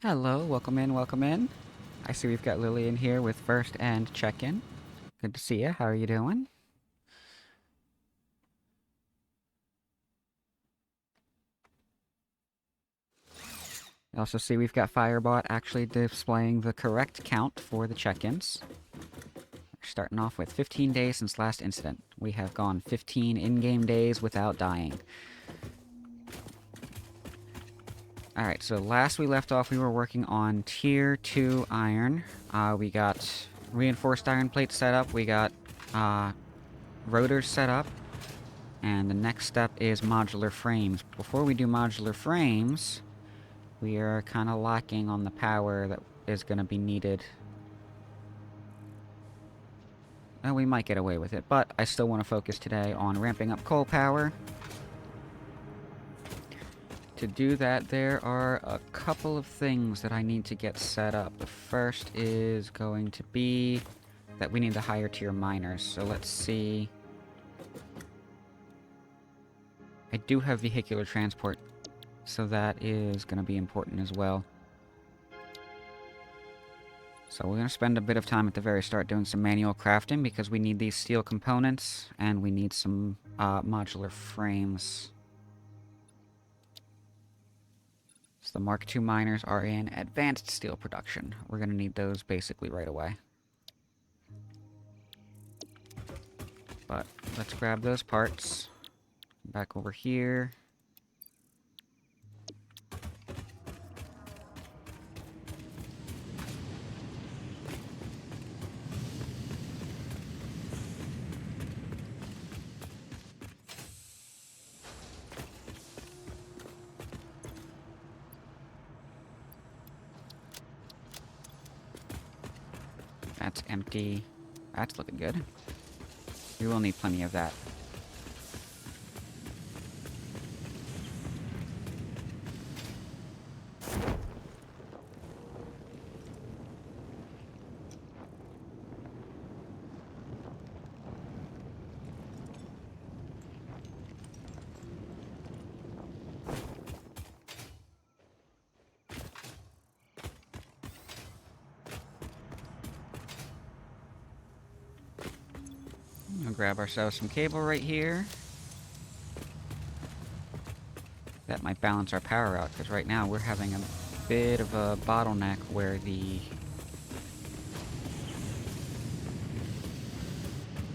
Hello, welcome in, welcome in. I see we've got Lily in here with first and check-in. Good to see you. How are you doing? I also see we've got Firebot actually displaying the correct count for the check-ins. We're starting off with 15 days since last incident. We have gone 15 in-game days without dying. Alright, so last we left off we were working on Tier 2 iron. We got reinforced iron plates set up, we got rotors set up, and the next step is modular frames. Before we do modular frames, we are kind of lacking on the power that is going to be needed. And we might get away with it, but I still want to focus today on ramping up coal power. To do that, there are a couple of things that I need to get set up. The first is going to be that we need the higher tier miners. So let's see. I do have vehicular transport, so that is going to be important as well. So we're going to spend a bit of time at the very start doing some manual crafting because we need these steel components and we need some modular frames. So the Mark II miners are in advanced steel production. We're going to need those basically right away. But let's grab those parts. Back over here. That's empty. That's looking good. We will need plenty of that. We'll grab ourselves some cable right here. That might balance our power out, because right now we're having a bit of a bottleneck where the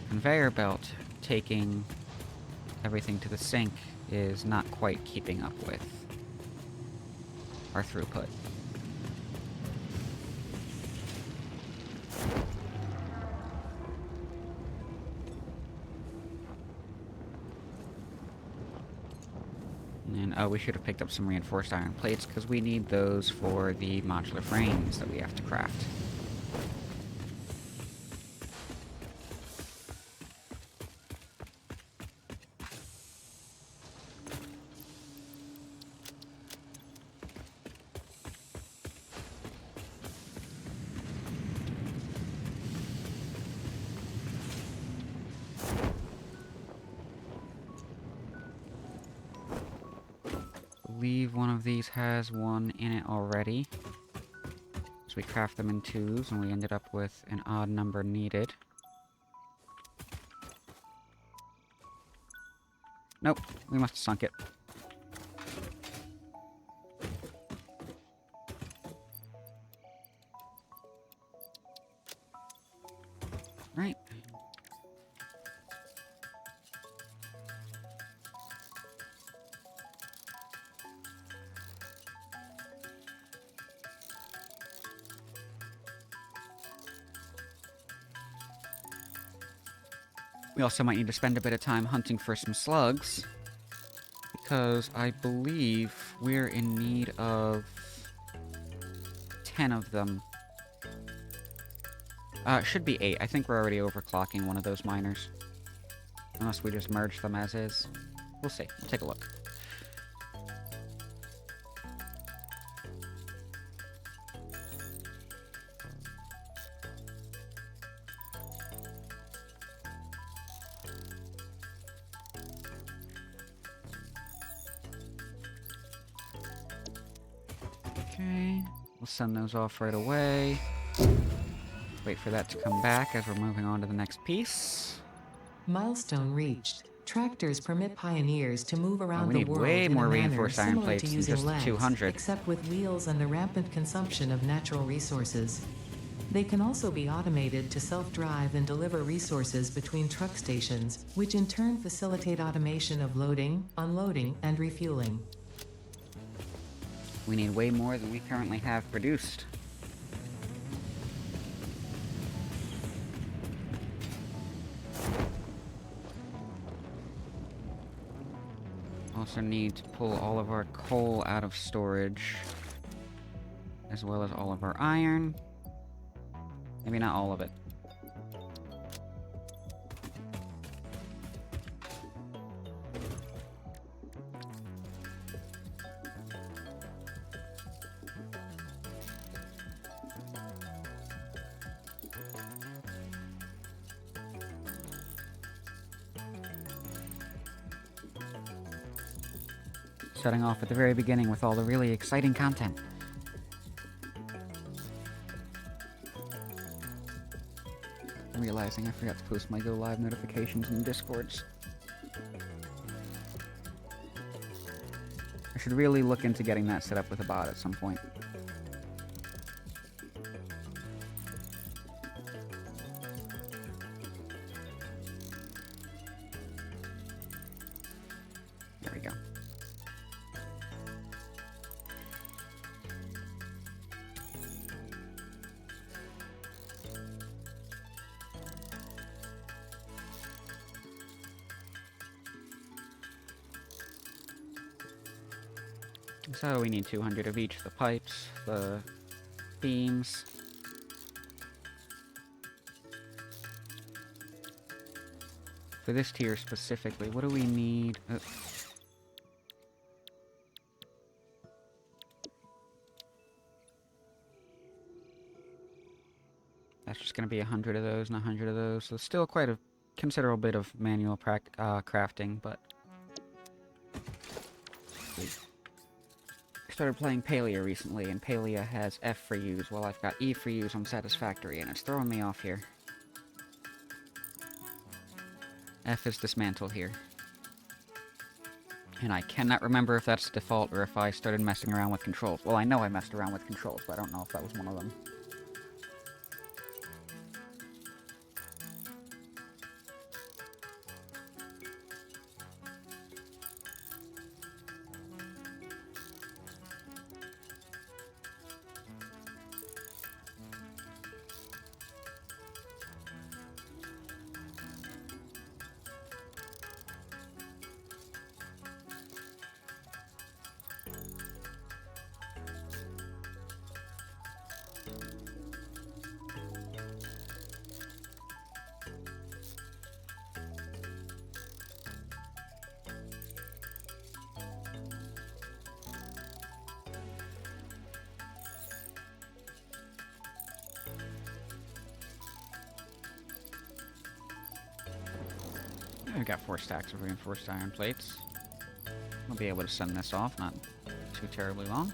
conveyor belt taking everything to the sink is not quite keeping up with our throughput. And, oh, we should have picked up some reinforced iron plates, because we need those for the modular frames that we have to craft. I believe one of these has one in it already. So we craft them in twos, and we ended up with an odd number needed. Nope, we must have sunk it. Right. We also might need to spend a bit of time hunting for some slugs, because I believe we're in need of 10 of them. Should be 8. I think we're already overclocking one of those miners. Unless we just merge them as is. We'll see. We'll take a look. Okay. We'll send those off right away. Wait for that to come back as we're moving on to the next piece. Milestone reached. Tractors permit pioneers to move around we the need world way in a more manner reinforced iron similar to plates than using just the legs, 200. except with wheels and the rampant consumption of natural resources. They can also be automated to self-drive and deliver resources between truck stations, which in turn facilitate automation of loading, unloading, and refueling. We need way more than we currently have produced. Also need to pull all of our coal out of storage, as well as all of our iron. Maybe not all of it. Starting off at the very beginning with all the really exciting content. Realizing I forgot to post my go live notifications in Discords. I should really look into getting that set up with a bot at some point. There we go. So we need 200 of each, the pipes, the beams. For this tier specifically, what do we need? That's just going to be 100 of those and 100 of those. So still quite a considerable bit of manual crafting, but... I started playing Palia recently, and Palia has F for use, while I've got E for use on Satisfactory, and it's throwing me off here. F is dismantle here. And I cannot remember if that's default or if I started messing around with controls. Well, I know I messed around with controls, but I don't know if that was one of them. We've got 4 stacks of reinforced iron plates. We'll be able to send this off, not too terribly long.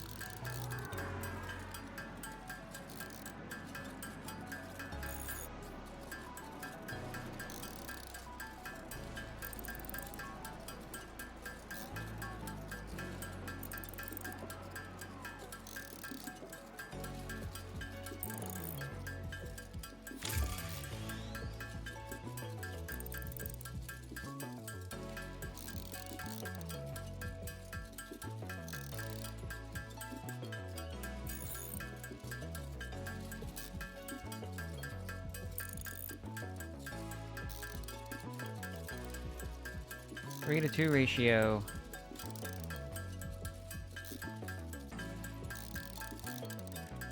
Three to 2 ratio.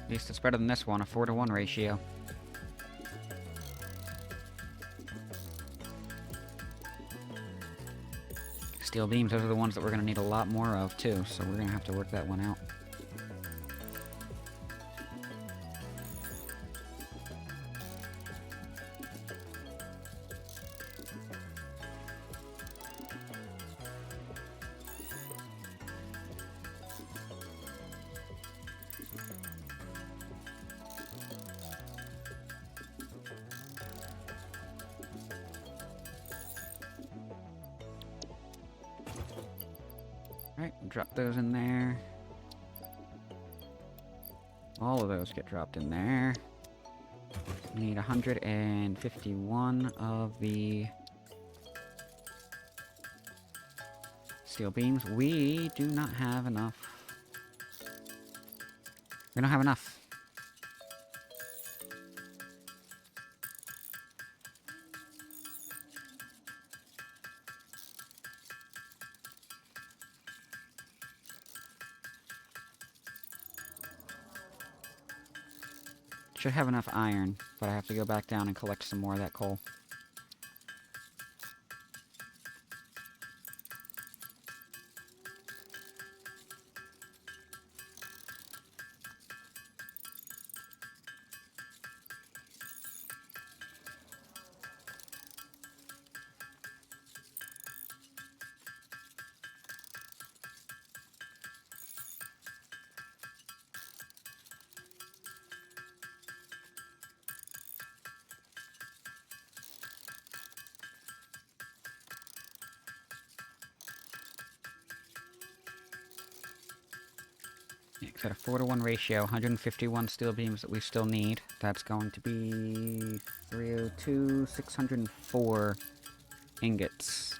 At least it's better than this one, a 4 to 1 ratio. Steel beams, those are the ones that we're going to need a lot more of, too, so we're going to have to work that one out. Alright, drop those in there. All of those get dropped in there. We need 151 of the steel beams. We do not have enough. We don't have enough. Should have enough iron, but I have to go back down and collect some more of that coal. It's at a 4-to-1 ratio, 151 steel beams that we still need. That's going to be 302, 604 ingots.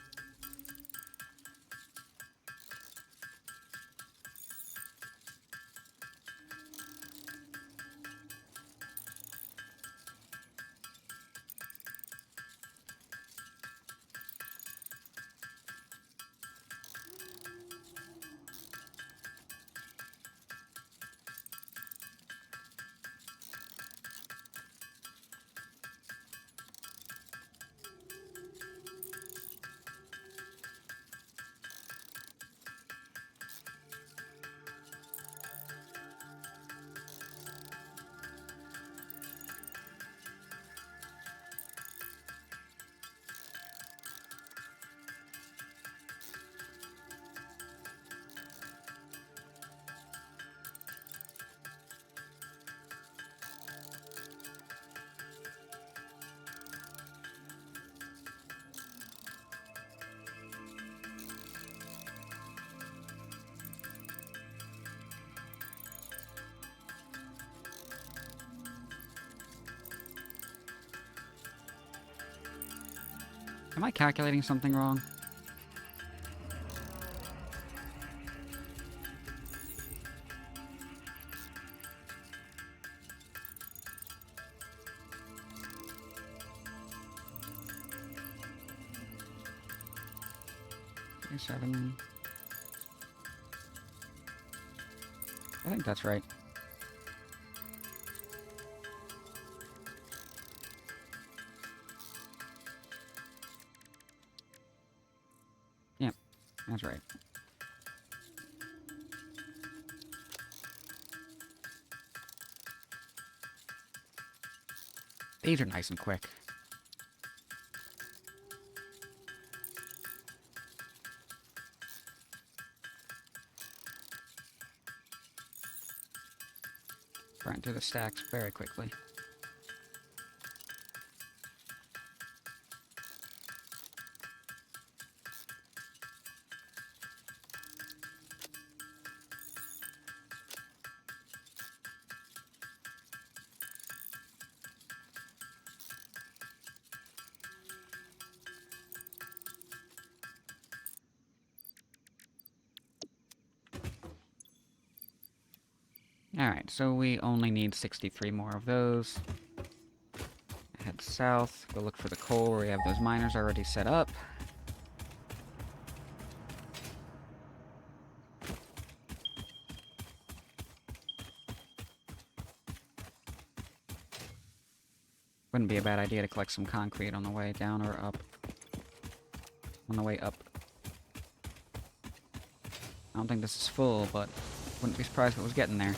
Am I calculating something wrong? Seven. I think that's right. Yep, that's right. These are nice and quick. Burn through the stacks very quickly. Alright, so we only need 63 more of those. Head south, go look for the coal where we have those miners already set up. Wouldn't be a bad idea to collect some concrete on the way down or up. On the way up. I don't think this is full, but wouldn't be surprised if it was getting there.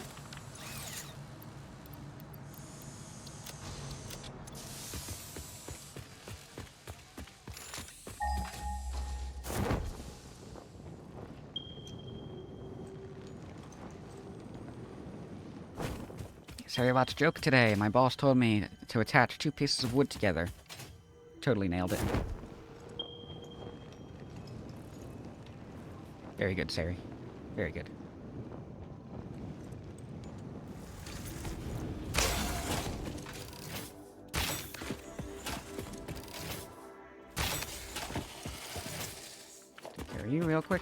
Sorry about the joke today. My boss told me to attach 2 pieces of wood together. Totally nailed it. Very good, Sari. Very good. Take care of you real quick.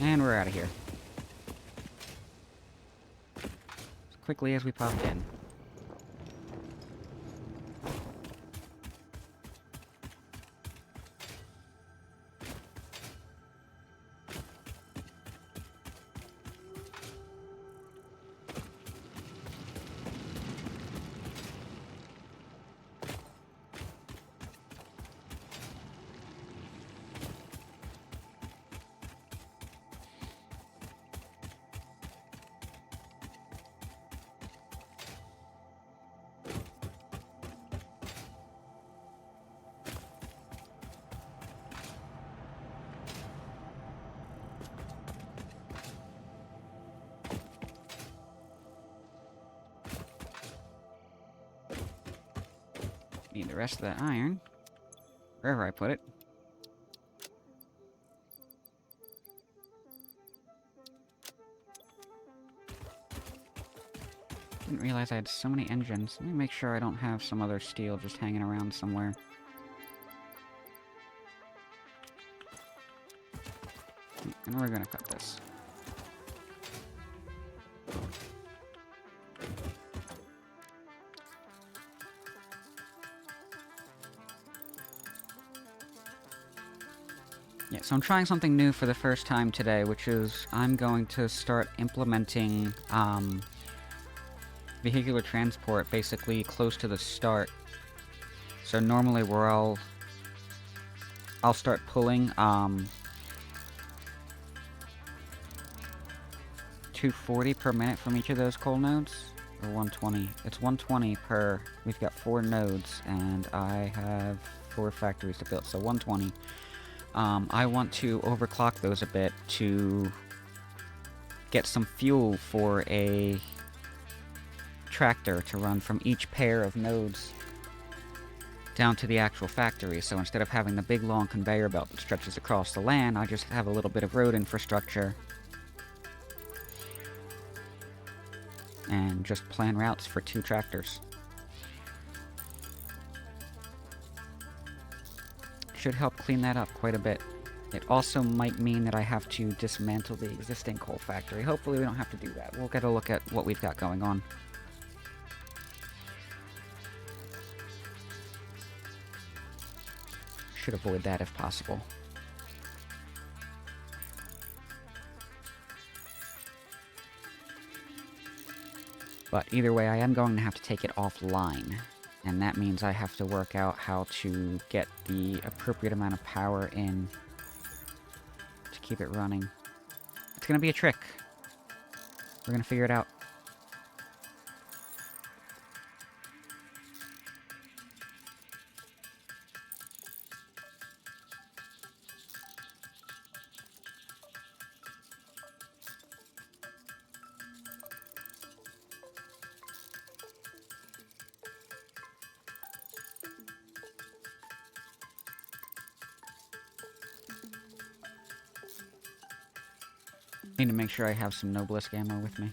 And we're out of here. As quickly as we popped in. Need the rest of that iron. Wherever I put it. Didn't realize I had so many engines. Let me make sure I don't have some other steel just hanging around somewhere. And we're gonna cut this. Yeah, so I'm trying something new for the first time today, which is I'm going to start implementing vehicular transport basically close to the start. So normally where I'll start pulling 240 per minute from each of those coal nodes, or 120. It's 120 per. We've got 4 nodes, and I have 4 factories to build, so 120. I want to overclock those a bit to get some fuel for a tractor to run from each pair of nodes down to the actual factory. So instead of having the big long conveyor belt that stretches across the land, I just have a little bit of road infrastructure and just plan routes for 2 tractors. Should help clean that up quite a bit. It also might mean that I have to dismantle the existing coal factory. Hopefully we don't have to do that. We'll get a look at what we've got going on. Should avoid that if possible. But either way, I am going to have to take it offline. And that means I have to work out how to get the appropriate amount of power in to keep it running. It's gonna be a trick. We're gonna figure it out. Need to make sure I have some Noblisk ammo with me.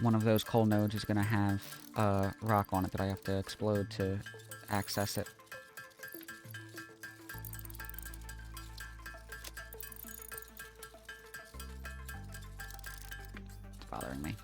One of those coal nodes is going to have a rock on it that I have to explode to access it. It's bothering me.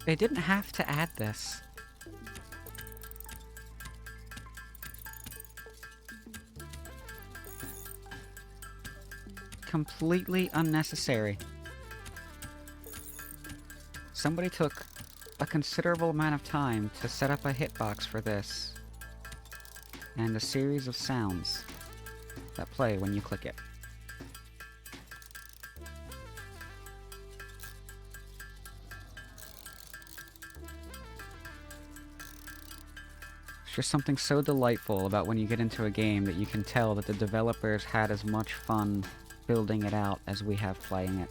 They didn't have to add this. Completely unnecessary. Somebody took a considerable amount of time to set up a hitbox for this, and a series of sounds that play when you click it. There's just something so delightful about when you get into a game that you can tell that the developers had as much fun building it out as we have playing it.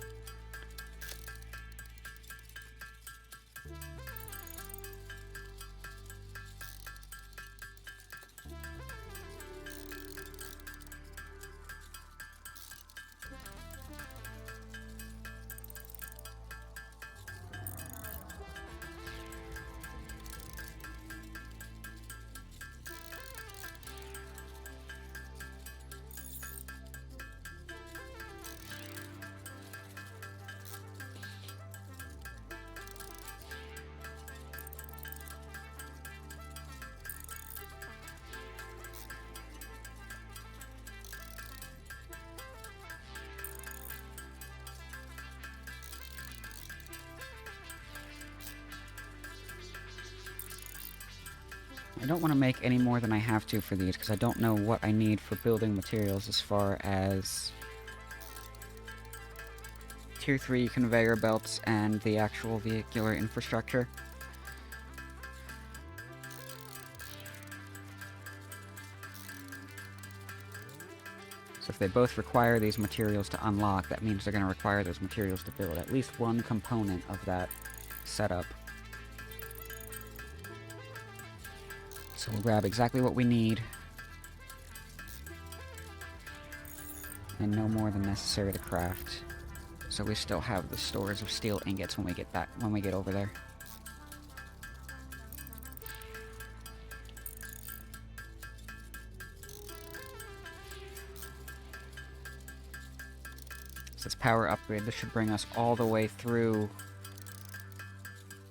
I don't want to make any more than I have to for these, because I don't know what I need for building materials as far as Tier 3 conveyor belts and the actual vehicular infrastructure. So if they both require these materials to unlock, that means they're going to require those materials to build at least one component of that setup. So we'll grab exactly what we need, and no more than necessary to craft. So we still have the stores of steel ingots when we get over there. So this power upgrade, this should bring us all the way through.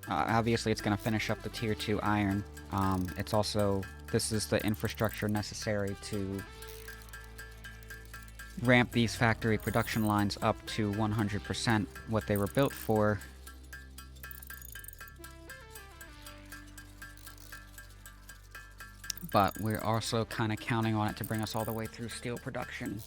Obviously it's going to finish up the tier 2 iron. It's also, this is the infrastructure necessary to ramp these factory production lines up to 100% what they were built for. But we're also kind of counting on it to bring us all the way through steel production.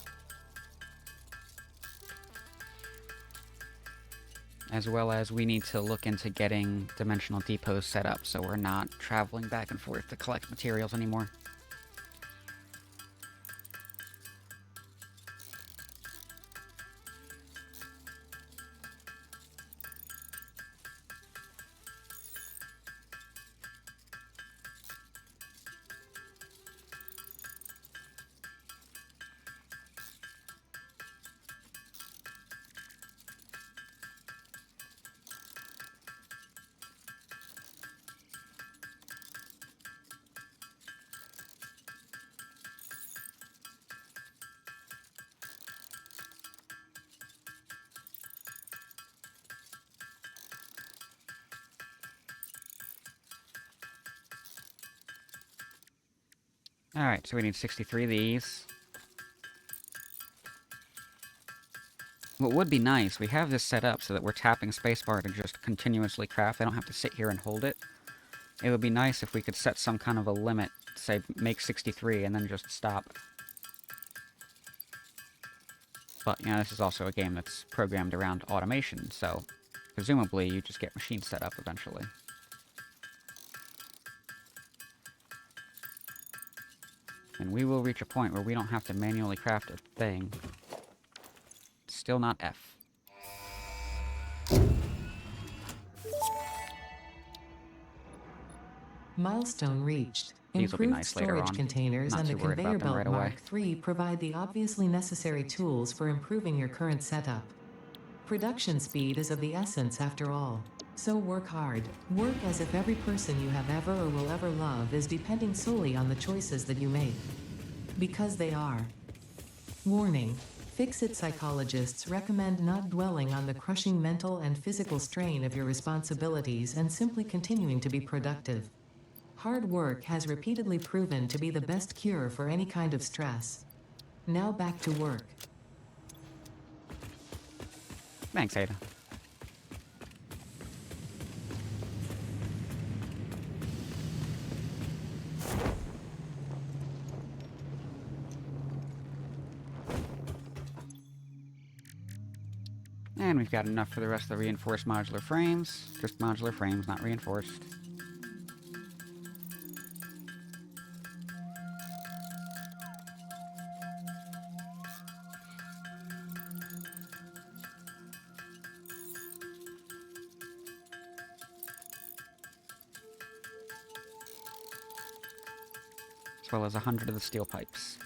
As well as we need to look into getting dimensional depots set up so we're not traveling back and forth to collect materials anymore. Alright, so we need 63 of these. What would be nice, we have this set up so that we're tapping spacebar to just continuously craft. I don't have to sit here and hold it. It would be nice if we could set some kind of a limit, say make 63 and then just stop. But, you know, this is also a game that's programmed around automation, so presumably you just get machines set up eventually. And we will reach a point where we don't have to manually craft a thing. Still not F. Milestone reached. These will be Improved nice later storage on. containers Not and the too worried conveyor about them belt right away. Mark III provide the obviously necessary tools for improving your current setup. Production speed is of the essence after all. So work hard. Work as if every person you have ever or will ever love is depending solely on the choices that you make. Because they are. Warning. Fix-It psychologists recommend not dwelling on the crushing mental and physical strain of your responsibilities and simply continuing to be productive. Hard work has repeatedly proven to be the best cure for any kind of stress. Now back to work. Thanks, Ada. And we've got enough for the rest of the reinforced modular frames. Just modular frames, not reinforced. As well as 100 of the steel pipes.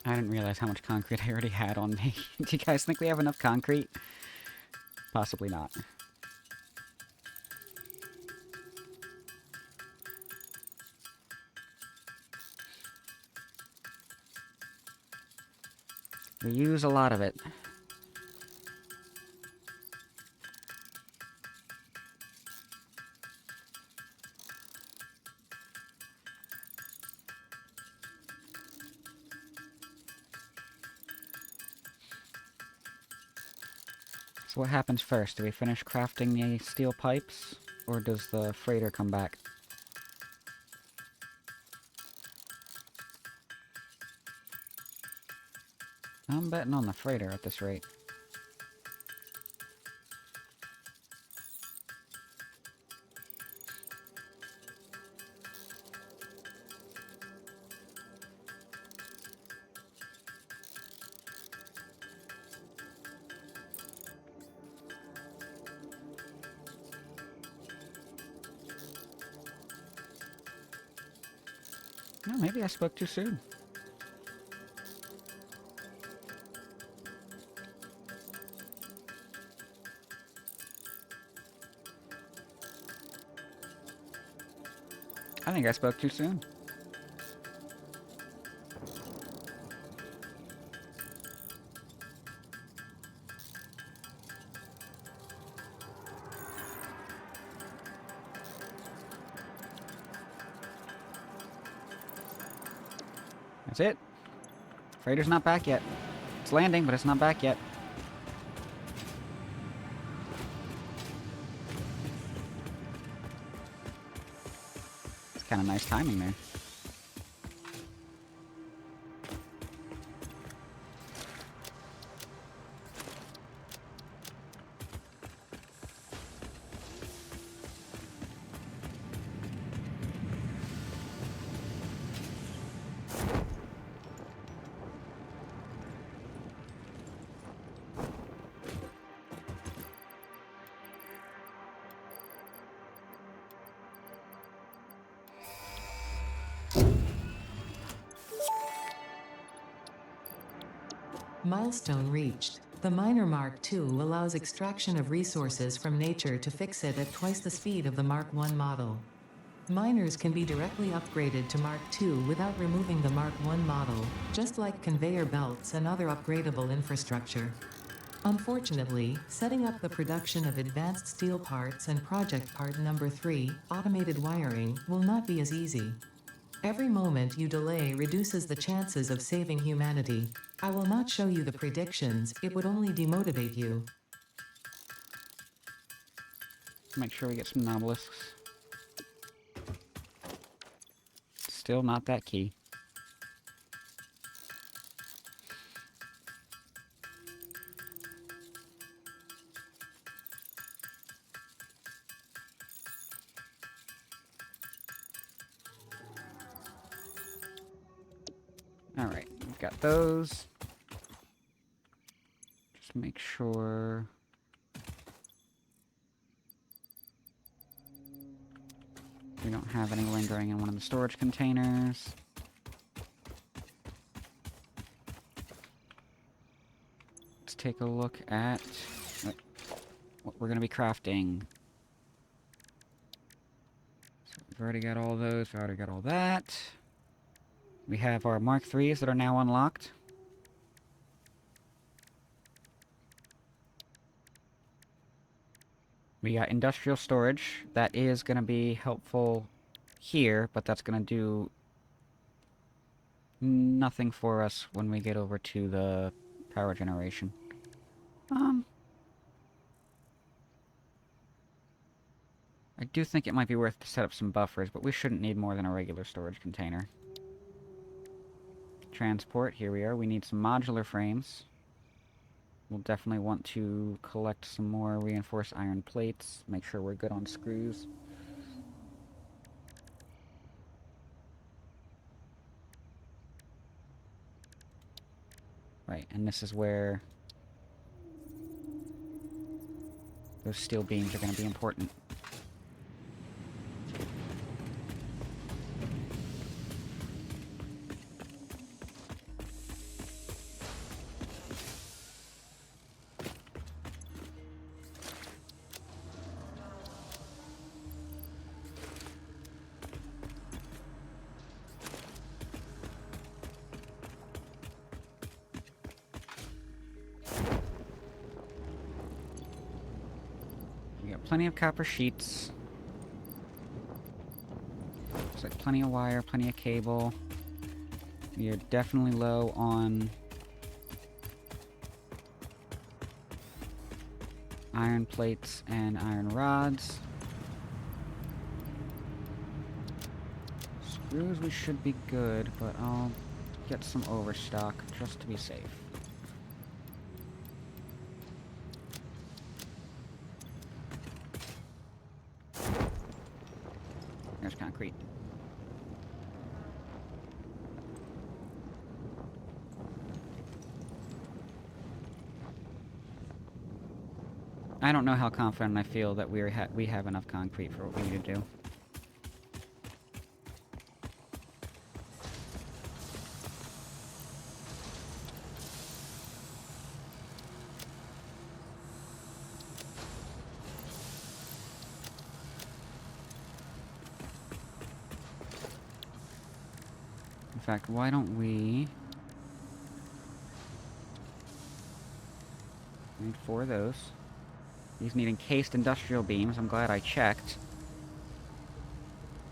I didn't realize how much concrete I already had on me. Do you guys think we have enough concrete? Possibly not. We use a lot of it. So what happens first? Do we finish crafting the steel pipes? Or does the freighter come back? I'm betting on the freighter at this rate. No, maybe I spoke too soon. I think I spoke too soon. That's it. Freighter's not back yet. It's landing, but it's not back yet. It's kind of nice timing there. Milestone reached. The Miner Mark II allows extraction of resources from nature to fix it at twice the speed of the Mark I model. Miners can be directly upgraded to Mark II without removing the Mark I model, just like conveyor belts and other upgradable infrastructure. Unfortunately, setting up the production of advanced steel parts and project part number 3, automated wiring, will not be as easy. Every moment you delay reduces the chances of saving humanity. I will not show you the predictions, it would only demotivate you. Make sure we get some nobelisks. Still not that key. Alright, we've got those. Just make sure... we don't have any lingering in one of the storage containers. Let's take a look at what we're going to be crafting. So we've already got all those, we've already got all that. We have our Mark IIIs that are now unlocked. We got industrial storage. That is going to be helpful here, but that's going to do nothing for us when we get over to the power generation. I do think it might be worth to set up some buffers, but we shouldn't need more than a regular storage container. Transport, here we are. We need some modular frames. We'll definitely want to collect some more reinforced iron plates, make sure we're good on screws. Right, and this is where those steel beams are going to be important. We got plenty of copper sheets. Looks like plenty of wire, plenty of cable. We are definitely low on iron plates and iron rods. Screws we should be good, but I'll get some overstock just to be safe. There's concrete. I don't know how confident I feel that we have enough concrete for what we need to do. In fact, why don't we... need 4 of those. These need encased industrial beams. I'm glad I checked.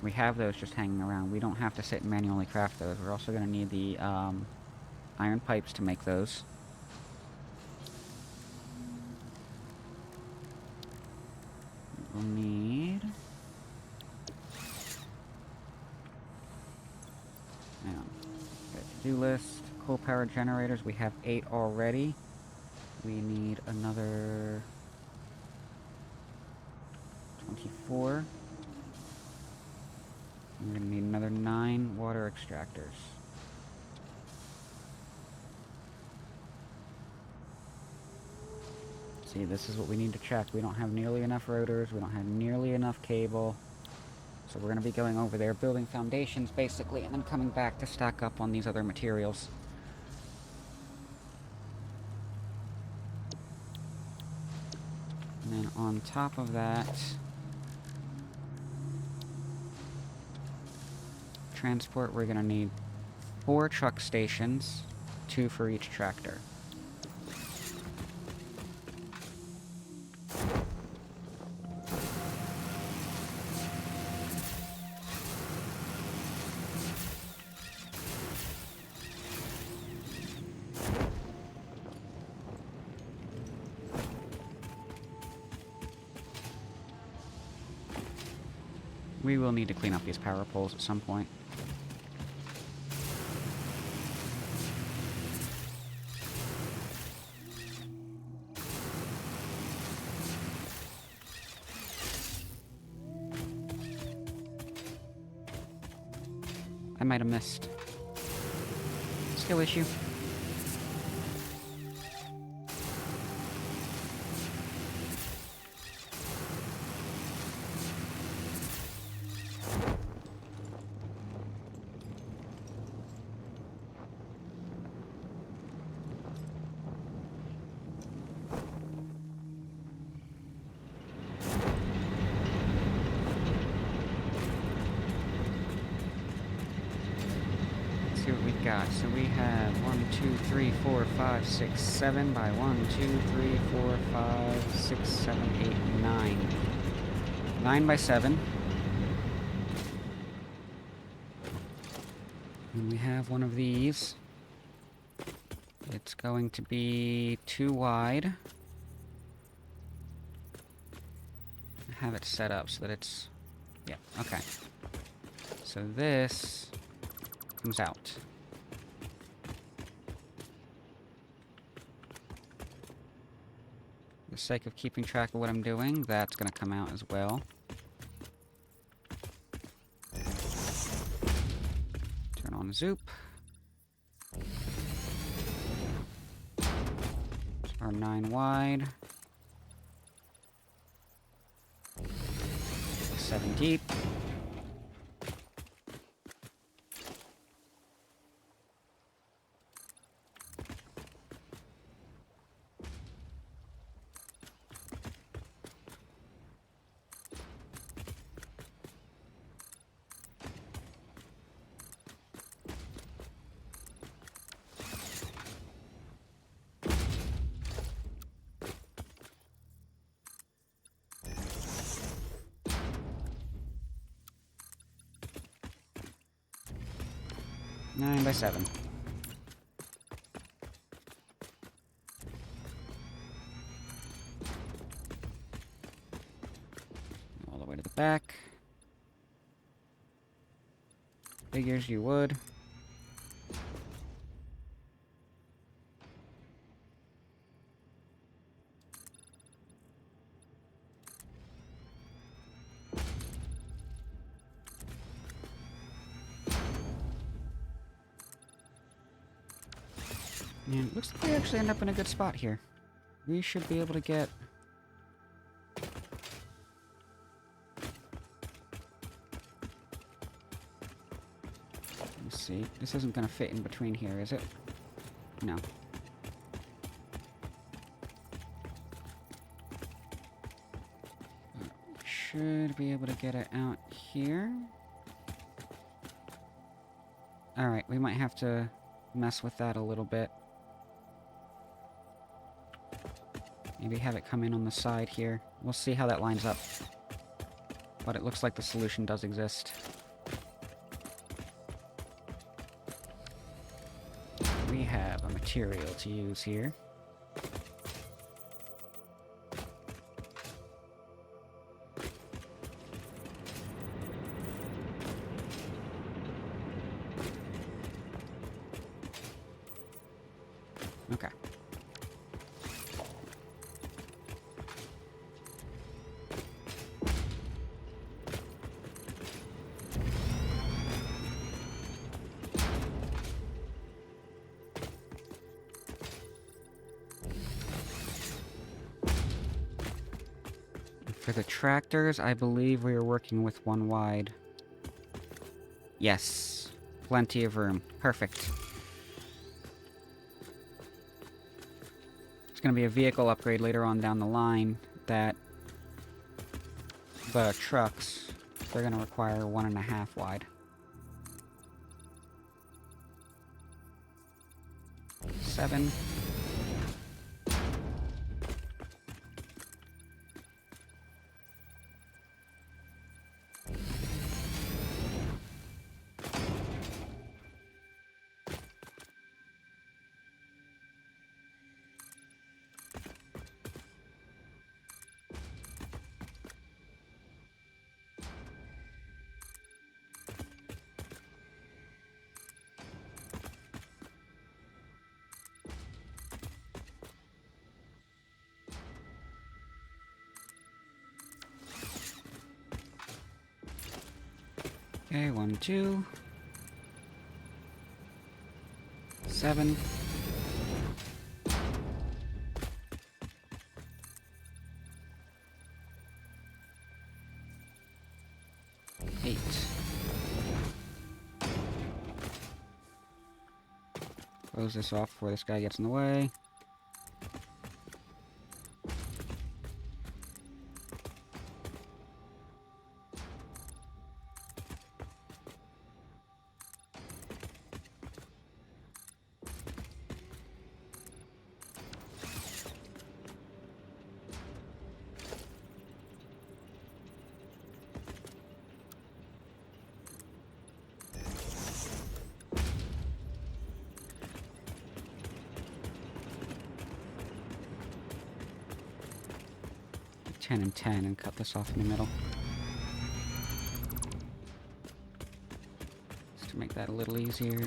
We have those just hanging around. We don't have to sit and manually craft those. We're also going to need the iron pipes to make those. We'll need... hang on. To-do list. Coal power generators. We have 8 already. We need another... 24. We're going to need another 9 water extractors. See, this is what we need to check. We don't have nearly enough rotors, we don't have nearly enough cable. So we're going to be going over there, building foundations basically, and then coming back to stack up on these other materials. On top of that, transport, we're gonna need 4 truck stations, 2 for each tractor. We will need to clean up these power poles at some point. I might have missed. Skill issue. See what we've got. So we have 1, 2, 3, 4, 5, 6, 7 by 1, 2, 3, 4, 5, 6, 7, 8, 9. 9 by 7. And we have one of these. It's going to be too wide. Have it set up so that it's... Yeah, okay. So this comes out. For the sake of keeping track of what I'm doing, that's gonna come out as well. Turn on Zoop. Our 9 wide. 7 deep. Nine by 7. All the way to the back. Figures you would. And it looks like we actually end up in a good spot here. We should be able to get... Let's see. This isn't going to fit in between here, is it? No. Should be able to get it out here. Alright, we might have to mess with that a little bit. Maybe have it come in on the side here. We'll see how that lines up. But it looks like the solution does exist. We have a material to use here. Okay. For the tractors, I believe we are working with 1 wide. Yes. Plenty of room. Perfect. It's going to be a vehicle upgrade later on down the line that the trucks, they're gonna require 1.5 wide. 7. Okay, 1, 2. 7. 8. Close this off before this guy gets in the way. Ten and 10 and cut this off in the middle. Just to make that a little easier.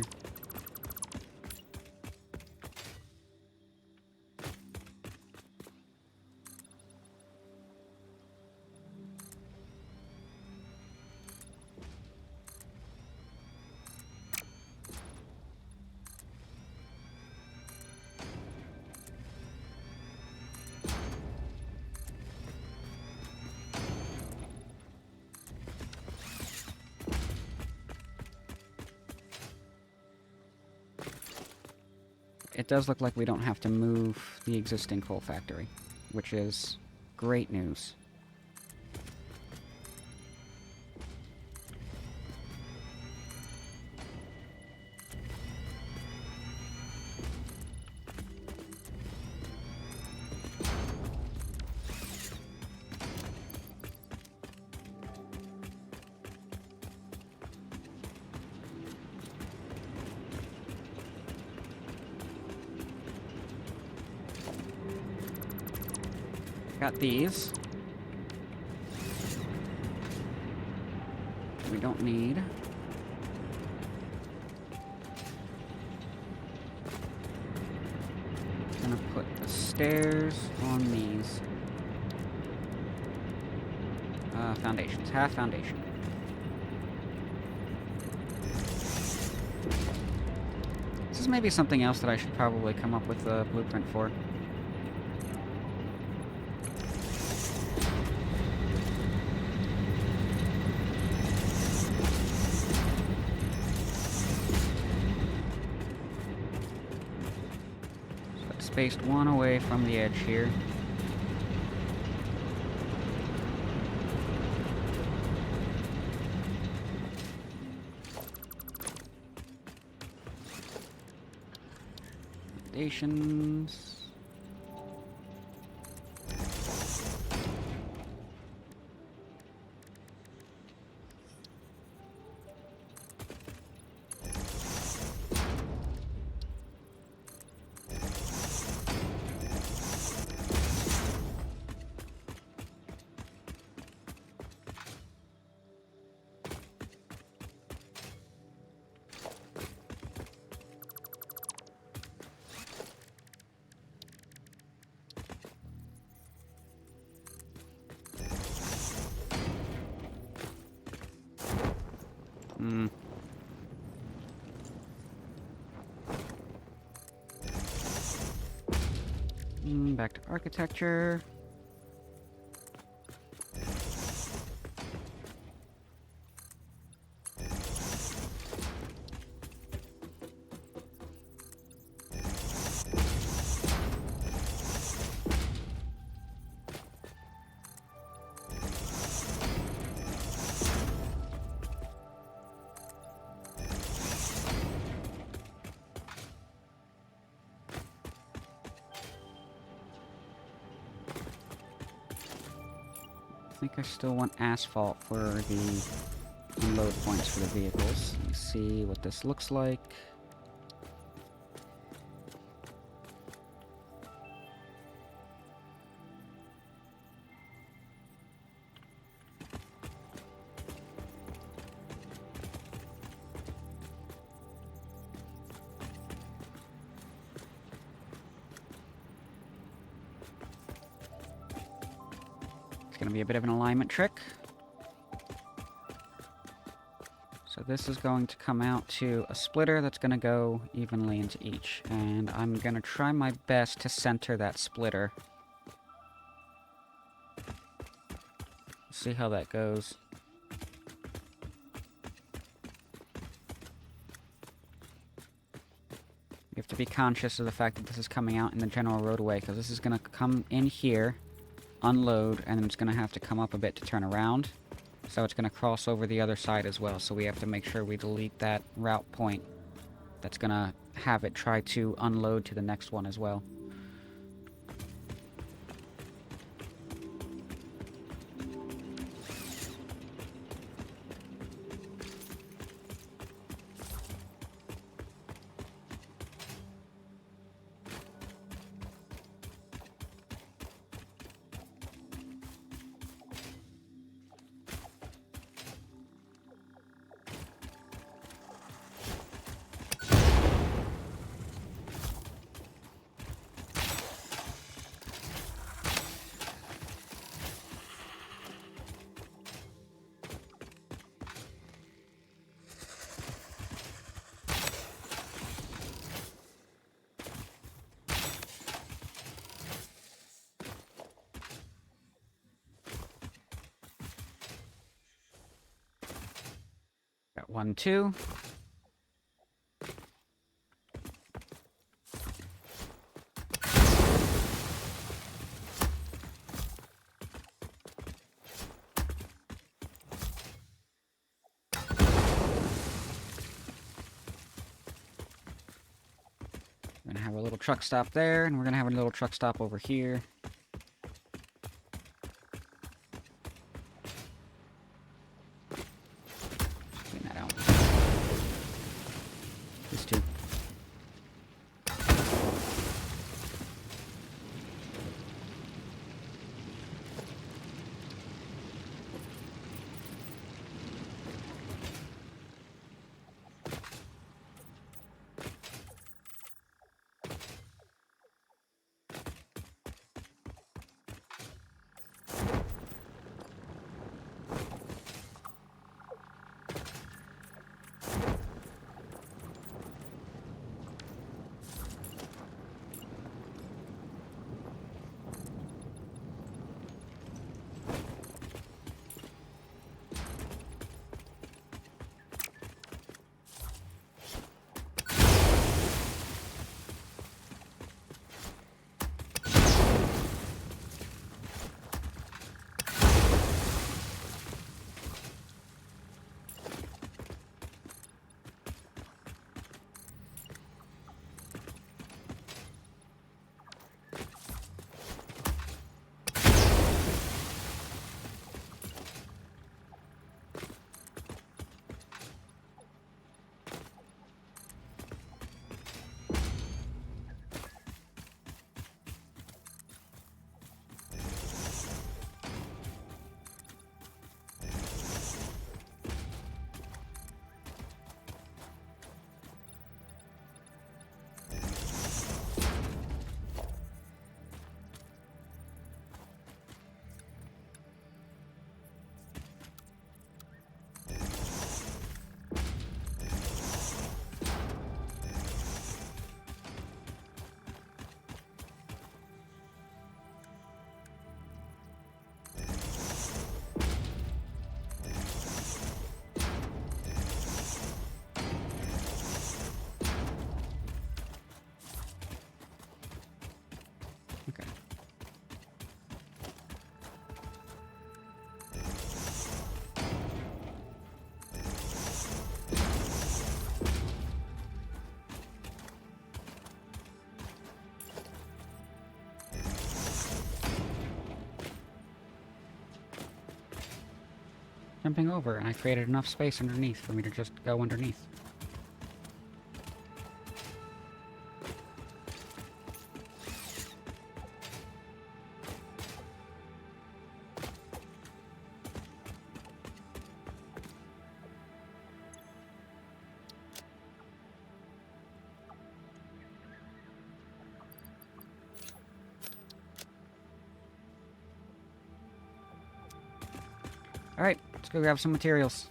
It does look like we don't have to move the existing coal factory, which is great news. Got these. We don't need. Gonna put the stairs on these. Foundations. Half foundation. This is maybe something else that I should probably come up with a blueprint for. Spaced one away from the edge here. Foundations. Back to architecture. think I still want asphalt for the unload points for the vehicles. Let me see what this looks like. Going to be a bit of an alignment trick. So this is going to come out to a splitter that's going to go evenly into each. And I'm going to try my best to center that splitter. See how that goes. You have to be conscious of the fact that this is coming out in the general roadway, because this is going to come in here, unload, and then it's going to have to come up a bit to turn around. So it's going to cross over the other side as well, so we have to make sure we delete that route point that's going to have it try to unload to the next one as well. Got 1, 2. We're gonna have a little truck stop there, and we're gonna have a little truck stop over here. Clean that out. These two. jumping over, and I created enough space underneath for me to just go underneath. Alright, let's go grab some materials.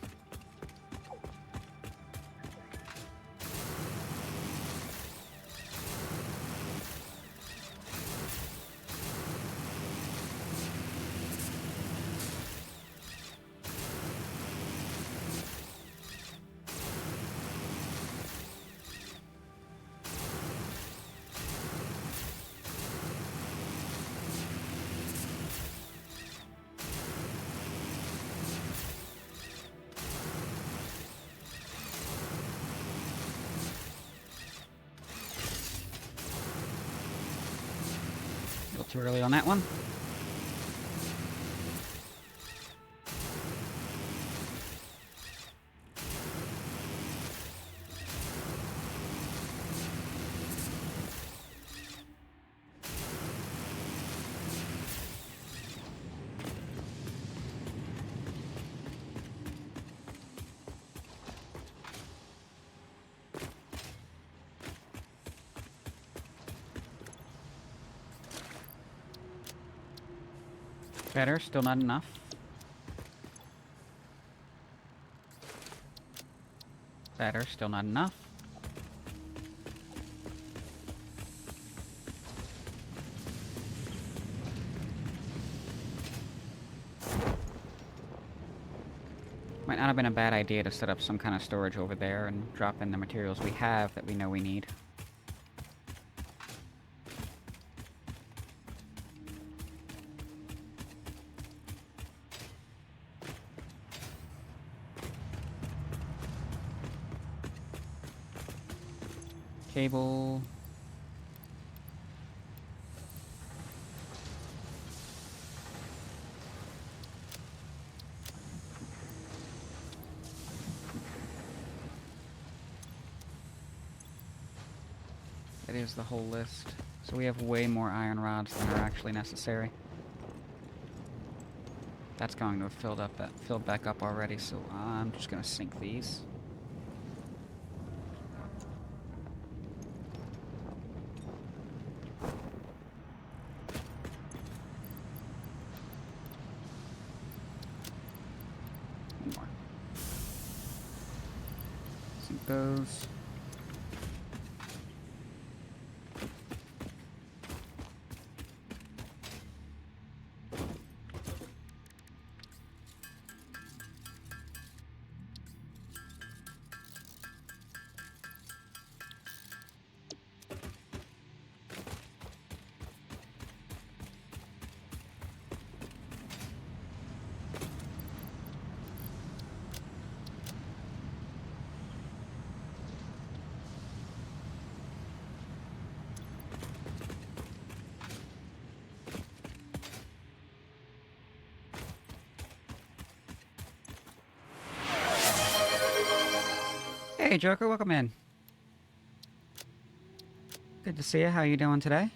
A little too early on that one. Better, still not enough. Better, still not enough. Might not have been a bad idea to set up some kind of storage over there and drop in the materials we have that we know we need. Cable. That is the whole list. So we have way more iron rods than are actually necessary. That's going to have filled back up already, so I'm just gonna sink these. More. Sink those. Hey, Joker, welcome in. Good to see you. How you doing today?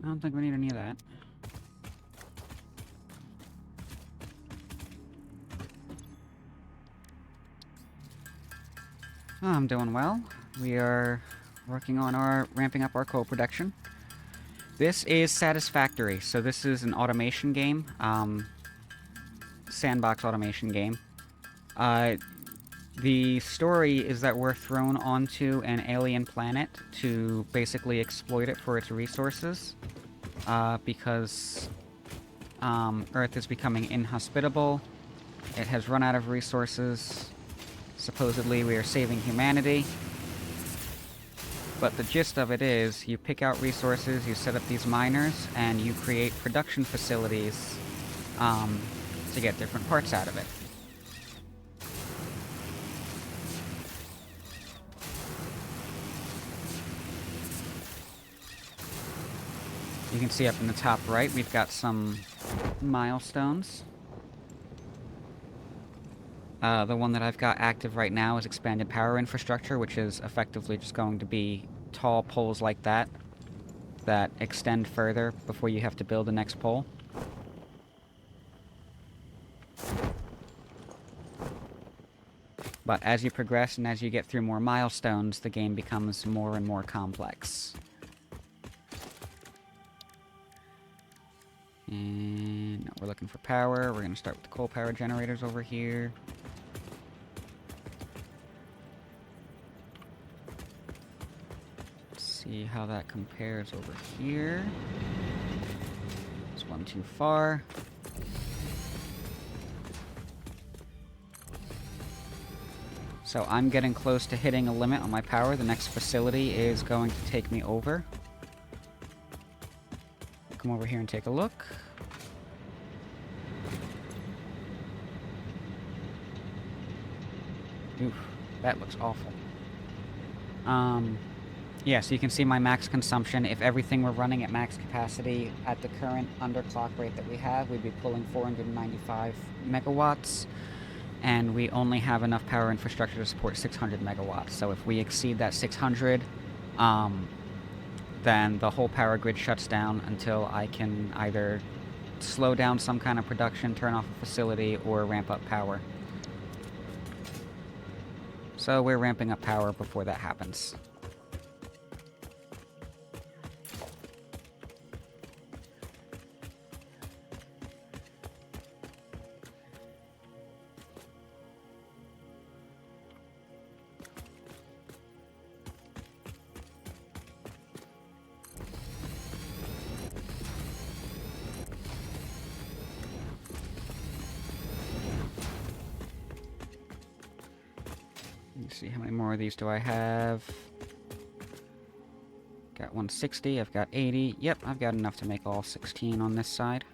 I don't think we need any of that. Oh, I'm doing well. We are working on ramping up our coal production. This is Satisfactory, so this is an automation game, sandbox automation game. The story is that we're thrown onto an alien planet to basically exploit it for its resources, because Earth is becoming inhospitable. It has run out of resources. Supposedly we are saving humanity. But the gist of it is, you pick out resources, you set up these miners, and you create production facilities to get different parts out of it. You can see up in the top right, we've got some milestones. The one that I've got active right now is expanded power infrastructure, which is effectively just going to be tall poles like that extend further before you have to build the next pole. But as you progress and as you get through more milestones, the game becomes more and more complex. And we're looking for power. We're going to start with the coal power generators over here. Let's see how that compares over here. It's one too far. So I'm getting close to hitting a limit on my power. The next facility is going to take me over. Come over here and take a look. Oof, that looks awful. Yeah, so you can see my max consumption. If everything were running at max capacity at the current underclock rate that we have, we'd be pulling 495 megawatts. And we only have enough power infrastructure to support 600 megawatts. So if we exceed that 600, then the whole power grid shuts down until I can either slow down some kind of production, turn off a facility, or ramp up power. So we're ramping up power before that happens. Let's see, how many more of these do I have? Got 160, I've got 80. Yep, I've got enough to make all 16 on this side.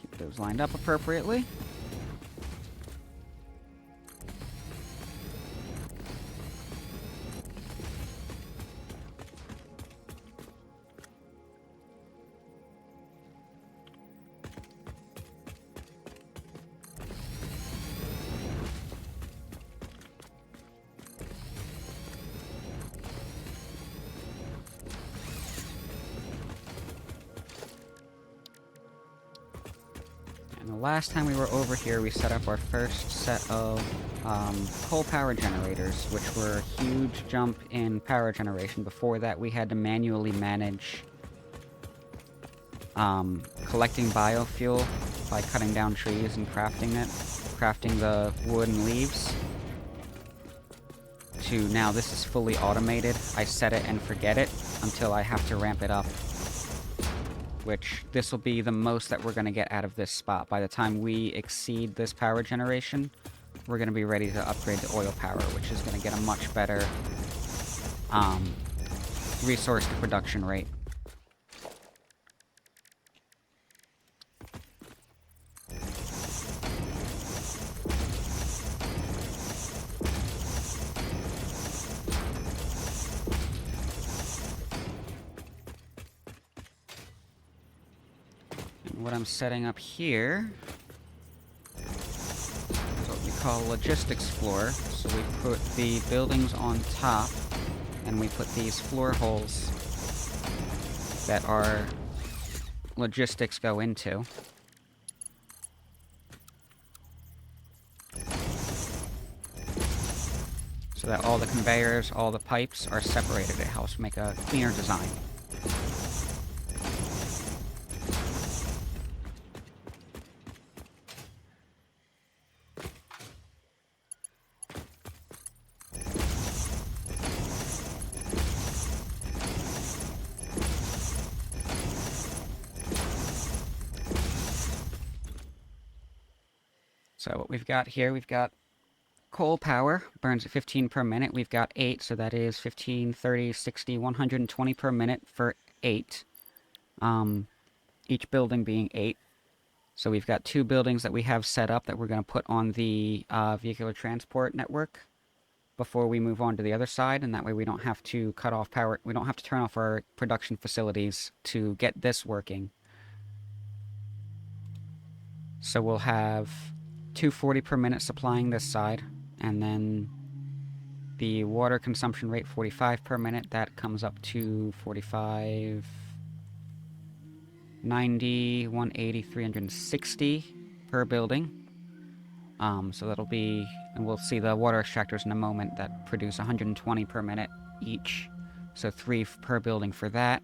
Keep those lined up appropriately. And the last time we were over here, we set up our first set of coal power generators, which were a huge jump in power generation. Before that, we had to manually manage collecting biofuel by cutting down trees and crafting the wood and leaves. To now, this is fully automated. I set it and forget it until I have to ramp it up. Which, this will be the most that we're going to get out of this spot. By the time we exceed this power generation, we're going to be ready to upgrade to oil power, which is going to get a much better resource to production rate. What I'm setting up here is what we call logistics floor. So we put the buildings on top, and we put these floor holes that our logistics go into. So that all the conveyors, all the pipes are separated. It helps make a cleaner design. So what we've got here, we've got coal power, burns at 15 per minute. We've got 8, so that is 15, 30, 60, 120 per minute for 8. Each building being 8. So we've got 2 buildings that we have set up that we're going to put on the vehicular transport network. before we move on to the other side, and that way we don't have to cut off power. We don't have to turn off our production facilities to get this working. So we'll have 240 per minute supplying this side, and then the water consumption rate 45 per minute. That comes up to 45, 90, 180, 360 per building. So that'll be, and we'll see the water extractors in a moment that produce 120 per minute each. So 3 per building for that.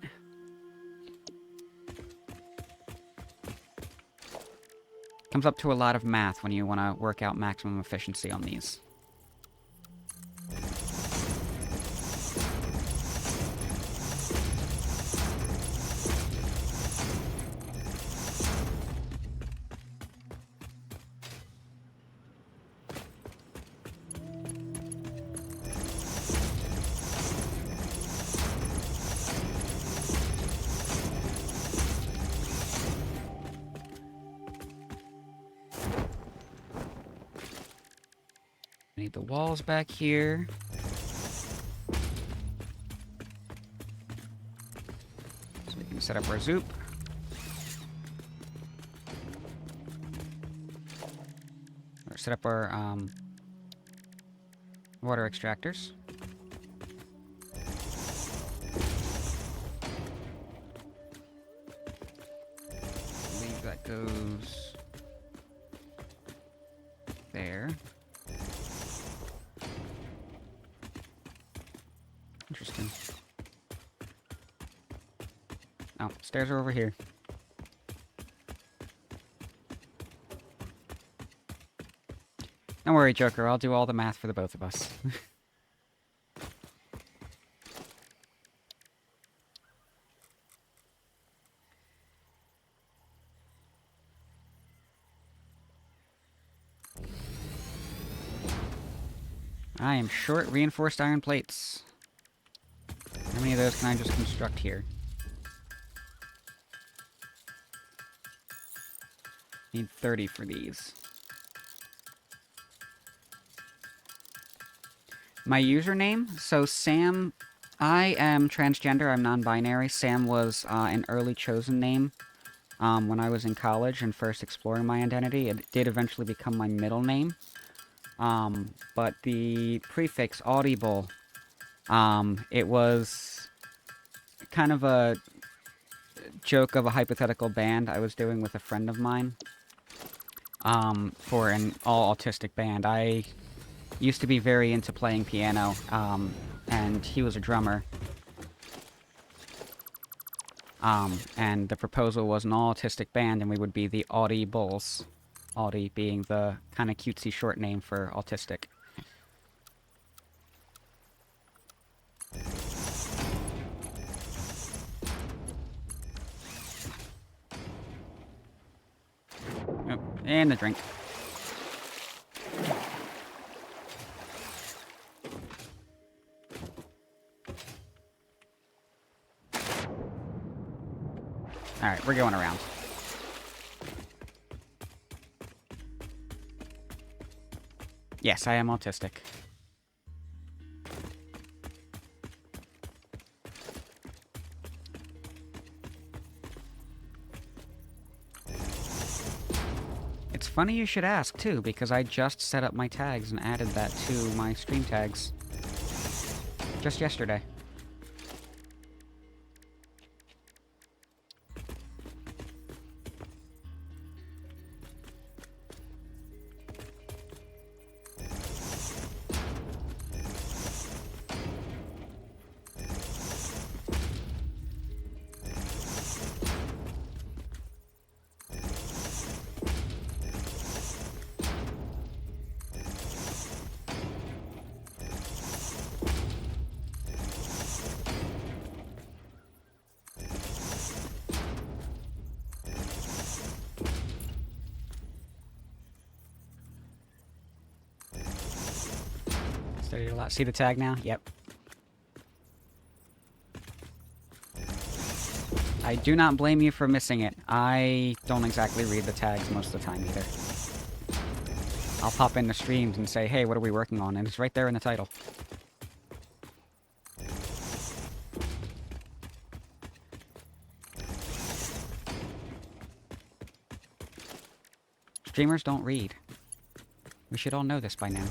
Comes up to a lot of math when you want to work out maximum efficiency on these. Need the walls back here. So we can set up our zoop. Or set up our water extractors. I believe that goes there. Interesting. Oh, stairs are over here. Don't worry, Joker. I'll do all the math for the both of us. I am short reinforced iron plates. How many of those can I just construct here? Need 30 for these. My username? So Sam... I am transgender, I'm non-binary. Sam was an early chosen name when I was in college and first exploring my identity. It did eventually become my middle name. But the prefix, audible, it was kind of a joke of a hypothetical band I was doing with a friend of mine, for an all-autistic band. I used to be very into playing piano, and he was a drummer. And the proposal was an all-autistic band, and we would be the Audibles. Audi being the kind of cutesy short name for autistic. Oh, and the drink. Alright, we're going around. Yes, I am autistic. It's funny you should ask, too, because I just set up my tags and added that to my stream tags. Just yesterday. See the tag now? Yep. I do not blame you for missing it. I don't exactly read the tags most of the time either. I'll pop into streams and say, hey, what are we working on? And it's right there in the title. Streamers don't read. We should all know this by now.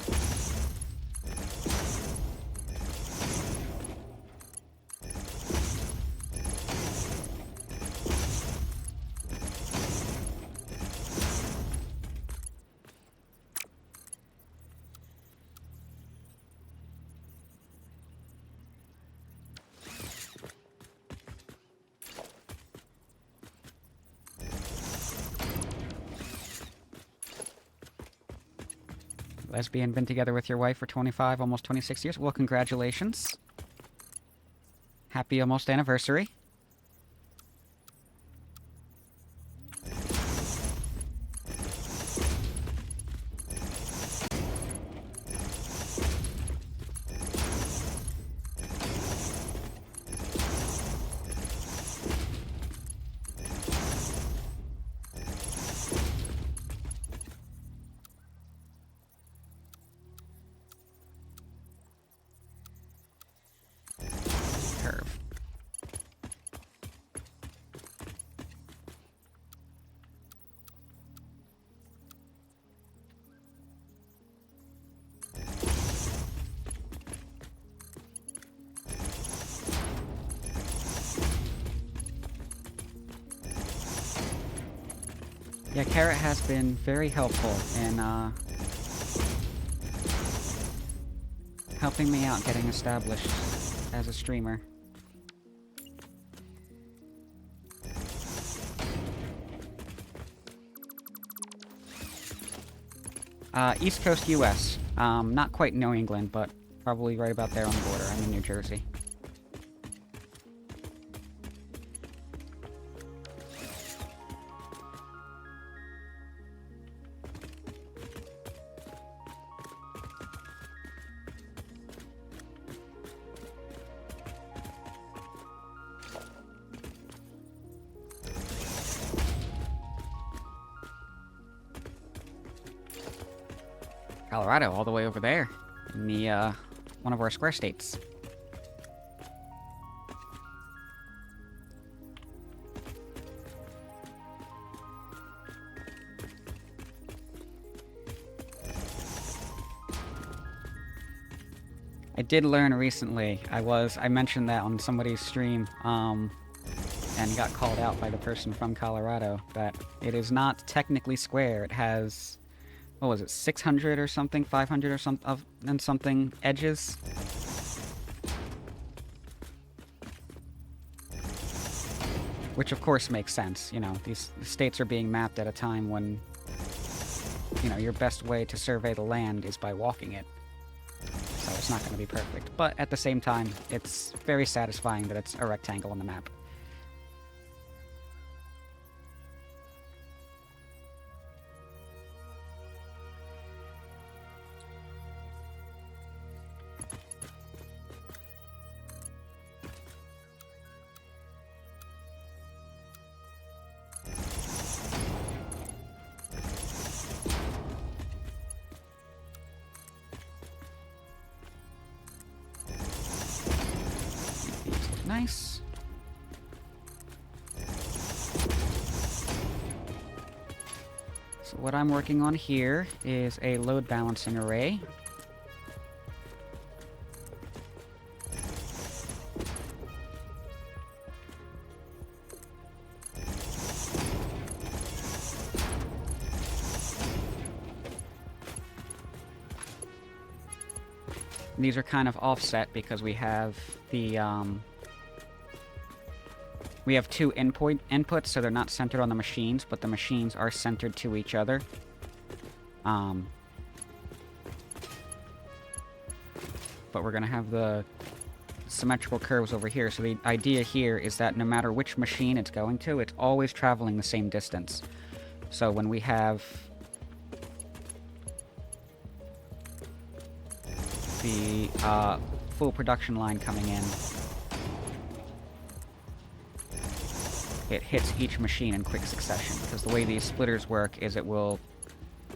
Lesbian, been together with your wife for 25, almost 26 years. Well, congratulations. Happy almost anniversary. Yeah, Carrot has been very helpful in, helping me out getting established as a streamer. East Coast US. Not quite New England, but probably right about there on the border. I'm in New Jersey. Colorado, all the way over there, in the, one of our square states. I did learn recently, I mentioned that on somebody's stream, and got called out by the person from Colorado, that it is not technically square. It has, what was it, 600 or something, 500 or something edges? Which of course makes sense, you know, these states are being mapped at a time when, you know, your best way to survey the land is by walking it. So it's not going to be perfect. But at the same time, it's very satisfying that it's a rectangle on the map. Nice. So what I'm working on here is a load balancing array. These are kind of offset because we have the, we have two inputs, so they're not centered on the machines, but the machines are centered to each other. But we're going to have the symmetrical curves over here, so the idea here is that no matter which machine it's going to, it's always traveling the same distance. So when we have the full production line coming in, it hits each machine in quick succession, because the way these splitters work is it will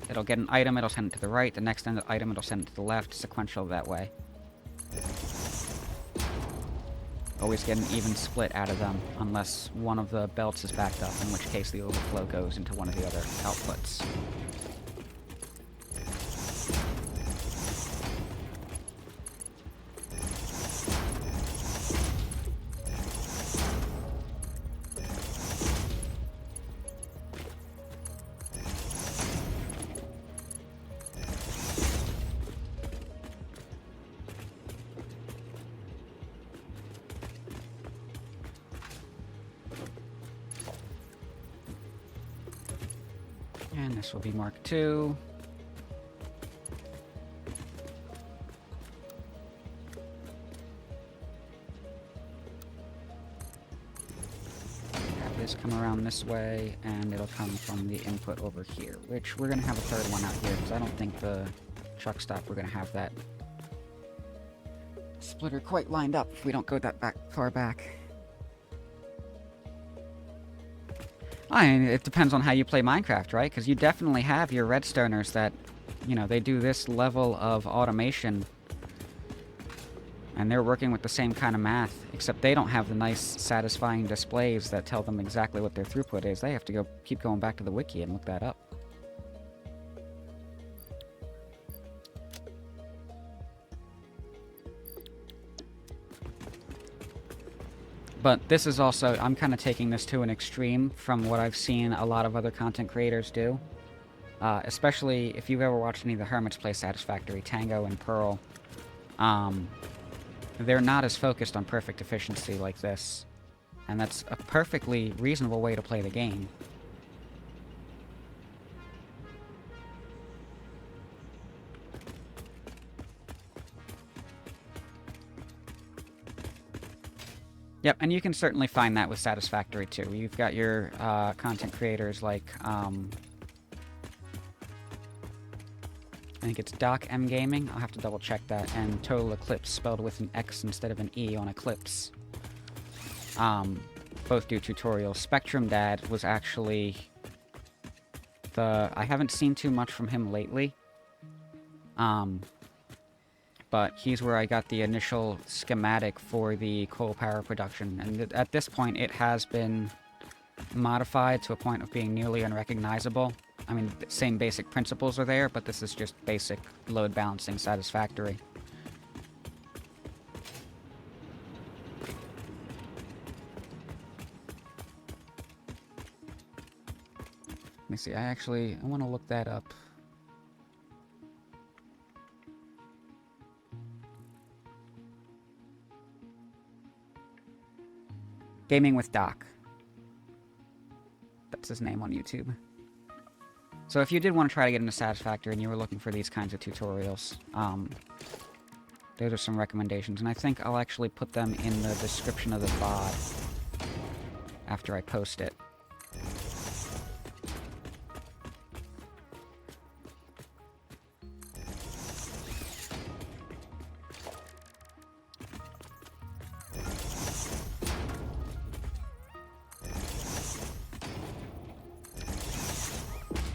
It'll get an item, it'll send it to the right. The next item, it'll send it to the left. Sequential that way. Always get an even split out of them, unless one of the belts is backed up, in which case the overflow goes into one of the other outputs. And this will be Mark II. Have this come around this way, and it'll come from the input over here, which we're going to have a third one out here, because I don't think the truck stop we're going to have that splitter quite lined up if we don't go that far back. I mean, it depends on how you play Minecraft, right? Because you definitely have your redstoners that, you know, they do this level of automation. And they're working with the same kind of math, except they don't have the nice, satisfying displays that tell them exactly what their throughput is. They have to keep going back to the wiki and look that up. But this is also, I'm kind of taking this to an extreme from what I've seen a lot of other content creators do. Especially if you've ever watched any of the Hermits play Satisfactory, Tango and Pearl. They're not as focused on perfect efficiency like this. And that's a perfectly reasonable way to play the game. Yep, and you can certainly find that with Satisfactory too. You've got your content creators like, I think it's Doc M Gaming. I'll have to double check that. And Total Eclipse, spelled with an X instead of an E on Eclipse. Both do tutorials. Spectrum Dad was actually I haven't seen too much from him lately. But he's where I got the initial schematic for the coal power production. And at this point, it has been modified to a point of being nearly unrecognizable. I mean, the same basic principles are there, but this is just basic load balancing Satisfactory. Let me see, I want to look that up. Gaming with Doc. That's his name on YouTube. So if you did want to try to get into Satisfactory and you were looking for these kinds of tutorials, those are some recommendations. And I think I'll actually put them in the description of the VOD after I post it.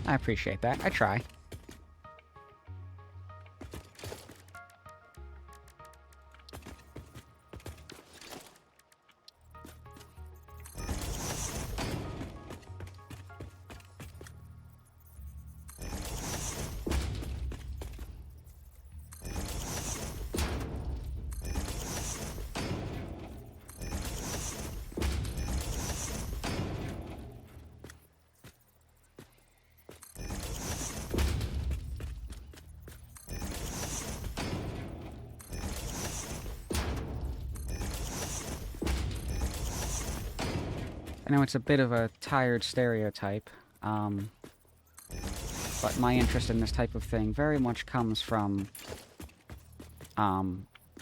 I appreciate that. I try. I know it's a bit of a tired stereotype, but my interest in this type of thing very much comes from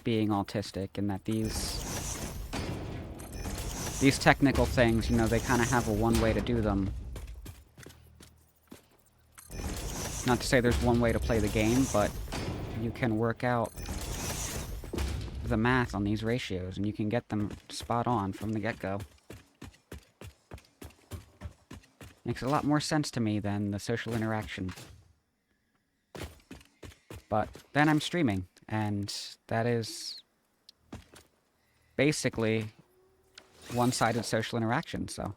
being autistic, and that these technical things, you know, they kind of have a one way to do them. Not to say there's one way to play the game, but you can work out the math on these ratios, and you can get them spot on from the get-go. Makes a lot more sense to me than the social interaction. But then I'm streaming, and that is basically one-sided social interaction, so...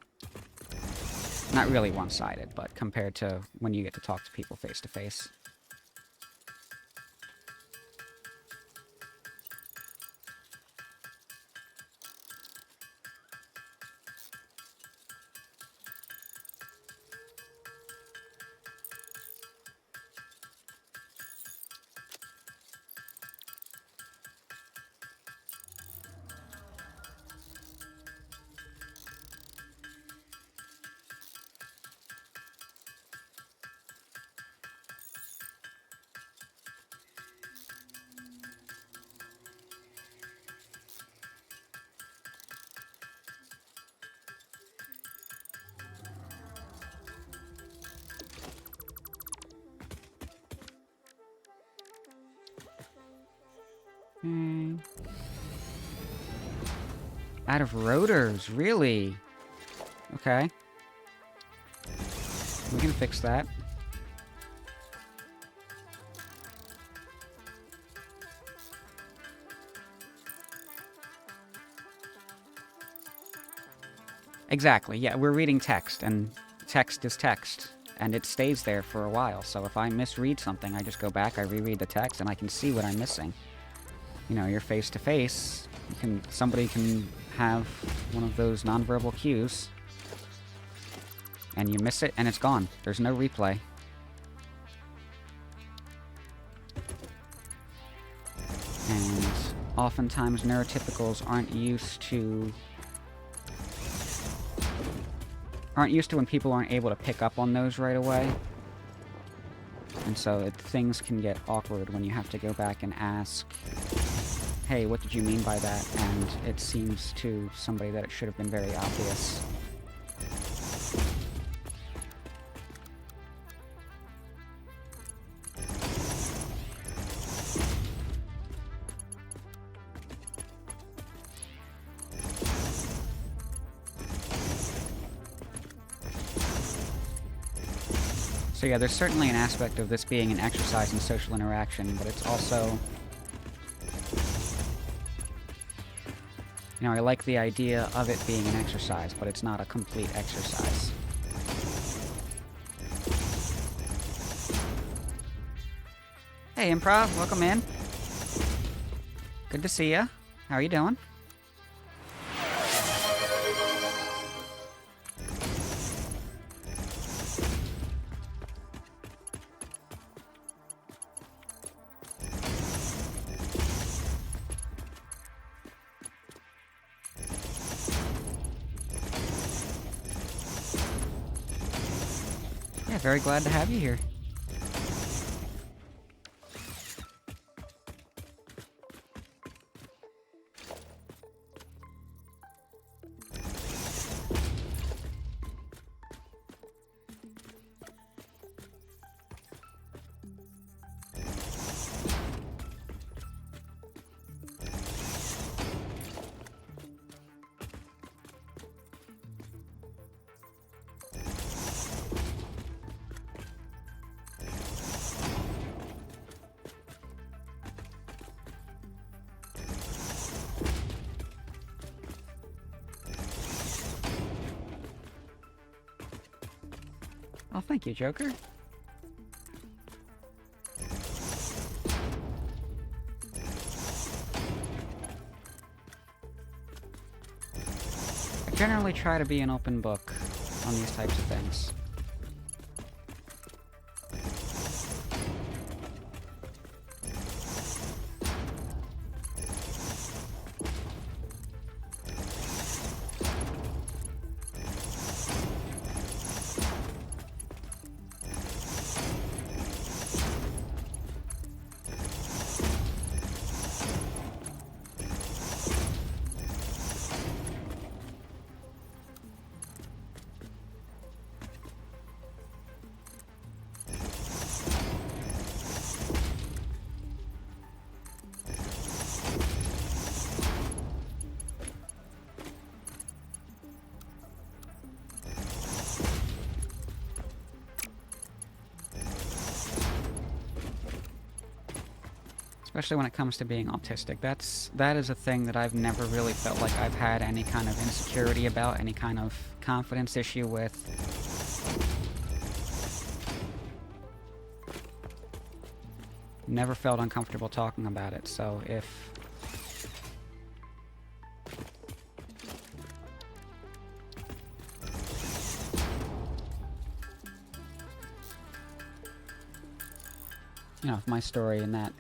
Not really one-sided, but compared to when you get to talk to people face-to-face. Hmm. Out of rotors, really? Okay. We can fix that. Exactly, yeah, we're reading text, and text is text, and it stays there for a while, so if I misread something, I just go back, I reread the text, and I can see what I'm missing. You know, you're face-to-face, somebody can have one of those nonverbal cues, and you miss it, and it's gone. There's no replay. And oftentimes neurotypicals aren't used to when people aren't able to pick up on those right away. And so things can get awkward when you have to go back and ask, hey, what did you mean by that? And it seems to somebody that it should have been very obvious. So yeah, there's certainly an aspect of this being an exercise in social interaction, but it's also... You know, I like the idea of it being an exercise, but it's not a complete exercise. Hey, Improv, welcome in. Good to see ya. How are you doing? Yeah, very glad to have you here. Oh, thank you, Joker. I generally try to be an open book on these types of things. Especially when it comes to being autistic. That is a thing that I've never really felt like I've had any kind of insecurity about, any kind of confidence issue with. Never felt uncomfortable talking about it, so if... you know, if my story in that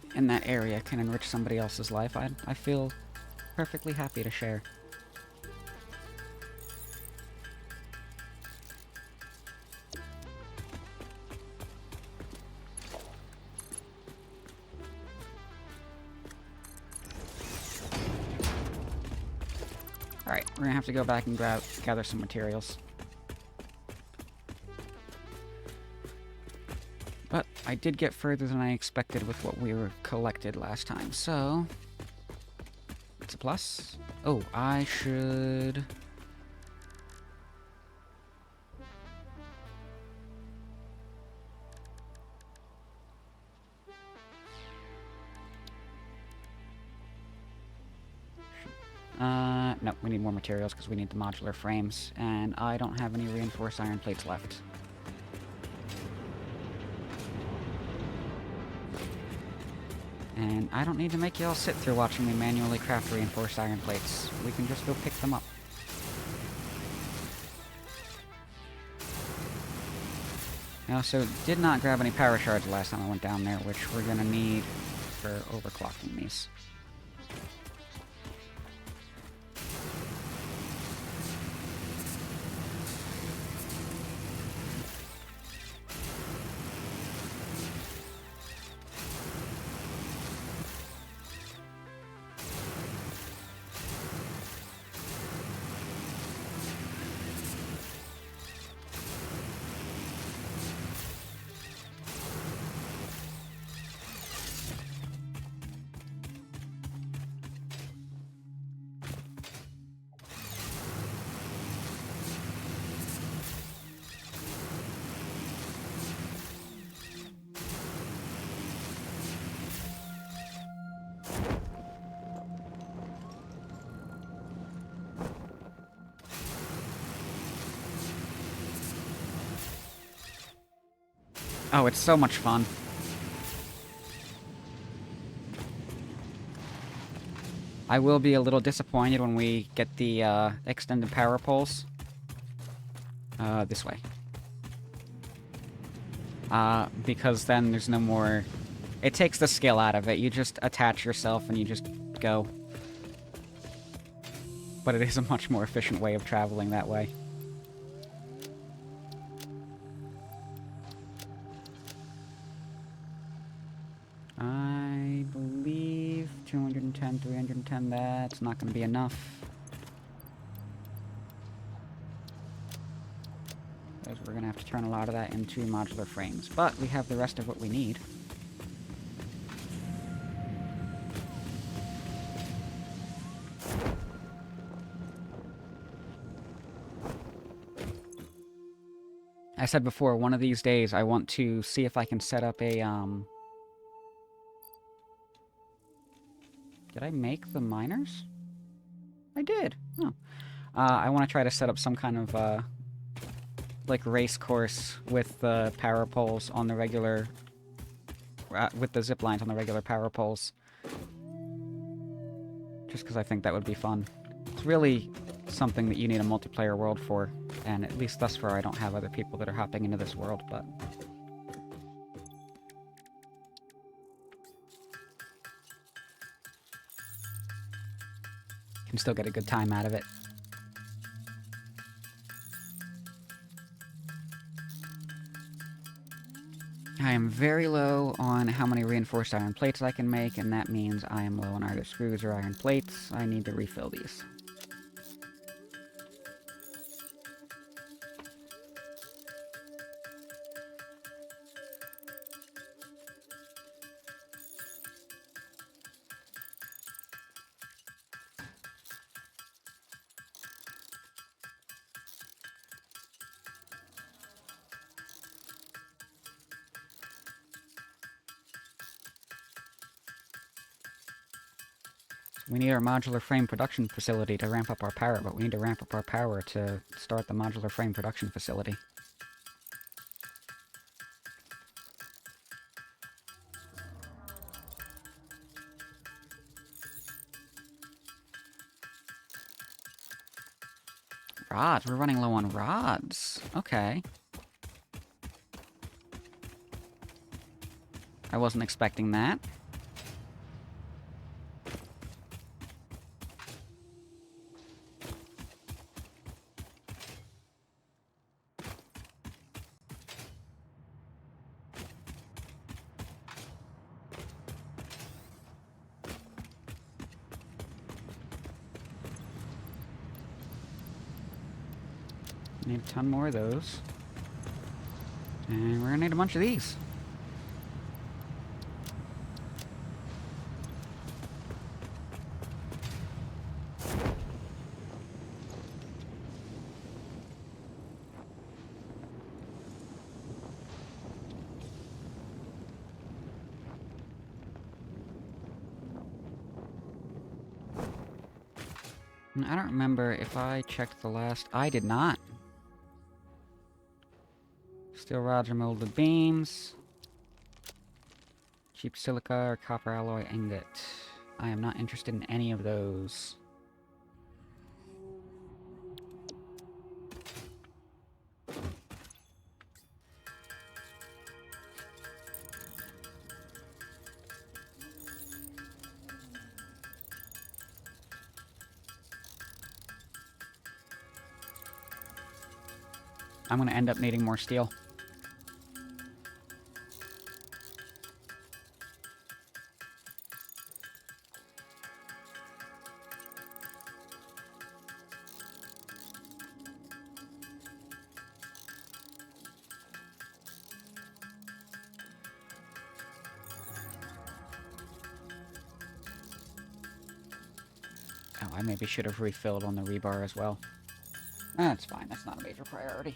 area can enrich somebody else's life, I feel perfectly happy to share. Alright, we're gonna have to go back and gather some materials. But I did get further than I expected with what we were collected last time, so... it's a plus. Oh, I should... no, we need more materials because we need the modular frames, and I don't have any reinforced iron plates left. And I don't need to make y'all sit through watching me manually craft reinforced iron plates. We can just go pick them up. I also did not grab any power shards last time I went down there, which we're gonna need for overclocking these. Oh, it's so much fun. I will be a little disappointed when we get the extended power poles. This way. Because then there's no more... it takes the skill out of it. You just attach yourself and you just go. But it is a much more efficient way of traveling that way. I believe 210, 310, that's not going to be enough. Because we're going to have to turn a lot of that into modular frames. But we have the rest of what we need. I said before, one of these days I want to see if I can set up a, Did I make the miners? I did. Oh. I want to try to set up some kind of, like, race course with the power poles on the regular... with the zip lines on the regular power poles. Just because I think that would be fun. It's really something that you need a multiplayer world for, and at least thus far I don't have other people that are hopping into this world, but... can still get a good time out of it. I am very low on how many reinforced iron plates I can make, and that means I am low on either screws or iron plates. I need to refill these. We need our modular frame production facility to ramp up our power, but we need to ramp up our power to start the modular frame production facility. Rods. We're running low on rods. Okay. I wasn't expecting that. Need a ton more of those. And we're gonna need a bunch of these. And I don't remember if I checked the last... I did not. Steel rods or molded beams. Cheap silica or copper alloy ingot. I am not interested in any of those. I'm gonna end up needing more steel. Oh, I maybe should have refilled on the rebar as well. That's fine, that's not a major priority.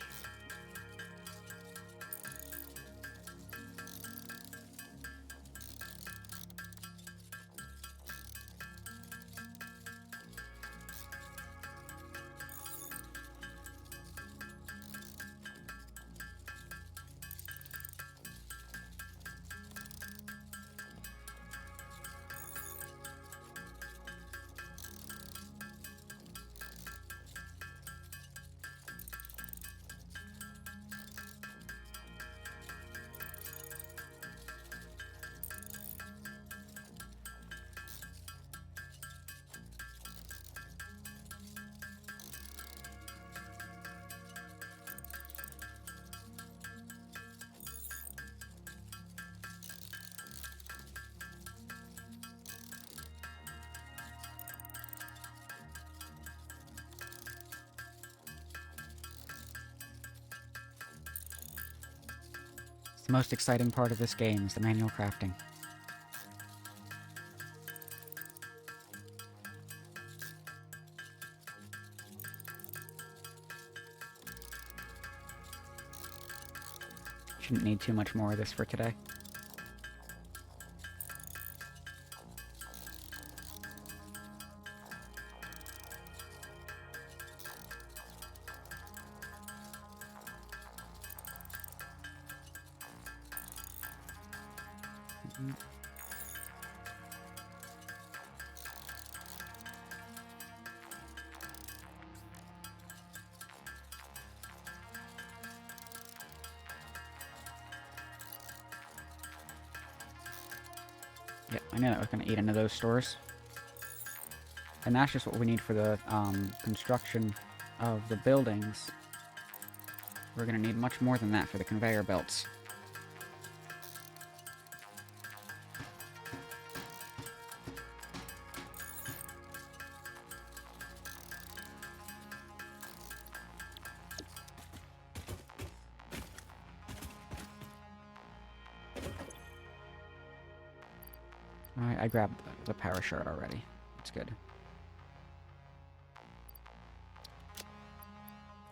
The most exciting part of this game is the manual crafting. Shouldn't need too much more of this for today. Yep, I knew that was going to eat into those stores. And that's just what we need for the construction of the buildings. We're going to need much more than that for the conveyor belts. Alright, I grabbed the power shard already. That's good.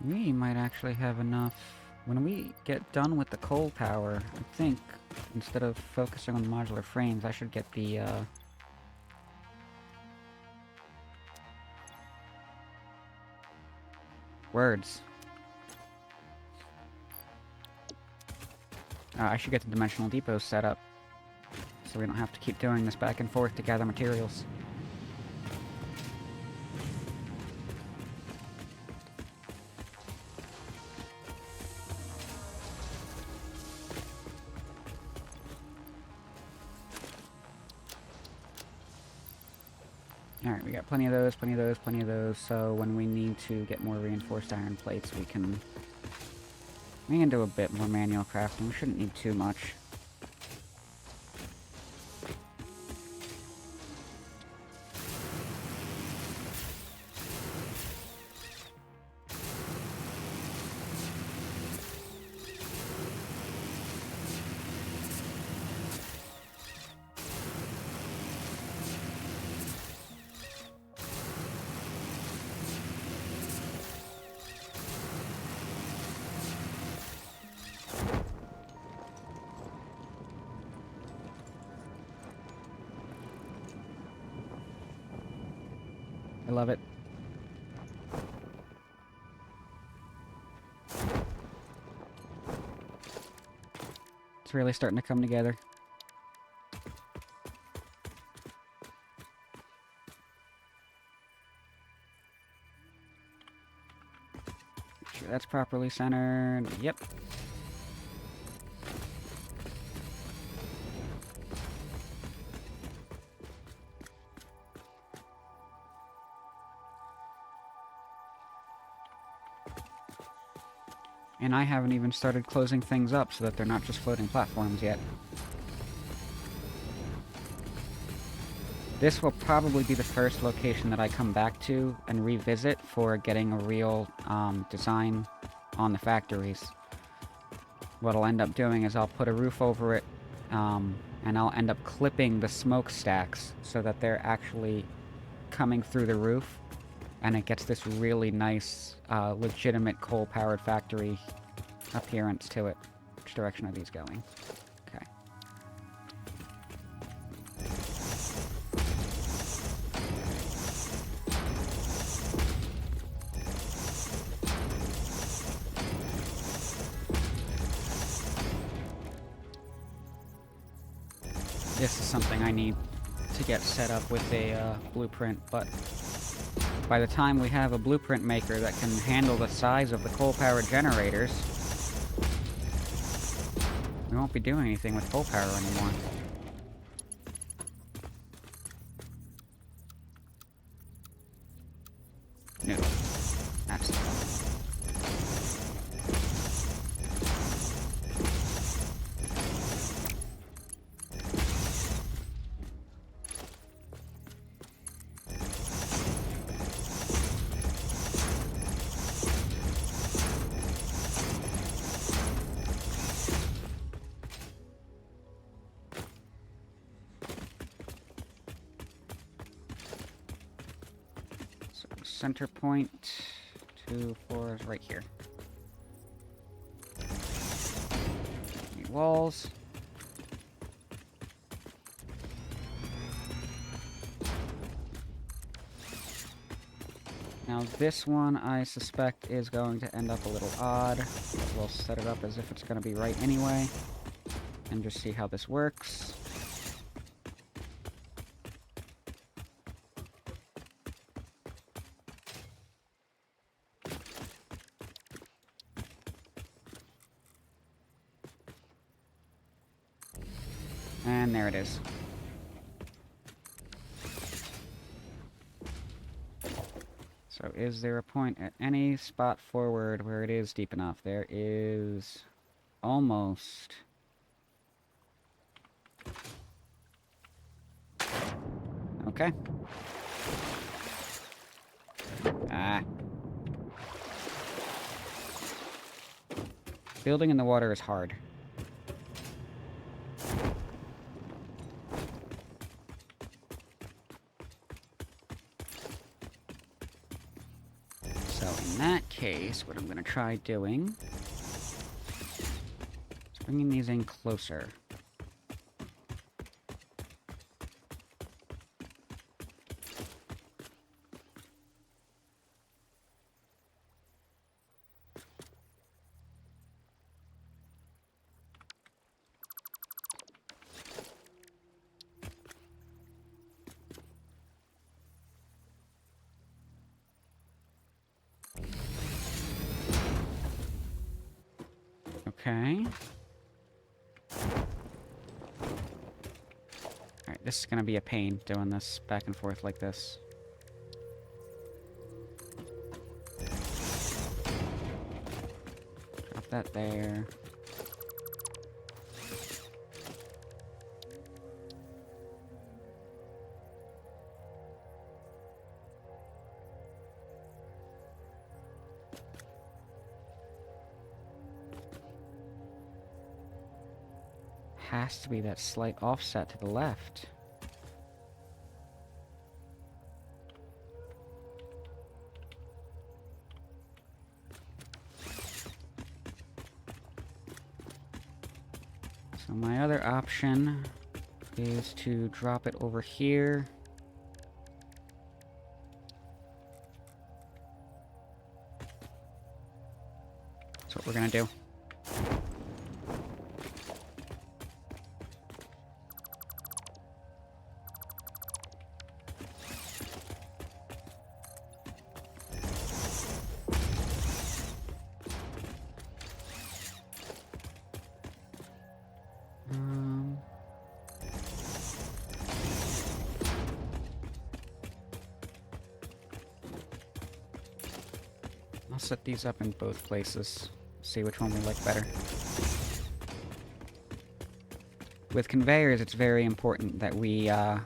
We might actually have enough... When we get done with the coal power, I think, instead of focusing on the modular frames, I should get the Words. I should get the dimensional depots set up, so we don't have to keep doing this back and forth to gather materials. Alright, we got plenty of those, plenty of those, plenty of those, so when we need to get more reinforced iron plates, we can do a bit more manual crafting. We shouldn't need too much. I love it. It's really starting to come together. Make sure that's properly centered. Yep. And I haven't even started closing things up so that they're not just floating platforms yet. This will probably be the first location that I come back to and revisit for getting a real design on the factories. What I'll end up doing is I'll put a roof over it, and I'll end up clipping the smokestacks so that they're actually coming through the roof, and it gets this really nice, legitimate coal-powered factory appearance to it. Which direction are these going? Okay. This is something I need to get set up with a blueprint, but by the time we have a blueprint maker that can handle the size of the coal-powered generators, we won't be doing anything with coal power anymore. No. That's the one. Center point, 2, 4 is right here. Need walls. Now this one, I suspect, is going to end up a little odd, but we'll set it up as if it's going to be right anyway, and just see how this works. And there it is. So is there a point at any spot forward where it is deep enough? There is almost. Okay. Building in the water is hard. So in that case, what I'm going to try doing is bringing these in closer. Okay. Alright, this is gonna be a pain doing this back and forth like this. Drop that there. Has to be that slight offset to the left. So my other option is to drop it over here. That's what we're gonna do. I'll set these up in both places. See which one we like better. With conveyors, it's very important that we, well,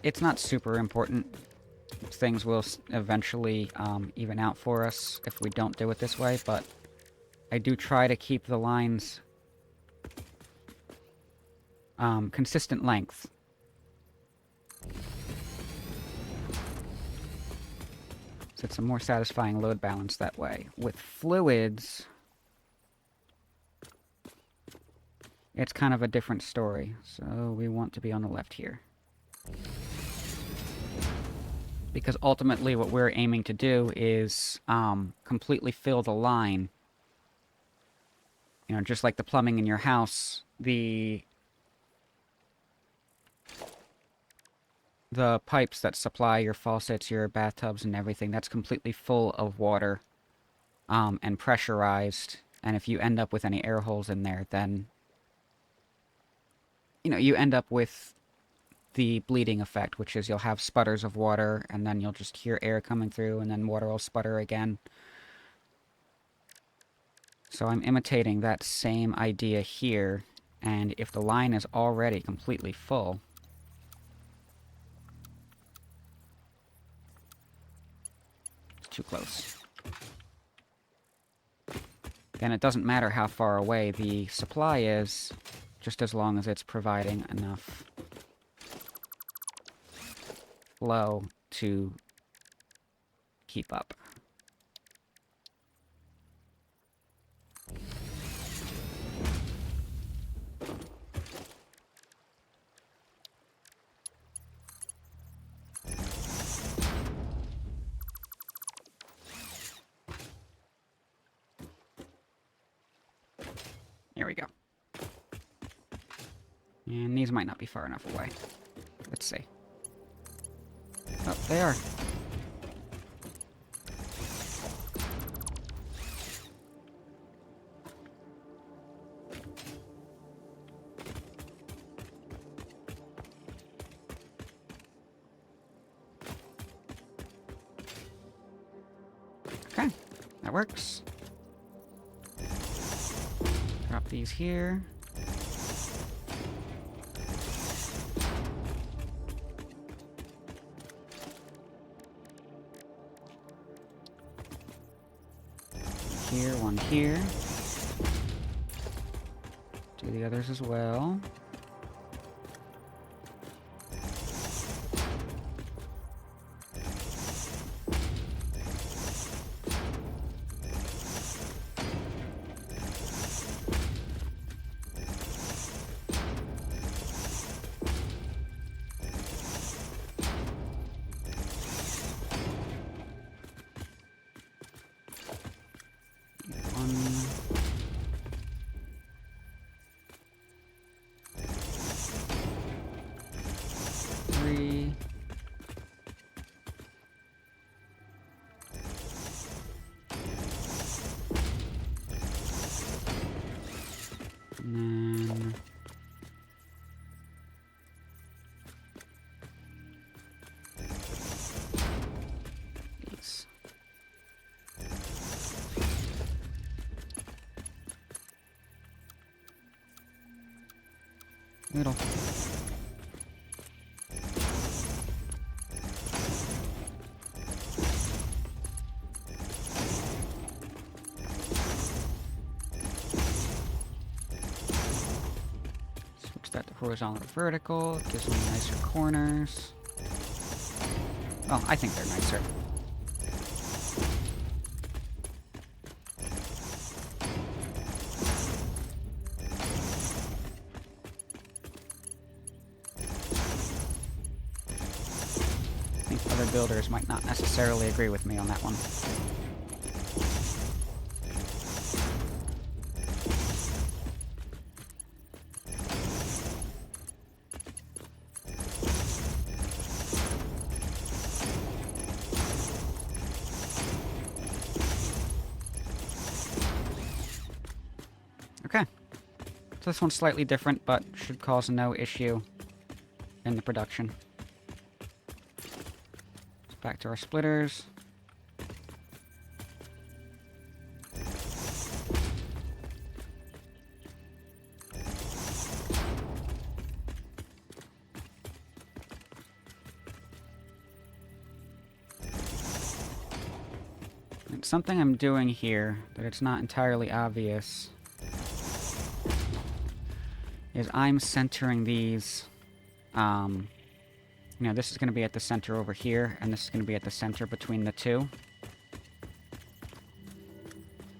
it's not super important. Things will eventually, even out for us if we don't do it this way, but I do try to keep the lines, consistent length. So it's a more satisfying load balance that way. With fluids, it's kind of a different story. So we want to be on the left here. Because ultimately what we're aiming to do is completely fill the line. You know, just like the plumbing in your house, the pipes that supply your faucets, your bathtubs, and everything, that's completely full of water and pressurized. And if you end up with any air holes in there, then, you know, you end up with the bleeding effect, which is you'll have sputters of water, and then you'll just hear air coming through, and then water will sputter again. So I'm imitating that same idea here, and if the line is already completely full, too close. Then it doesn't matter how far away the supply is, just as long as it's providing enough flow to keep up. There we go. And these might not be far enough away. Let's see. Oh, they are. Okay, that works. Drop these here. Here, one here. Do the others as well. Noodle. Switch that to horizontal to vertical. Gives me nicer corners. Well, I think they're nicer. I think other builders might not necessarily agree with me on that one. Okay. So this one's slightly different, but should cause no issue in the production. Back to our splitters. And something I'm doing here that it's not entirely obvious is I'm centering these, you know, this is going to be at the center over here, and this is going to be at the center between the two.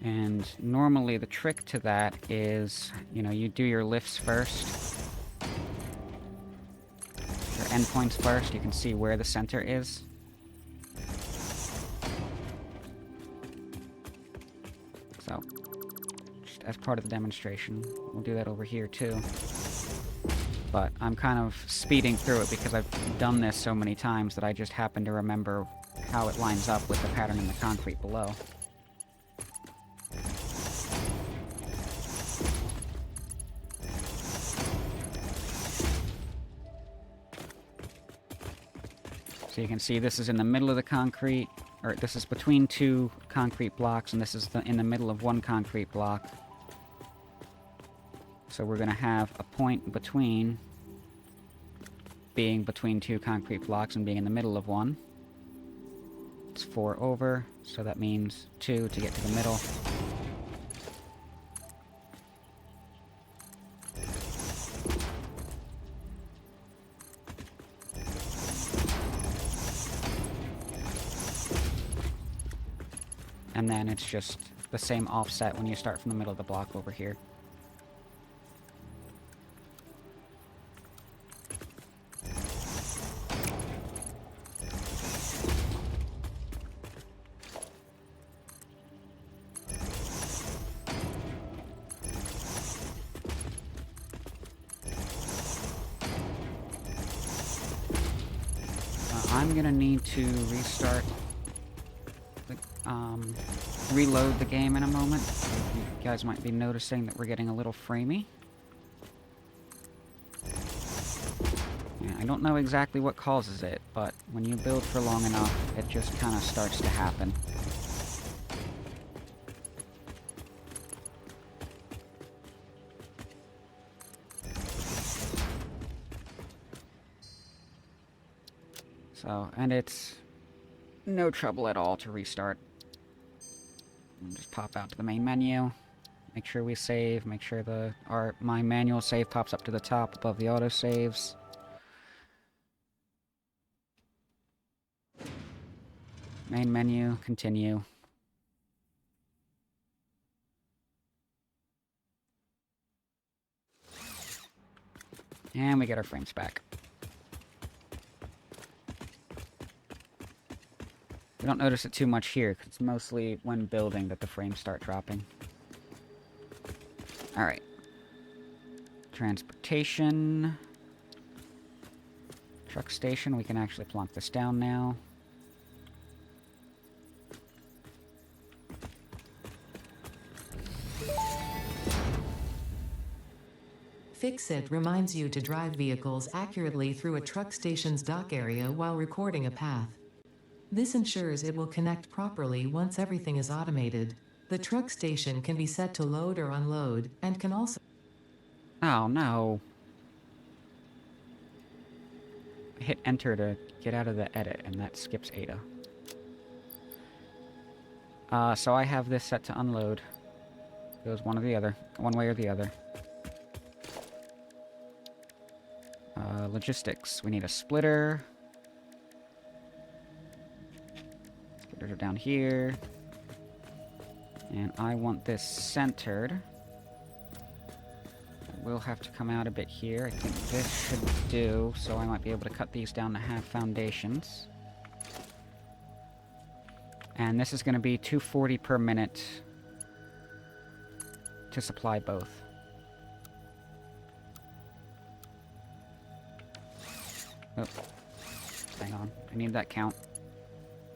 And normally the trick to that is, you know, you do your lifts first. Your endpoints first, you can see where the center is. So, just as part of the demonstration, we'll do that over here too. But I'm kind of speeding through it because I've done this so many times that I just happen to remember how it lines up with the pattern in the concrete below. So you can see this is in the middle of the concrete, or this is between two concrete blocks, and this is in the middle of one concrete block. So we're going to have a point between being between two concrete blocks and being in the middle of one. It's 4 over, so that means 2 to get to the middle. And then it's just the same offset when you start from the middle of the block over here. I'm gonna need to restart the, reload the game in a moment. You guys might be noticing that we're getting a little framey. Yeah, I don't know exactly what causes it, but when you build for long enough, it just kind of starts to happen. So, and it's no trouble at all to restart. Just pop out to the main menu, make sure we save, make sure my manual save pops up to the top above the auto saves. Main menu, continue. And we get our frames back. We don't notice it too much here, because it's mostly when building that the frames start dropping. Alright. Transportation. Truck station, we can actually plonk this down now. Fix-It reminds you to drive vehicles accurately through a truck station's dock area while recording a path. This ensures it will connect properly once everything is automated. The truck station can be set to load or unload, and can also... Oh, no. hit enter to get out of the edit, and that skips Ada. So I have this set to unload. Goes one or the other. One way or the other. Logistics. We need a splitter. Splitters are down here. And I want this centered. It will have to come out a bit here. I think this should do, so I might be able to cut these down to half foundations. And this is going to be 240 per minute to supply both. Oh, hang on. I need that count.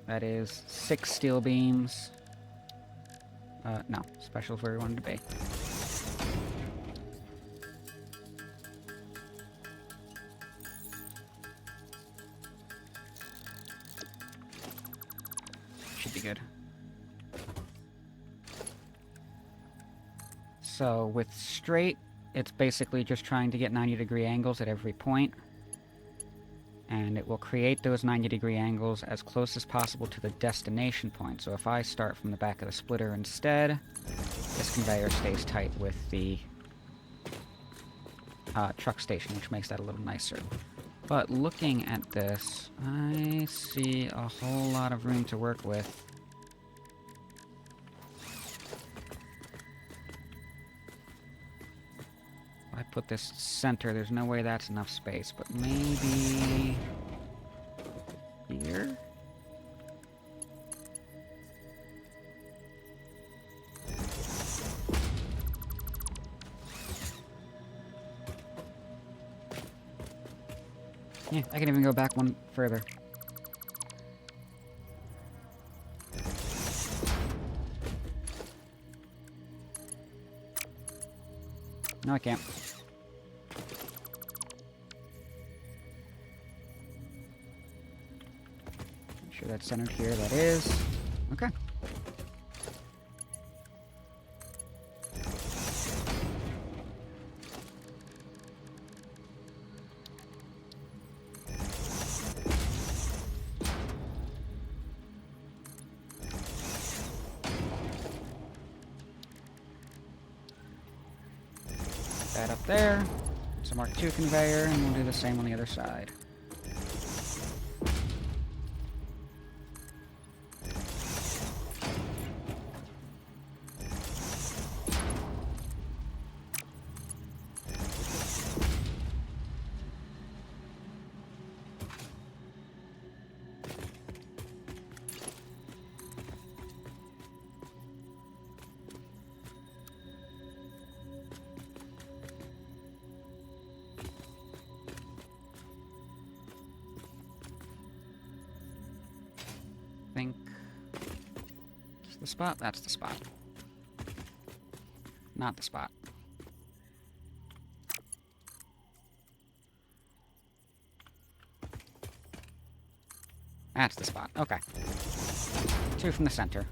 That is 6 steel beams. No. Special is where we wanted to be. Should be good. So, with straight, it's basically just trying to get 90-degree angles at every point. And it will create those 90-degree angles as close as possible to the destination point. So if I start from the back of the splitter instead, this conveyor stays tight with the truck station, which makes that a little nicer. But looking at this, I see a whole lot of room to work with. I put this center, there's no way that's enough space, but maybe here? Yeah, I can even go back one further. No, I can't. Make sure that's centered here. That is. Okay. That up there. It's a Mark II conveyor, and we'll do the same on the other side. Think it's the spot. That's the spot. Not the spot. That's the spot. Okay. 2 from the center.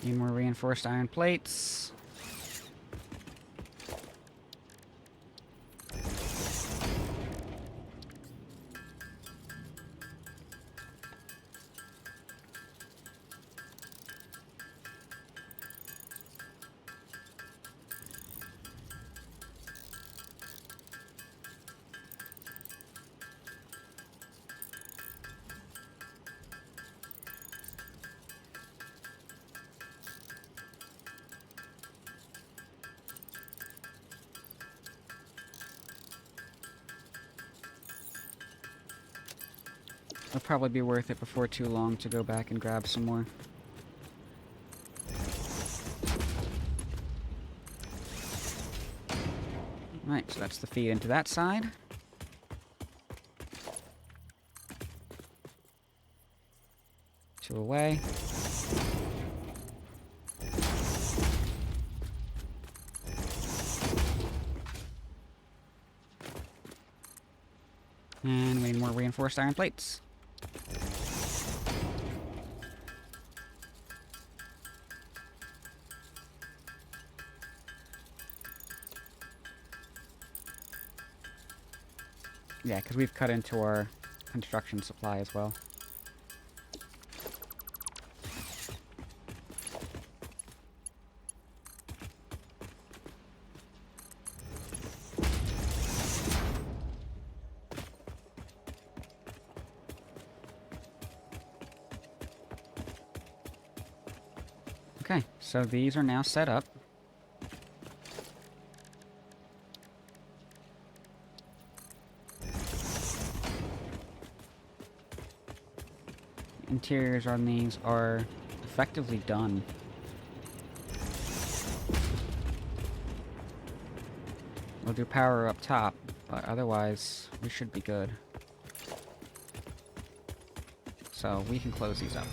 Need more reinforced iron plates. It'll probably be worth it before too long to go back and grab some more. Right, so that's the feed into that side. Two away. And we need more reinforced iron plates. Yeah, because we've cut into our construction supply as well. Okay, so these are now set up. Interiors on these are effectively done. We'll do power up top, but otherwise we should be good. So we can close these up.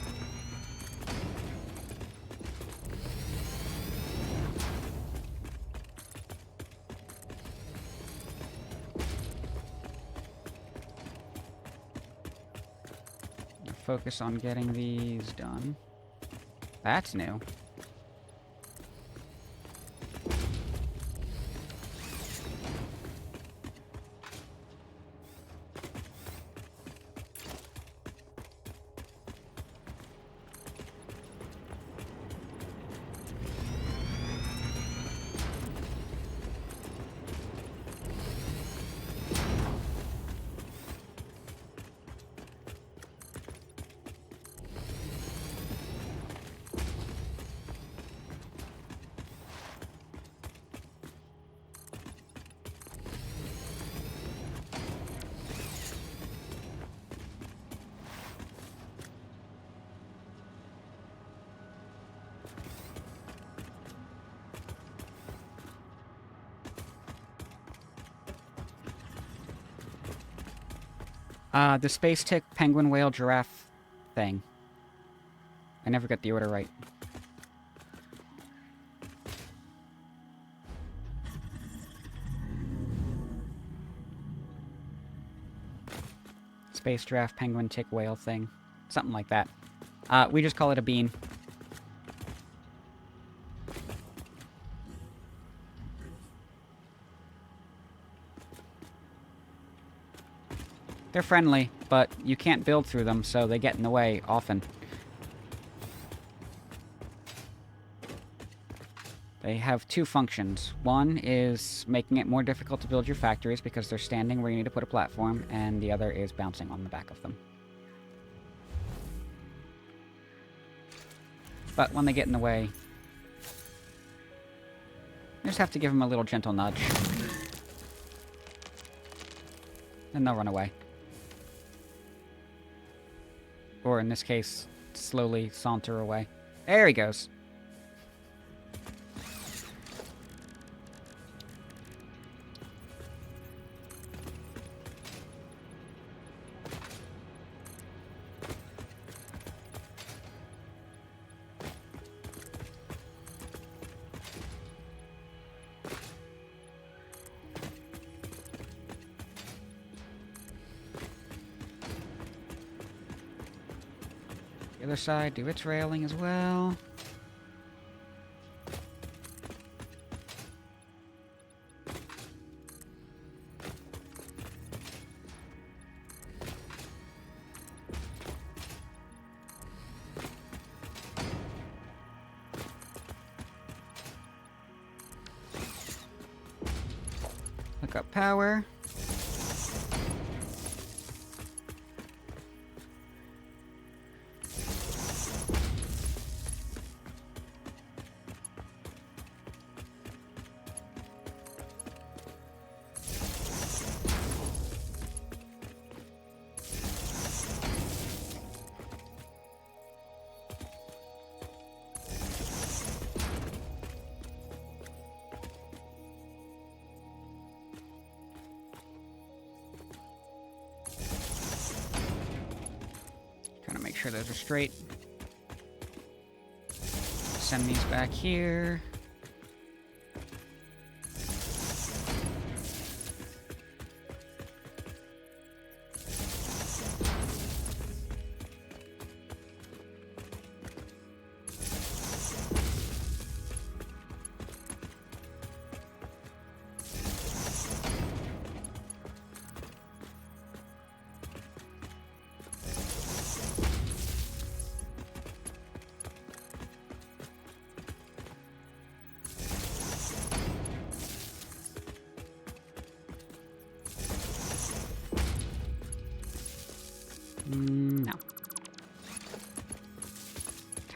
Focus on getting these done. That's new. The space tick, penguin, whale, giraffe thing. I never get the order right. Space giraffe, penguin, tick, whale thing. Something like that. We just call it a bean. They're friendly, but you can't build through them, so they get in the way often. They have two functions. One is making it more difficult to build your factories because they're standing where you need to put a platform, and the other is bouncing on the back of them. But when they get in the way, you just have to give them a little gentle nudge. And they'll run away. Or in this case, slowly saunter away. There he goes. The other side, do its railing as well. Look up power. Trying to make sure those are straight. Send these back here.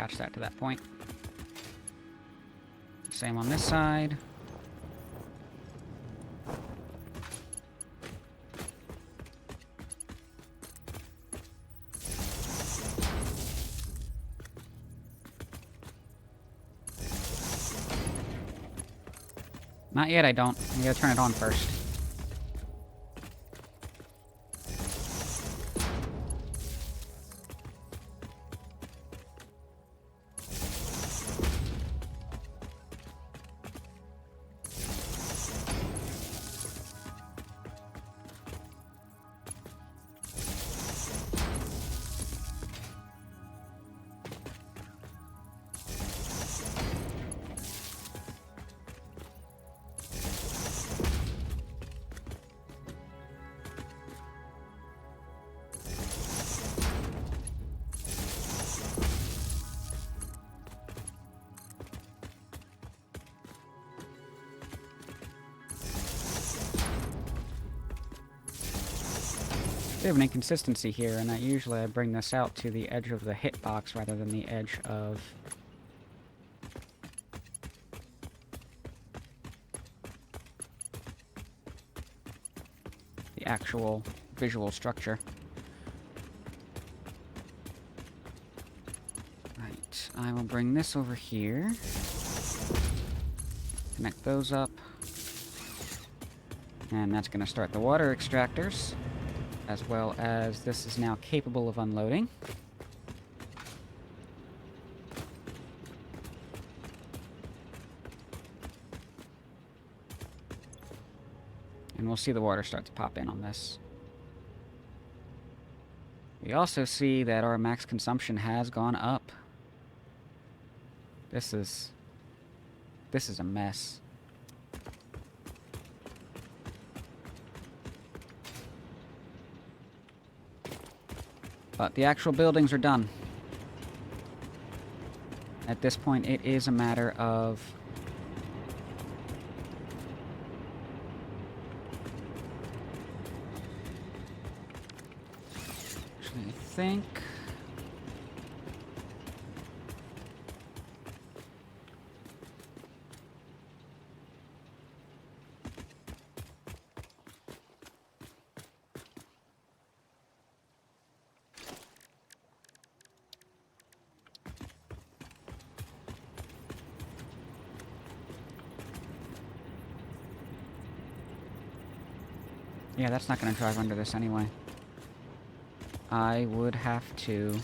attach that to that point. Same on this side. Not yet, I don't. I gotta turn it on first. We have an inconsistency here, and usually I bring this out to the edge of the hitbox rather than the edge of the actual visual structure. Right, I will bring this over here. Connect those up. And that's going to start the water extractors, as well as this is now capable of unloading. And we'll see the water start to pop in on this. We also see that our max consumption has gone up. This is a mess. But the actual buildings are done. At this point, it is a matter of actually, I think yeah, that's not going to drive under this anyway. I would have to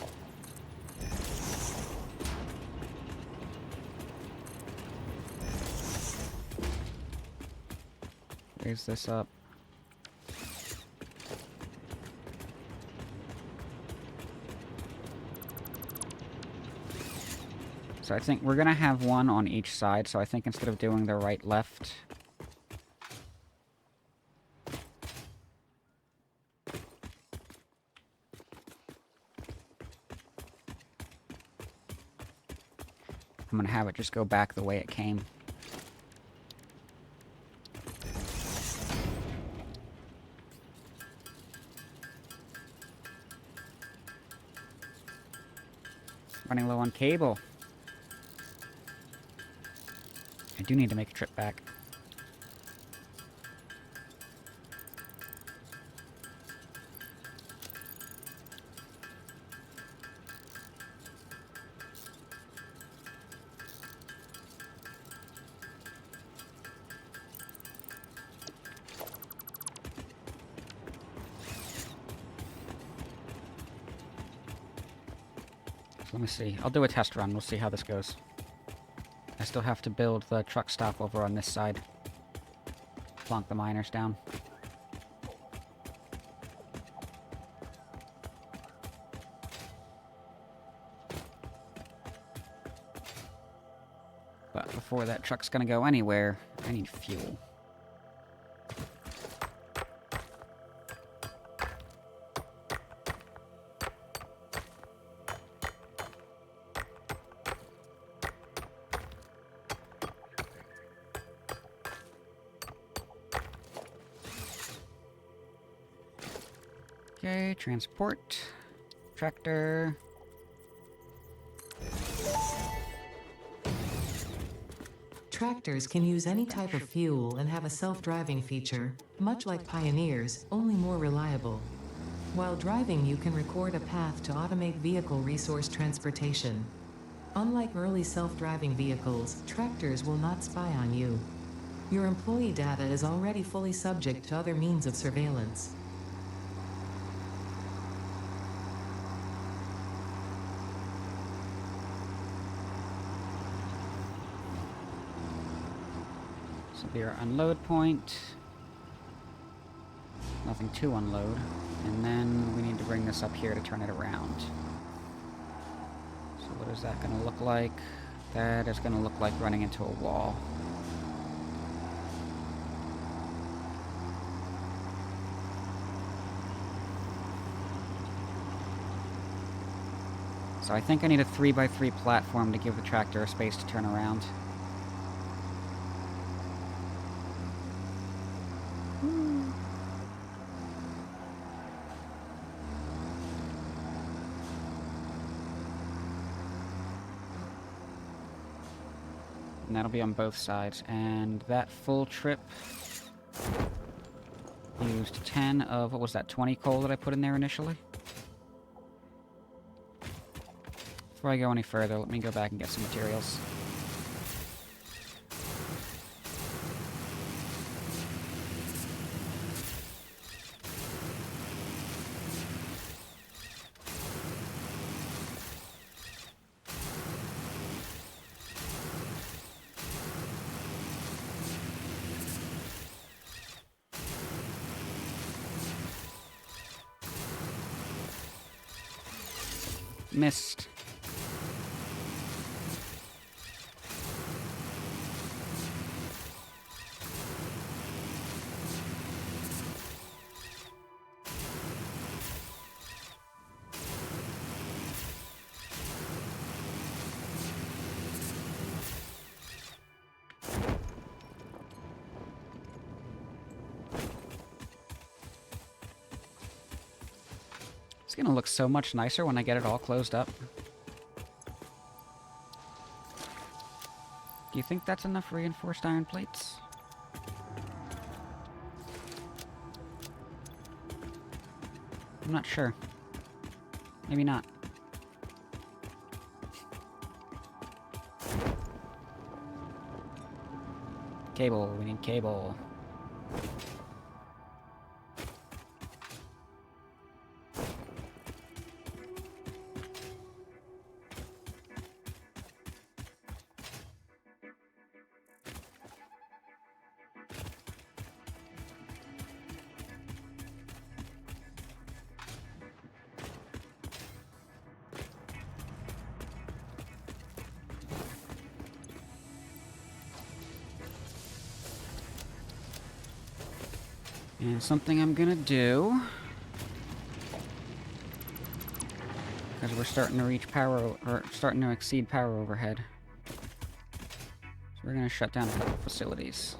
raise this up. So I think we're going to have one on each side, so I think instead of doing the right-left, I'm gonna have it just go back the way it came. Running low on cable. I do need to make a trip back. Let me see. I'll do a test run. We'll see how this goes. I still have to build the truck stop over on this side. Plonk the miners down. But before that truck's gonna go anywhere, I need fuel. Okay, transport. Tractor. Tractors can use any type of fuel and have a self-driving feature, much like pioneers, only more reliable. While driving, you can record a path to automate vehicle resource transportation. Unlike early self-driving vehicles, tractors will not spy on you. Your employee data is already fully subject to other means of surveillance. This will be our unload point. Nothing to unload. And then we need to bring this up here to turn it around. So what is that going to look like? That is going to look like running into a wall. So I think I need a 3x3 platform to give the tractor a space to turn around. And that'll be on both sides. And that full trip used 10 of, what was that, 20 coal that I put in there initially? Before I go any further, let me go back and get some materials. Missed. It's gonna look so much nicer when I get it all closed up. Do you think that's enough reinforced iron plates? I'm not sure. Maybe not. Cable, we need cable. And something I'm gonna do, because we're starting to reach power, or starting to exceed power overhead. So we're gonna shut down a couple facilities.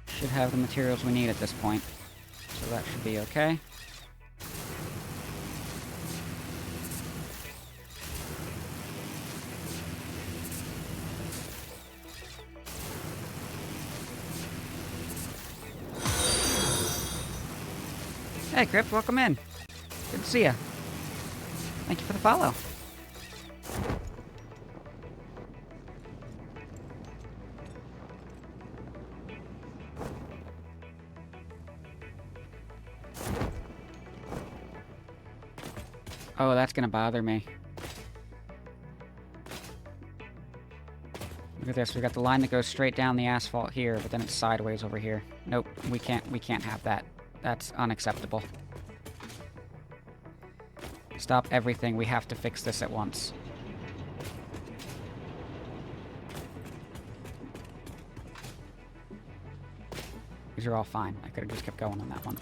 Should have the materials we need at this point. So that should be okay. Hey, Crypt, welcome in. Good to see ya. Thank you for the follow. Oh, that's gonna bother me. Look at this, we got the line that goes straight down the asphalt here, but then it's sideways over here. Nope, we can't have that. That's unacceptable. Stop everything, we have to fix this at once. These are all fine. I could have just kept going on that one.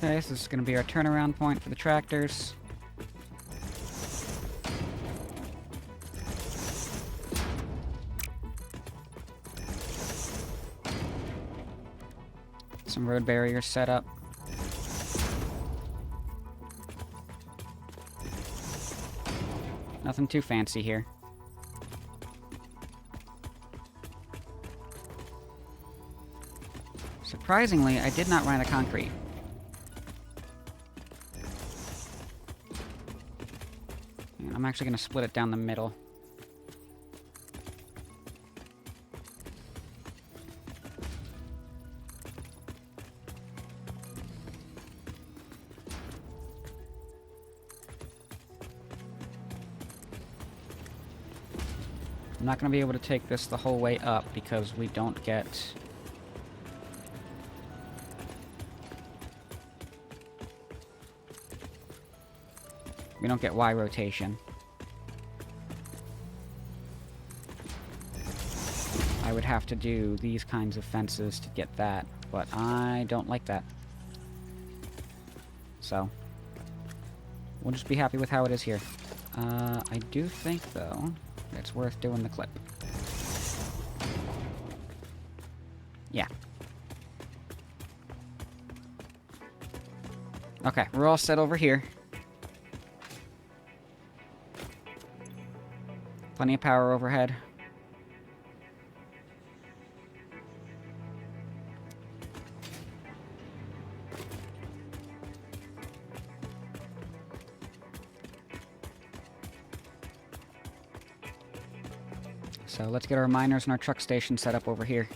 Okay, so this is going to be our turnaround point for the tractors. Some road barriers set up. Nothing too fancy here. Surprisingly, I did not run out of concrete. And I'm actually going to split it down the middle. I'm not going to be able to take this the whole way up because we don't get... We don't get Y rotation. I would have to do these kinds of fences to get that, but I don't like that. So, we'll just be happy with how it is here. I do think, though, it's worth doing the clip. Yeah. Okay, we're all set over here. Plenty of power overhead. So let's get our miners and our truck station set up over here.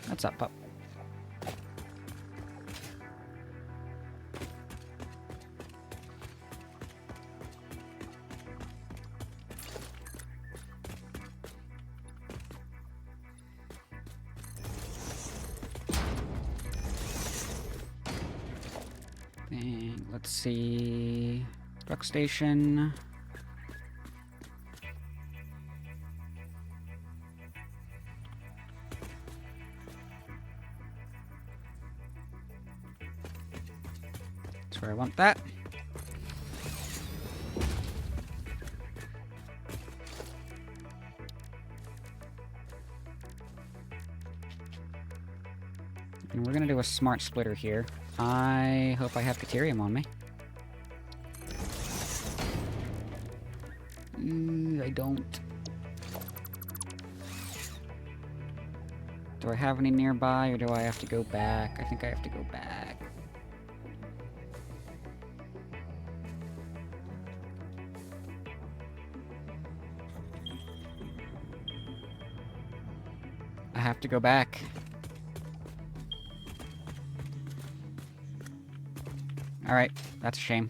What's up, pup? And let's see... Truck station... That's where I want that. And we're gonna do a smart splitter here. I hope I have Caterium on me. I don't. Do I have any nearby, or do I have to go back? I think I have to go back. I have to go back. Alright, that's a shame.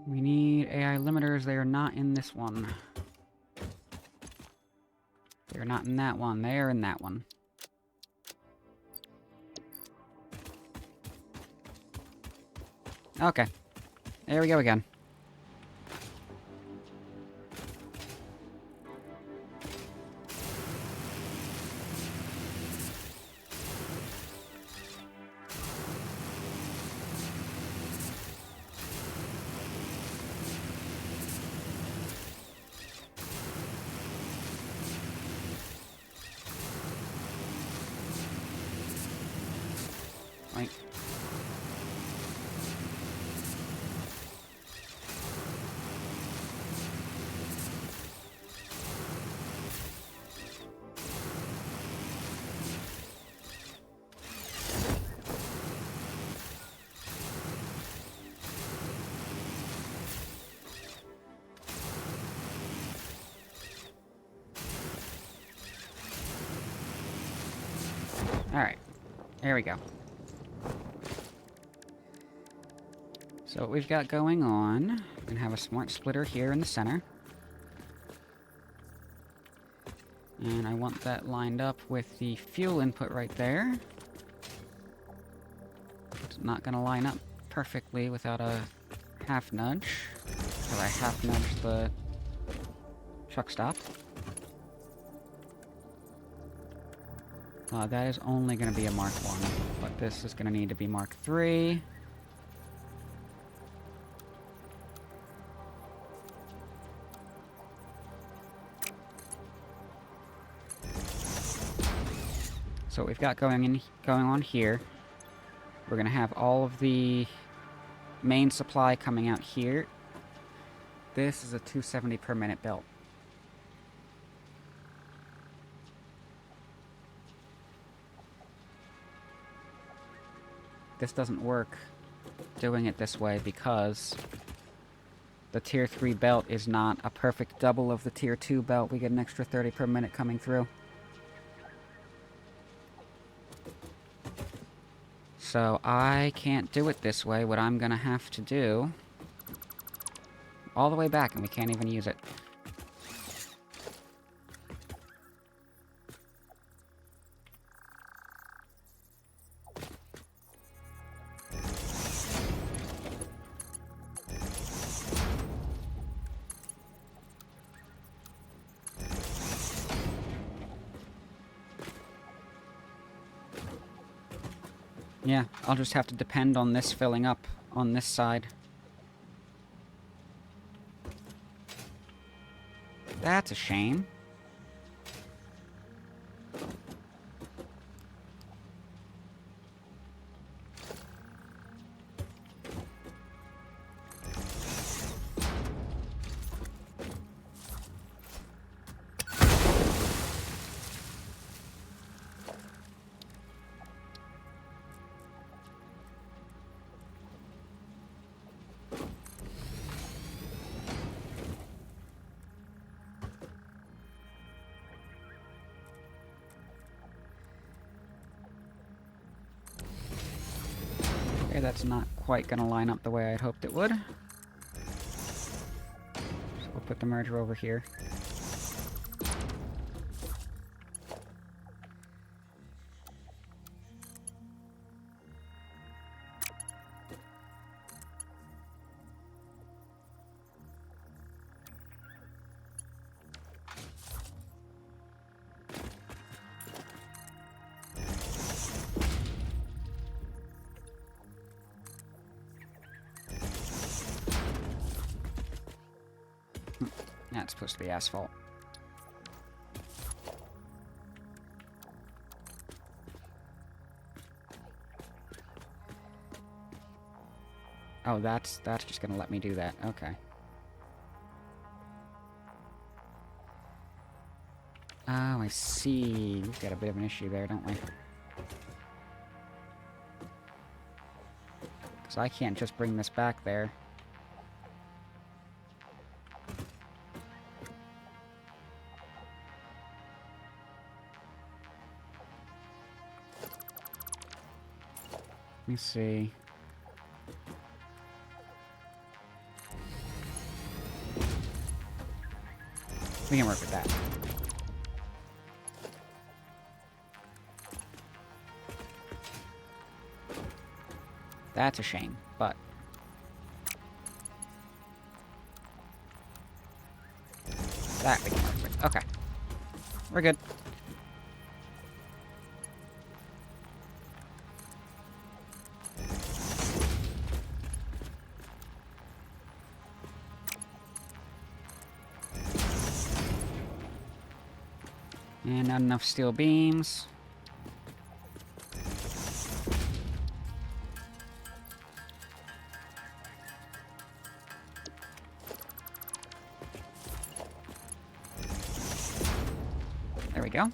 We need AI limiters. They are not in this one. They are not in that one. They are in that one. Okay. There we go again. Right. There we go. So what we've got going on, we're gonna have a smart splitter here in the center. And I want that lined up with the fuel input right there. It's not gonna line up perfectly without a half nudge, because I half nudged the truck stop. That is only gonna be a Mark 1, but this is gonna need to be Mark 3. So what we've got going on here, we're gonna have all of the main supply coming out here. This is a 270 per minute belt. This doesn't work doing it this way because the tier 3 belt is not a perfect double of the tier 2 belt. We get an extra 30 per minute coming through. So I can't do it this way. What I'm gonna have to do... all the way back, and we can't even use it. Yeah, I'll just have to depend on this filling up on this side. That's a shame. Okay, that's not quite gonna line up the way I'd hoped it would. So we'll put the merger over here. That's supposed to be asphalt. Oh, that's just gonna let me do that. Okay. Oh, I see. We've got a bit of an issue there, don't we? Because I can't just bring this back there. Let me see. We can work with that. That's a shame, but... that we can work with. Okay. We're good. And not enough steel beams. There we go.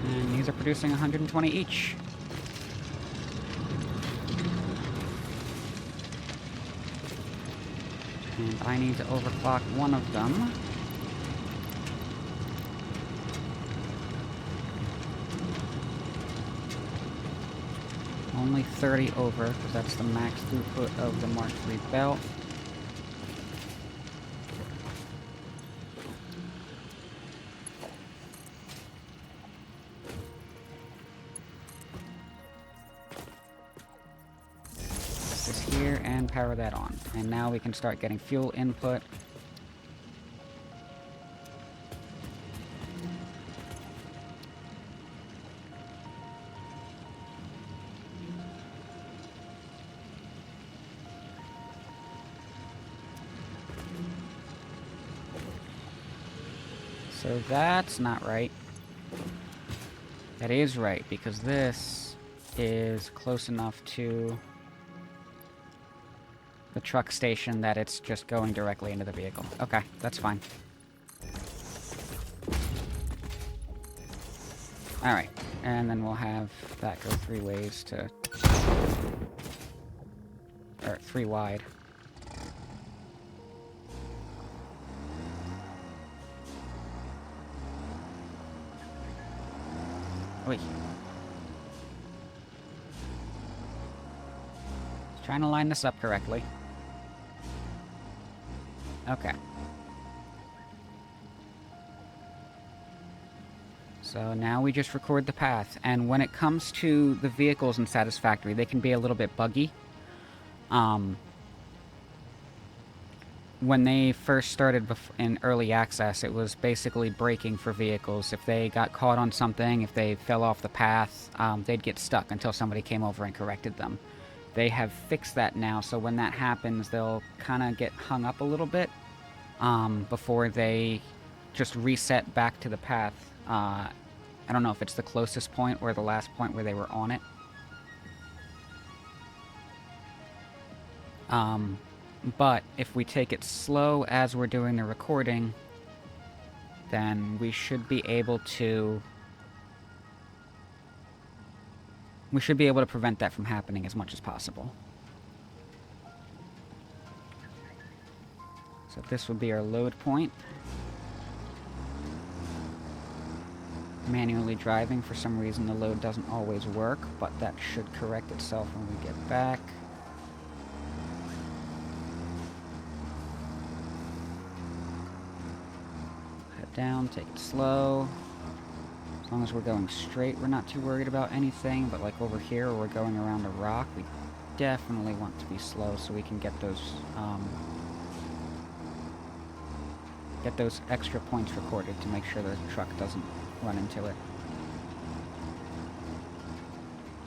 And these are producing 120 each. And I need to overclock one of them. Only 30 over, because that's the max throughput of the Mark III belt. Put this here and power that on. And now we can start getting fuel input. So that's not right. That is right, because this is close enough to the truck station that it's just going directly into the vehicle. Okay, that's fine. Alright, and then we'll have that go 3 ways to... or 3 wide. Wait. Trying to line this up correctly. Okay. So now we just record the path, and when it comes to the vehicles in Satisfactory, they can be a little bit buggy. When they first started in early access, it was basically braking for vehicles. If they got caught on something, if they fell off the path, they'd get stuck until somebody came over and corrected them. They have fixed that now, so when that happens, they'll kind of get hung up a little bit before they just reset back to the path. I don't know if it's the closest point or the last point where they were on it. But if we take it slow as we're doing the recording, then we should be able to... we should be able to prevent that from happening as much as possible. So this would be our load point. Manually driving, for some reason the load doesn't always work, but that should correct itself when we get back. Head down, take it slow. As long as we're going straight, we're not too worried about anything, but like over here where we're going around a rock, we definitely want to be slow so we can get those extra points recorded to make sure the truck doesn't run into it.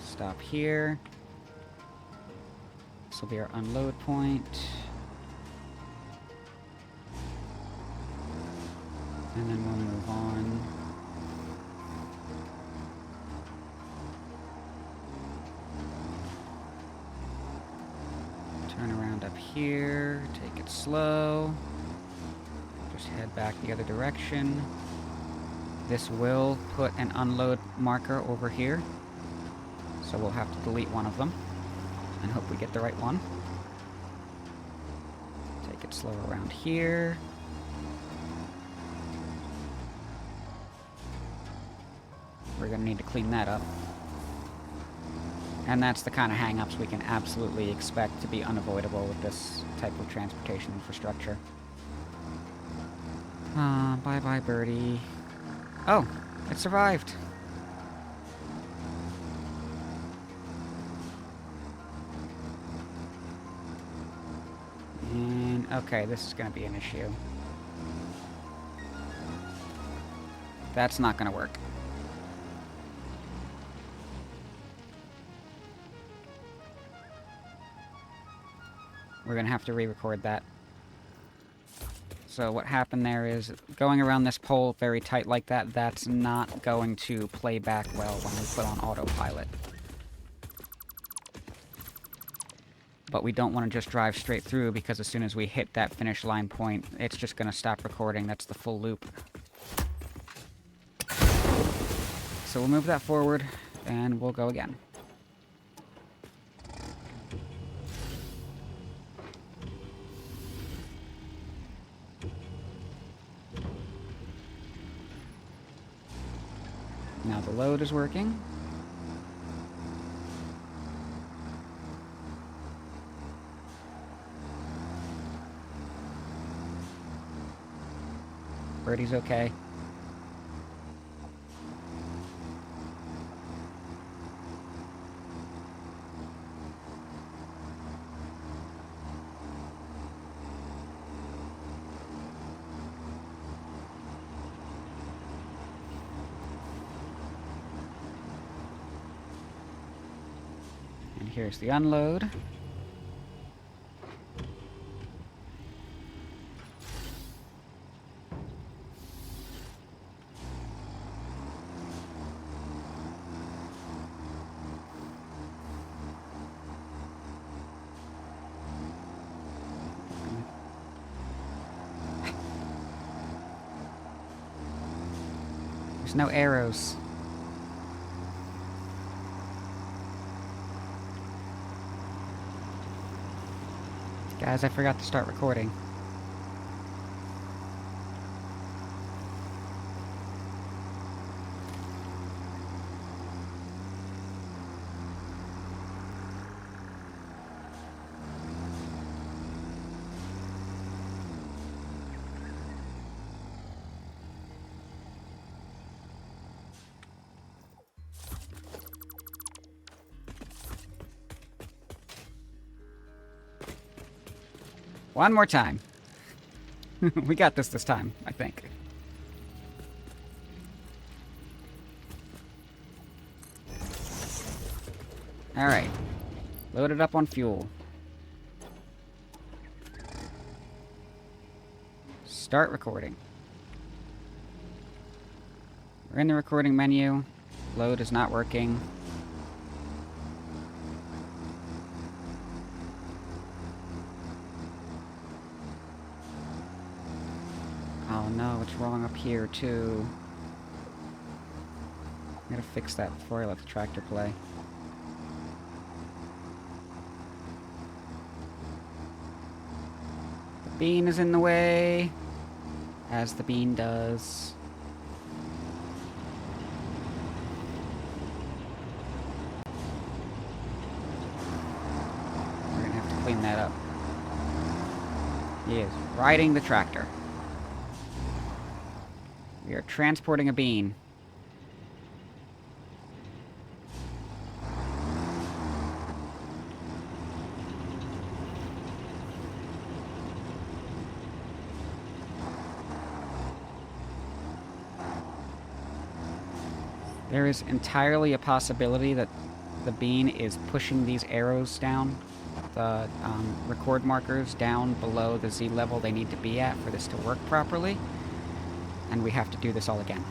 Stop here. This will be our unload point. And then we'll move on. Turn around up here, take it slow. Just head back the other direction. This will put an unload marker over here, so we'll have to delete one of them and hope we get the right one. Take it slow around here. We're gonna need to clean that up. And that's the kind of hang-ups we can absolutely expect to be unavoidable with this type of transportation infrastructure. Bye-bye, birdie. Oh, it survived. And, okay, this is going to be an issue. That's not going to work. We're going to have to re-record that. So what happened there is, going around this pole very tight like that, that's not going to play back well when we put on autopilot. But we don't want to just drive straight through, because as soon as we hit that finish line point, it's just going to stop recording. That's the full loop. So we'll move that forward, and we'll go again. Now the load is working. Birdie's okay. And here's the unload. There's no arrows. Guys, I forgot to start recording. One more time. We got this time, I think. Alright. Load it up on fuel. Start recording. We're in the recording menu. Load is not working. Oh no, it's wrong up here too. I gotta fix that before I let the tractor play. The bean is in the way, as the bean does. We're gonna have to clean that up. He is riding the tractor. We are transporting a bean. There is entirely a possibility that the bean is pushing these arrows down, the record markers down below the Z level they need to be at for this to work properly. And we have to do this all again.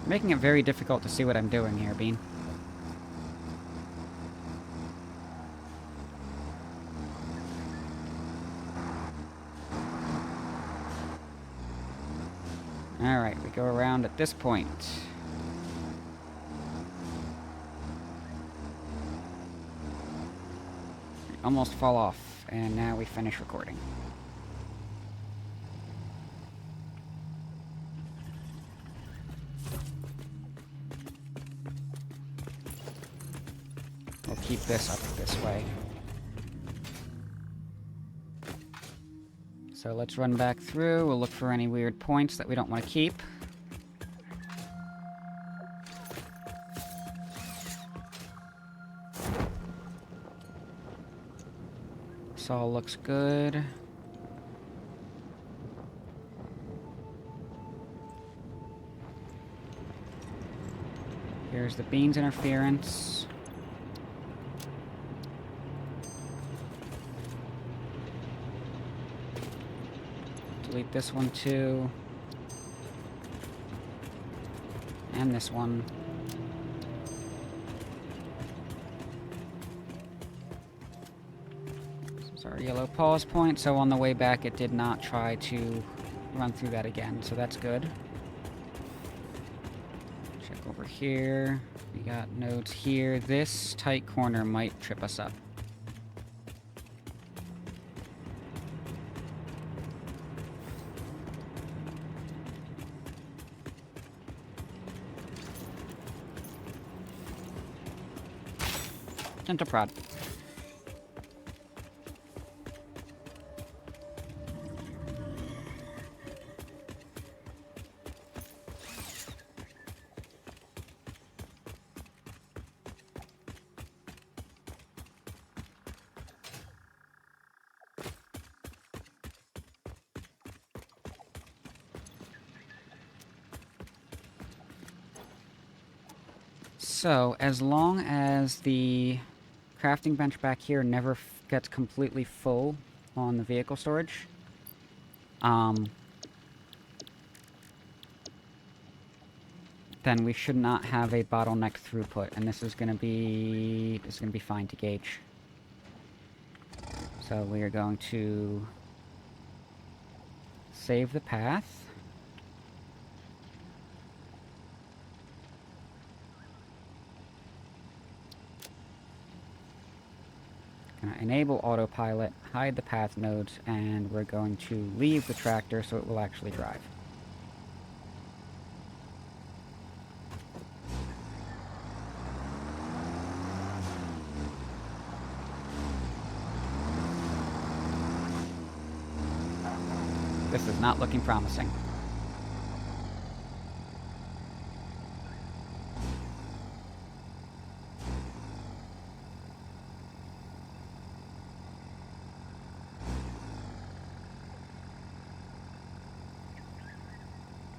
Making it very difficult to see what I'm doing here, Bean. Alright, we go around at this point. We almost fall off, and now we finish recording. We'll keep this up this way. So let's run back through, we'll look for any weird points that we don't want to keep. This all looks good. Here's the beans interference. Delete this one too. And this one. This is our yellow pause point, so on the way back it did not try to run through that again, so that's good. over here. We got nodes here. This tight corner might trip us up. Gentle prod. So, as long as the crafting bench back here never gets completely full on the vehicle storage, then we should not have a bottleneck throughput, and this is gonna be fine to gauge. So we are going to save the path. Gonna enable autopilot, hide the path nodes, and we're going to leave the tractor so it will actually drive. This is not looking promising.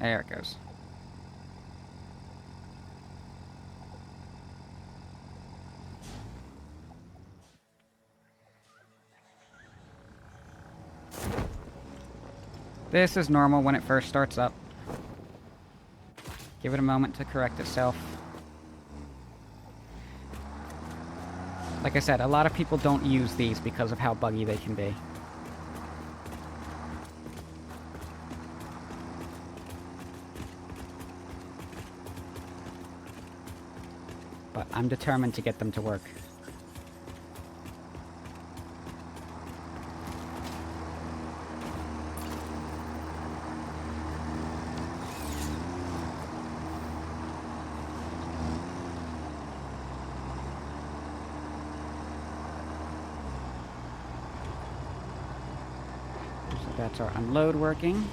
There it goes. This is normal when it first starts up. Give it a moment to correct itself. Like I said, a lot of people don't use these because of how buggy they can be. But I'm determined to get them to work. So that's our unload working.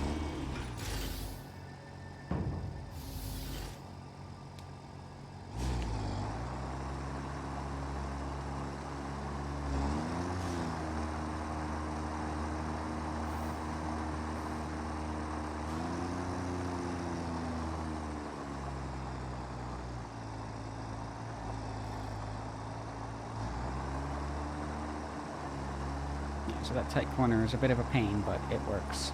So that tight corner is a bit of a pain, but it works.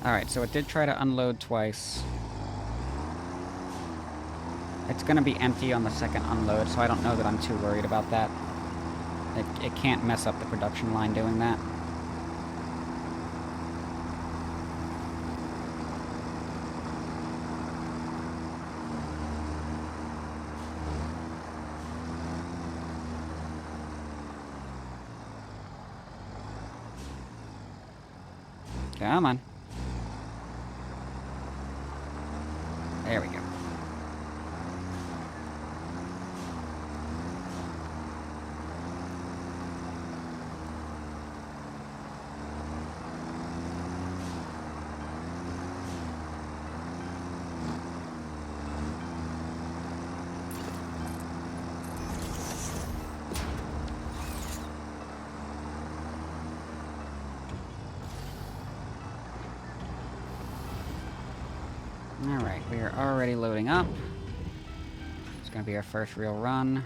Alright, so it did try to unload twice. It's gonna be empty on the second unload, so I don't know that I'm too worried about that. It can't mess up the production line doing that. Come on. There we go. Alright, we are already loading up. It's gonna be our first real run.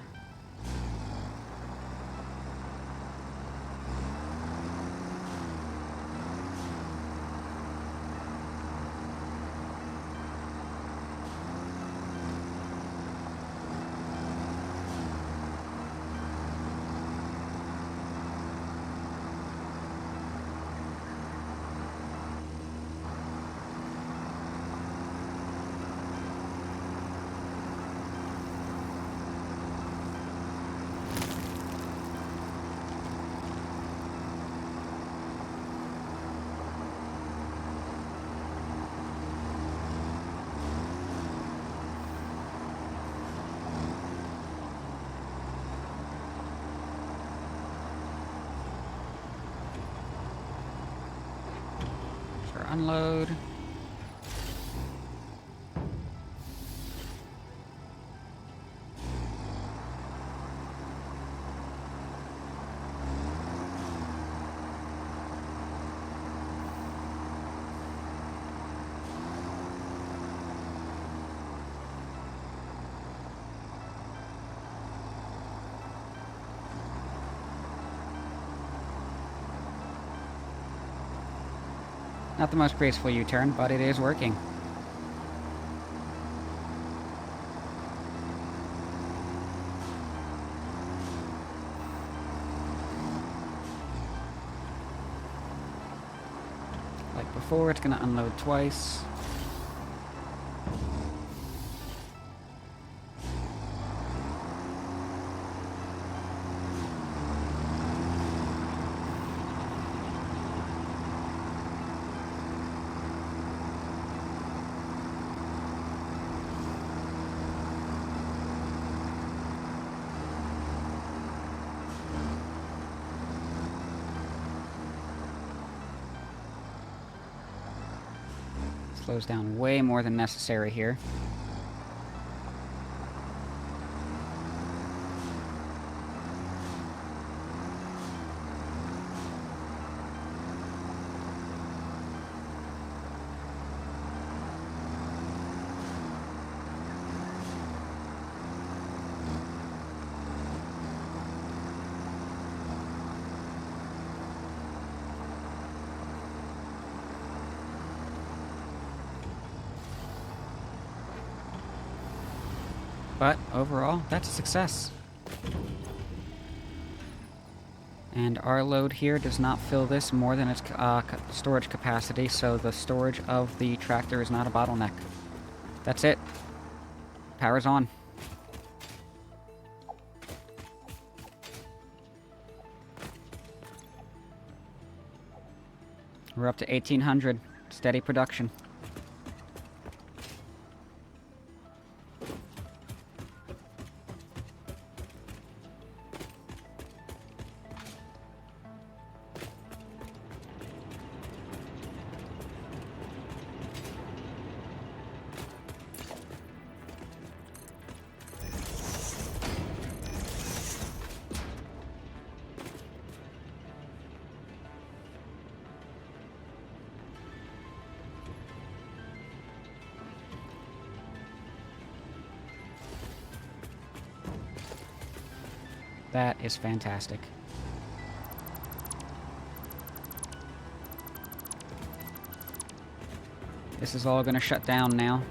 unload. Not the most graceful U-turn, but it is working. Like before, it's gonna unload twice. Slows down way more than necessary here. But overall, that's a success. And our load here does not fill this more than its storage capacity, so the storage of the tractor is not a bottleneck. That's it. Power's on. We're up to 1,800. Steady production. That is fantastic. This is all gonna shut down now.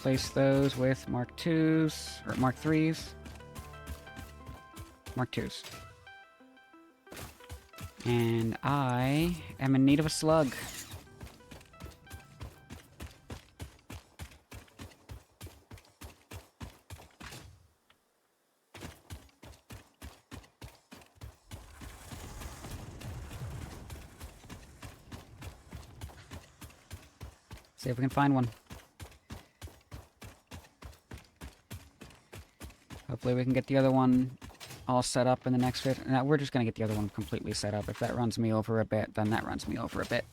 Replace those with Mark IIs, or Mark IIIs. Mark IIs. And I am in need of a slug. See if we can find one. Hopefully we can get the other one all set up in the next bit. No, we're just going to get the other one completely set up. If that runs me over a bit, then that runs me over a bit.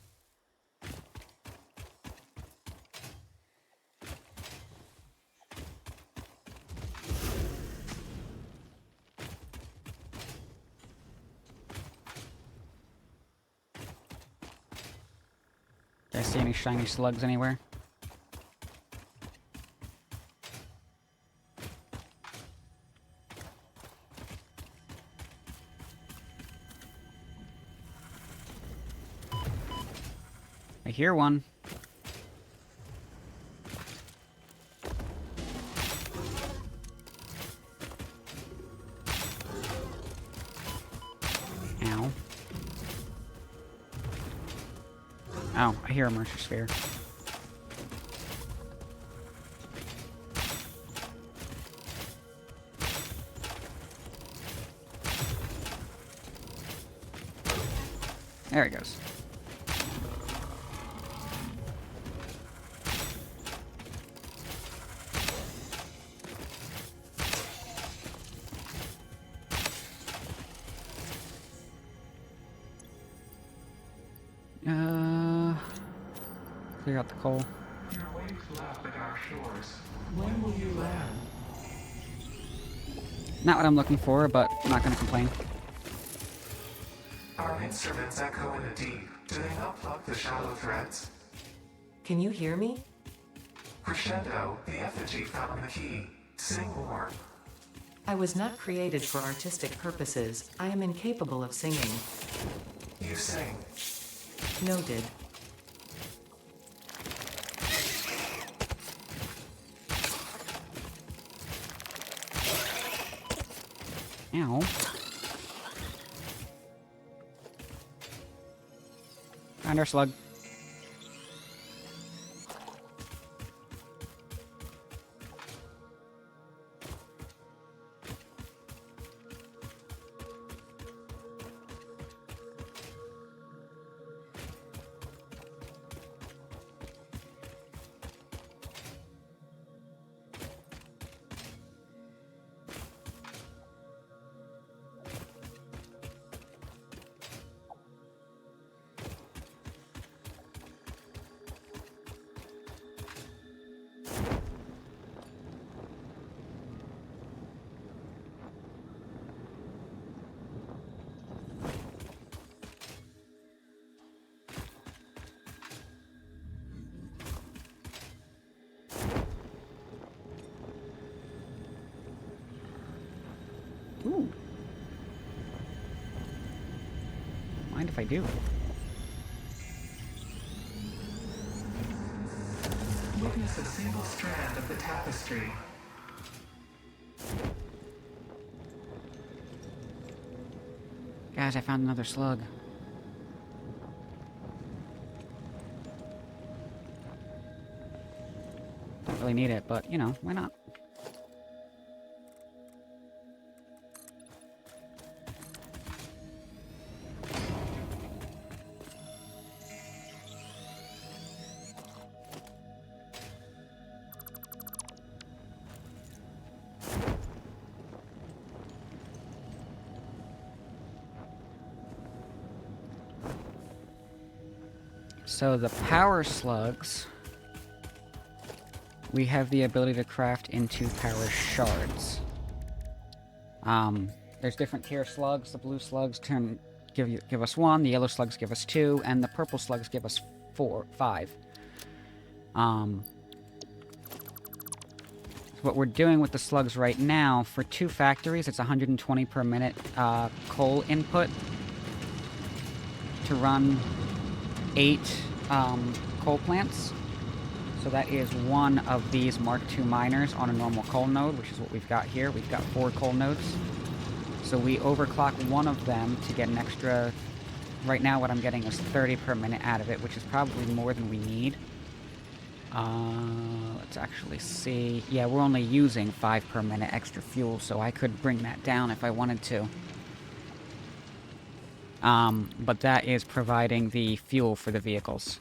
Do I see any shiny slugs anywhere? I hear one. Oh, I hear a Mercer Sphere. There it goes. Clear out the coal. Your waves lap at our shores. When will you land? Not what I'm looking for, but I'm not gonna complain. Our instruments echo in the deep. Do they not pluck the shallow threads? Can you hear me? Crescendo, the effigy found the key. Sing more. I was not created for artistic purposes. I am incapable of singing. You sing. Noted. Ow. Found our slug. Ooh. Mind if I do? Witness a single strand of the tapestry. Guys, I found another slug. Don't really need it, but, you know, why not? So the power slugs, we have the ability to craft into power shards. There's different tier slugs. The blue slugs give us 1, the yellow slugs give us 2, and the purple slugs give us 5. What we're doing with the slugs right now, for 2 factories, it's 120 per minute coal input to run 8 coal plants. So that is 1 of these Mark II miners on a normal coal node, which is what we've got here. We've got 4 coal nodes. So we overclock 1 of them to get an extra... Right now what I'm getting is 30 per minute out of it, which is probably more than we need. Let's actually see. Yeah, we're only using 5 per minute extra fuel, so I could bring that down if I wanted to. But that is providing the fuel for the vehicles.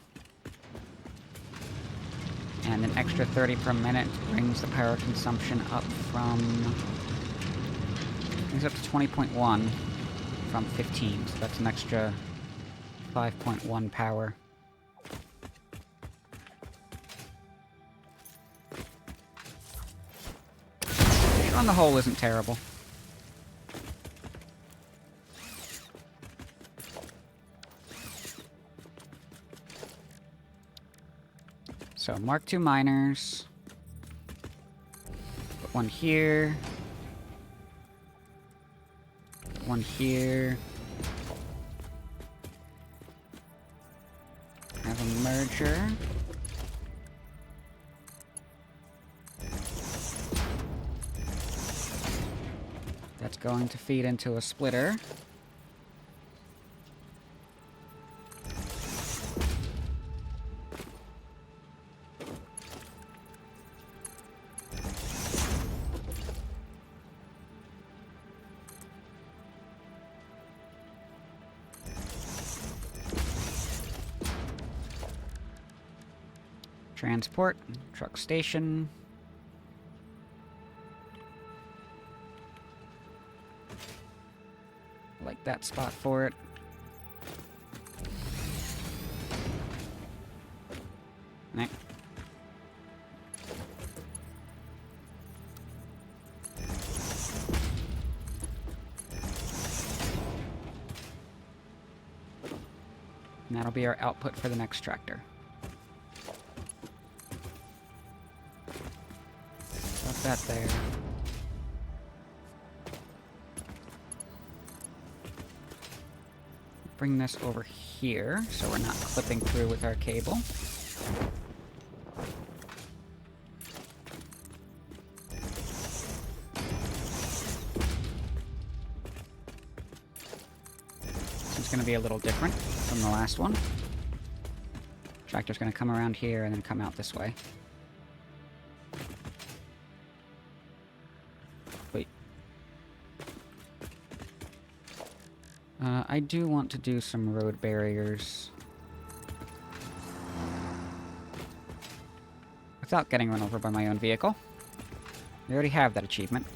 And an extra 30 per minute brings the power consumption up from... brings up to 20.1 from 15, so that's an extra 5.1 power. Which on the whole isn't terrible. So, Mark II miners. Put 1 here. Put 1 here. Have a merger. That's going to feed into a splitter. Transport, truck station. Like that spot for it. Right. And that'll be our output for the next tractor. Got that there. Bring this over here so we're not clipping through with our cable. It's going to be a little different from the last one. Tractor's going to come around here and then come out this way. Wait. I do want to do some road barriers. Without getting run over by my own vehicle. We already have that achievement.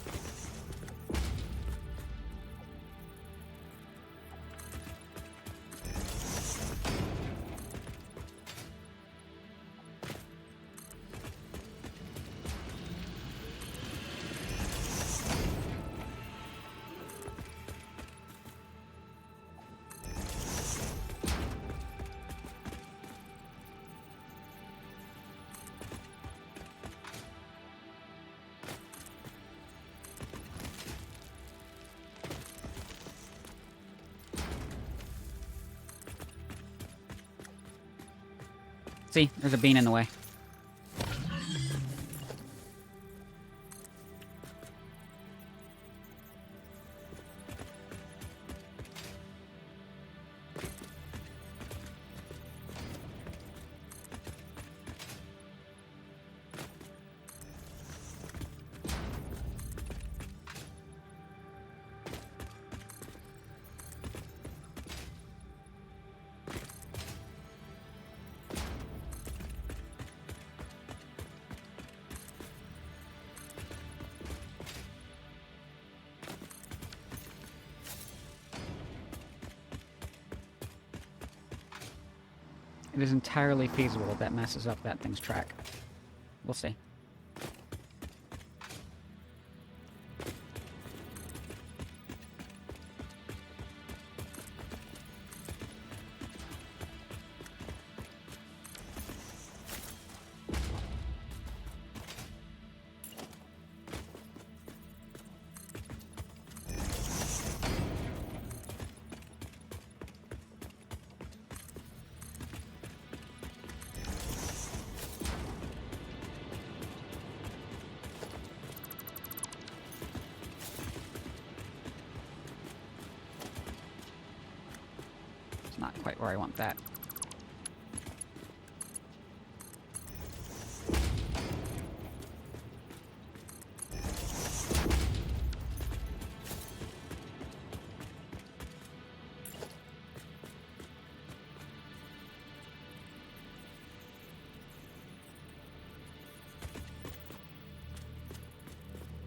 See, there's a bean in the way. It is entirely feasible that that messes up that thing's track. We'll see. Not quite where I want that.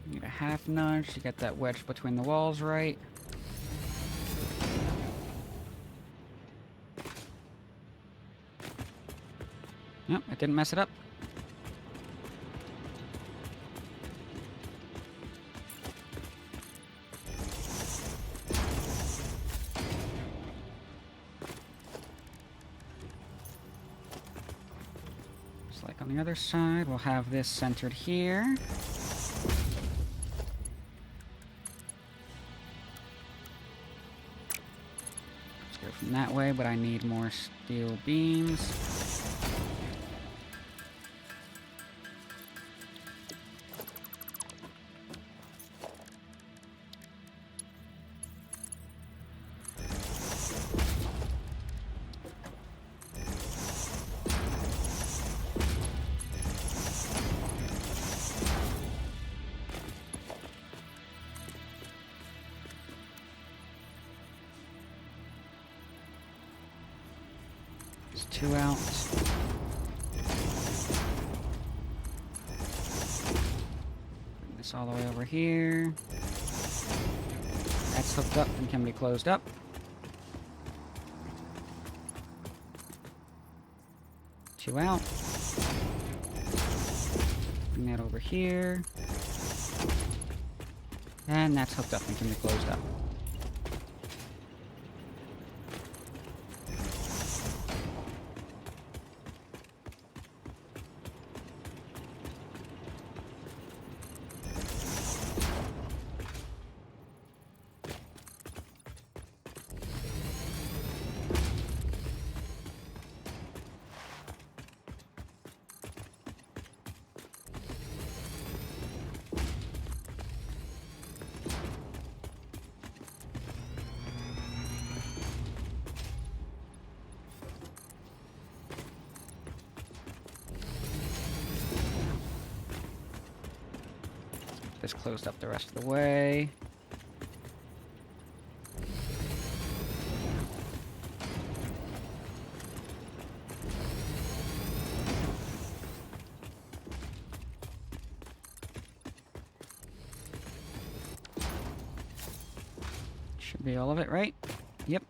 Need a half nudge to get that wedge between the walls right. Nope, it didn't mess it up. Just like on the other side, we'll have this centered here. Let's go from that way, but I need more steel beams. Two out. this all the way over here. That's hooked up and can be closed up. Two out. Bring that over here. And that's hooked up and can be closed up. This closed up the rest of the way. Should be all of it, right? Yep.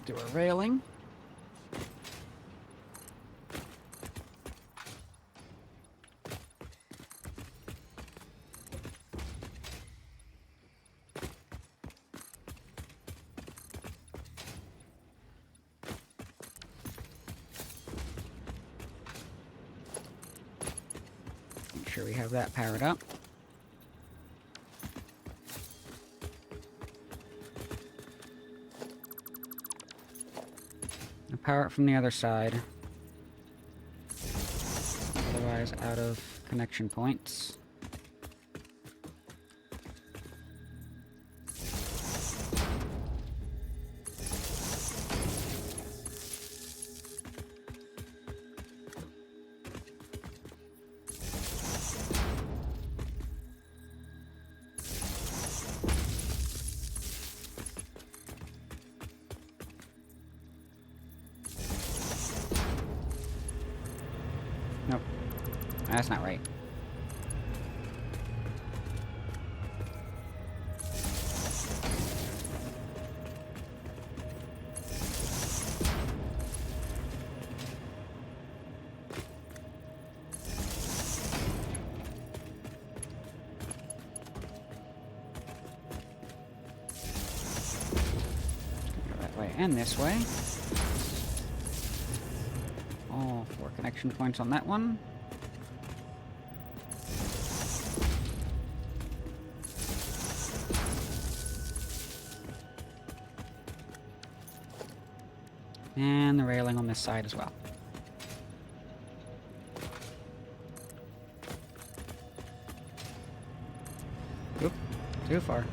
Do a railing. Make sure we have that powered up. Power it from the other side. Otherwise, out of connection points. Nope. That's not right. Go that way and this way. All 4 connection points on that one. And the railing on this side as well. Oop, too far.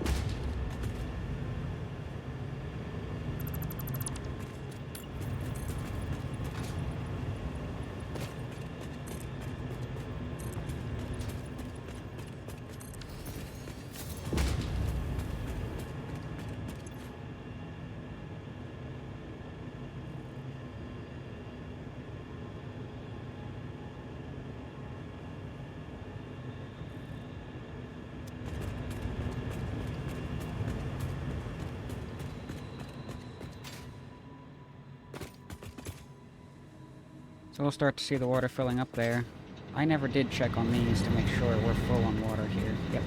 So we'll start to see the water filling up there. I never did check on these to make sure we're full on water here. Yep.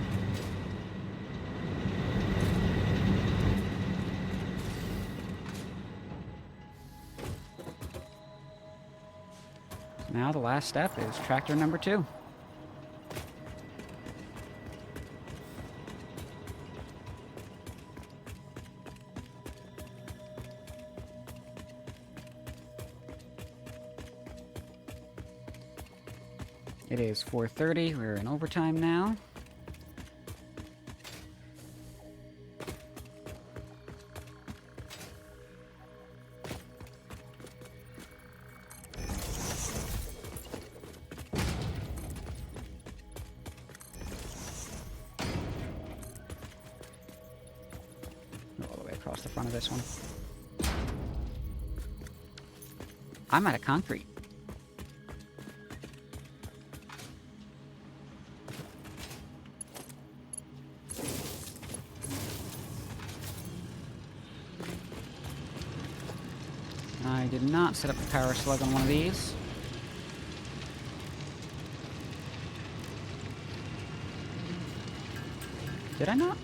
Now the last step is tractor number 2. It is 4:30. We're in overtime now. across the front of this one. I'm out of concrete. I did not set up the power slug on one of these. Did I not?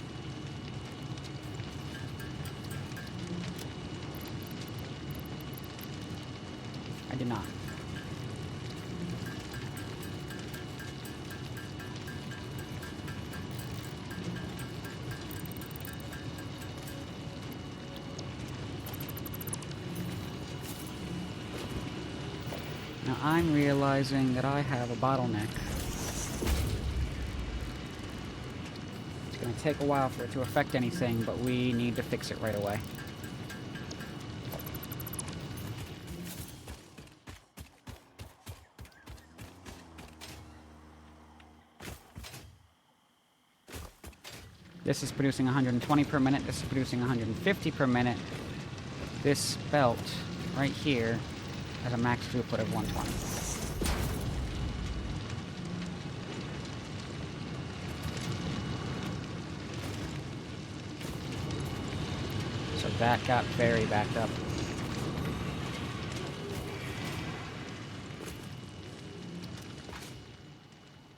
I did not. Now I'm realizing that I have a bottleneck. It's going to take a while for it to affect anything, but we need to fix it right away. This is producing 120 per minute, this is producing 150 per minute. This belt right here has a max throughput of 120. So that got very backed up.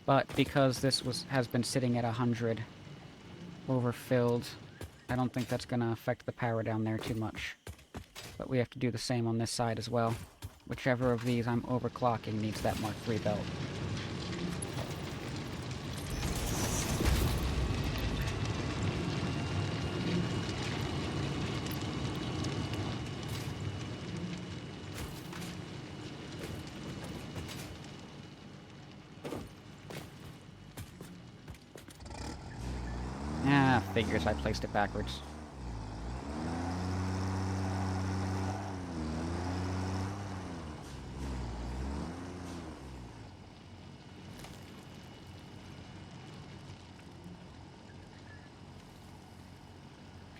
But because this has been sitting at 100 overfilled, I don't think that's going to affect the power down there too much. But we have to do the same on this side as well. Whichever of these I'm overclocking needs that Mark III belt. Ah, figures, I placed it backwards.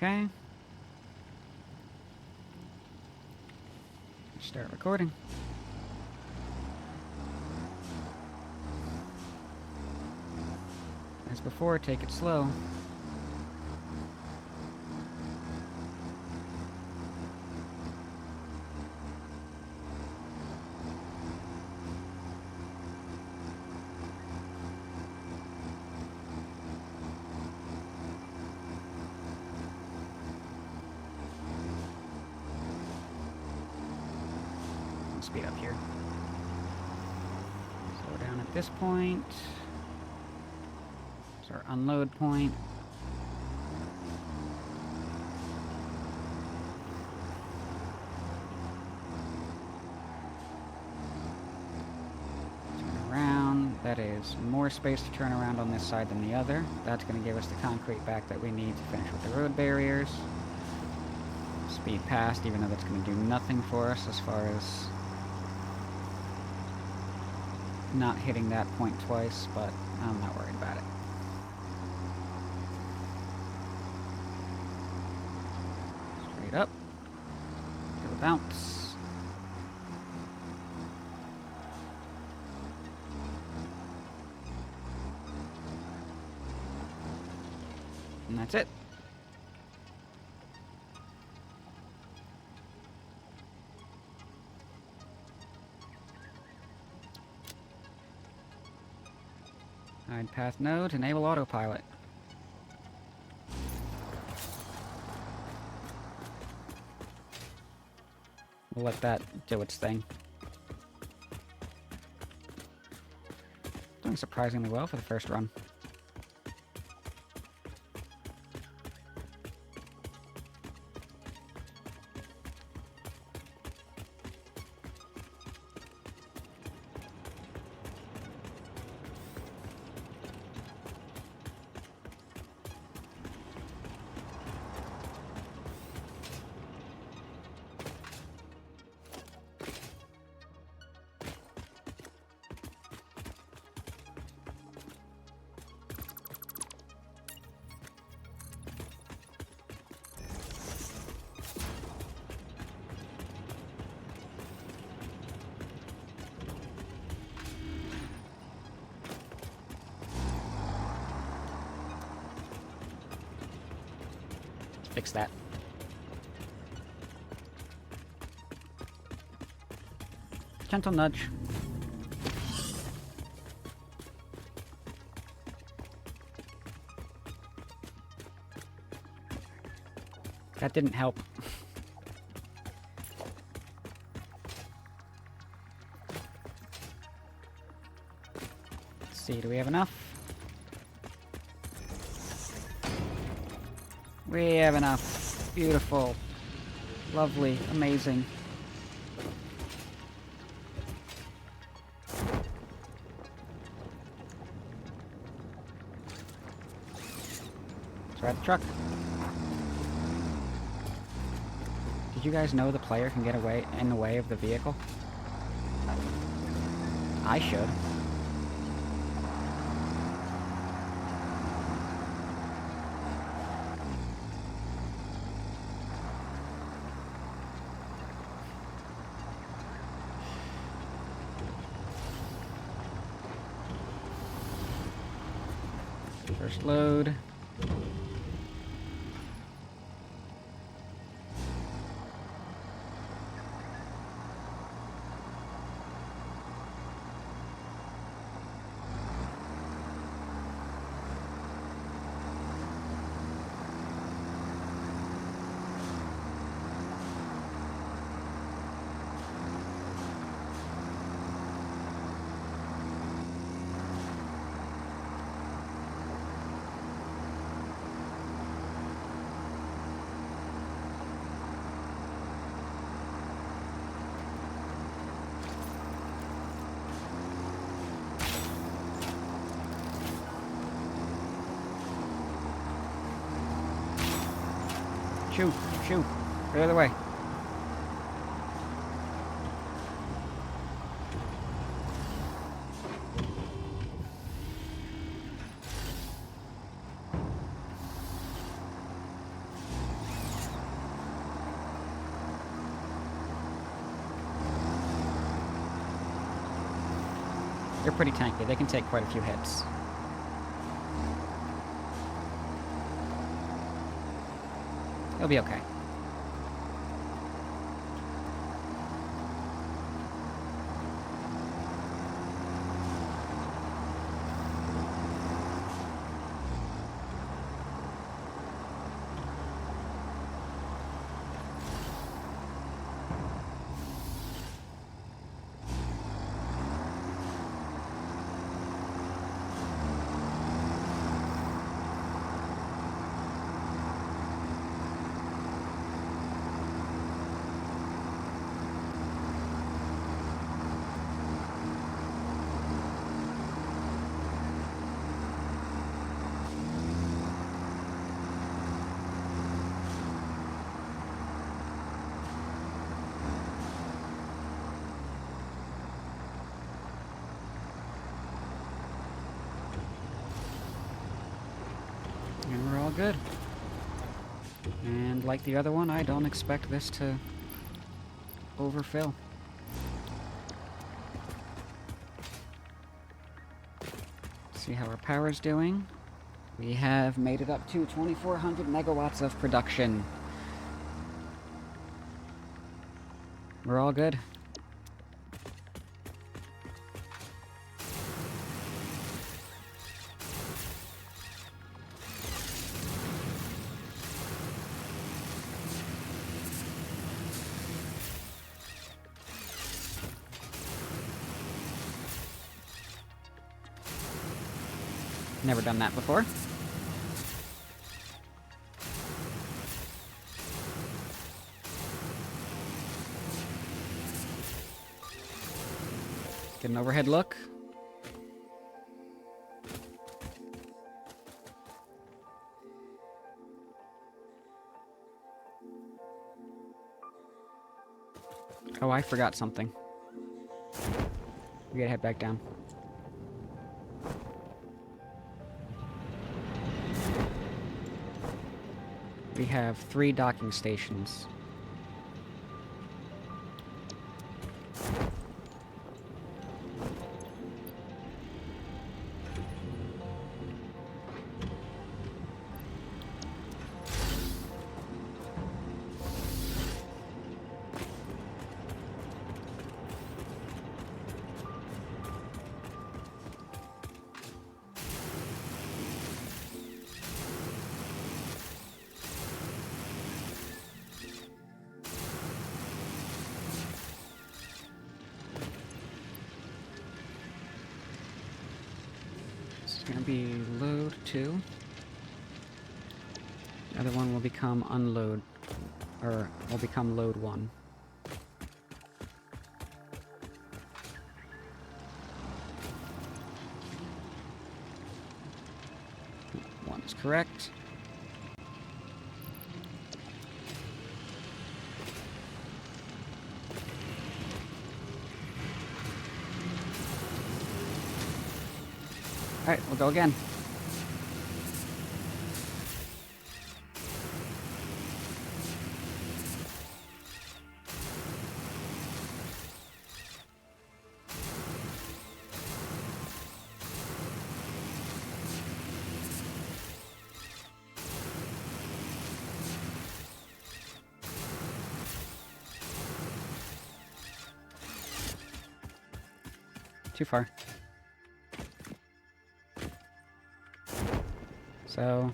Okay. Start recording. As before, take it slow. Speed up here. Slow down at this point. It's our unload point. Turn around. That is more space to turn around on this side than the other. That's going to give us the concrete back that we need to finish with the road barriers. Speed past, even though that's going to do nothing for us as far as not hitting that point twice, but I'm not worried about it. Straight up. Do a bounce. And that's it. Hide path node, enable autopilot. We'll let that do its thing. Doing surprisingly well for the first run. fix that. Gentle nudge. That didn't help. Let's see, do we have enough? We have enough. Beautiful. Lovely. Amazing. Let's ride the truck. Did you guys know the player can get away in the way of the vehicle? I should. First load. Shoot, shoot. The other way. They're pretty tanky. They can take quite a few hits. It'll be okay. And we're all good. And like the other one, I don't expect this to overfill. See how our power's doing. We have made it up to 2,400 megawatts of production. We're all good. Never done that before. Get an overhead look. Oh, I forgot something. We gotta head back down. We have 3 docking stations. gonna be load 2. The other one will become unload, or will become load 1. One is correct. Alright, we'll go again. Too far. So,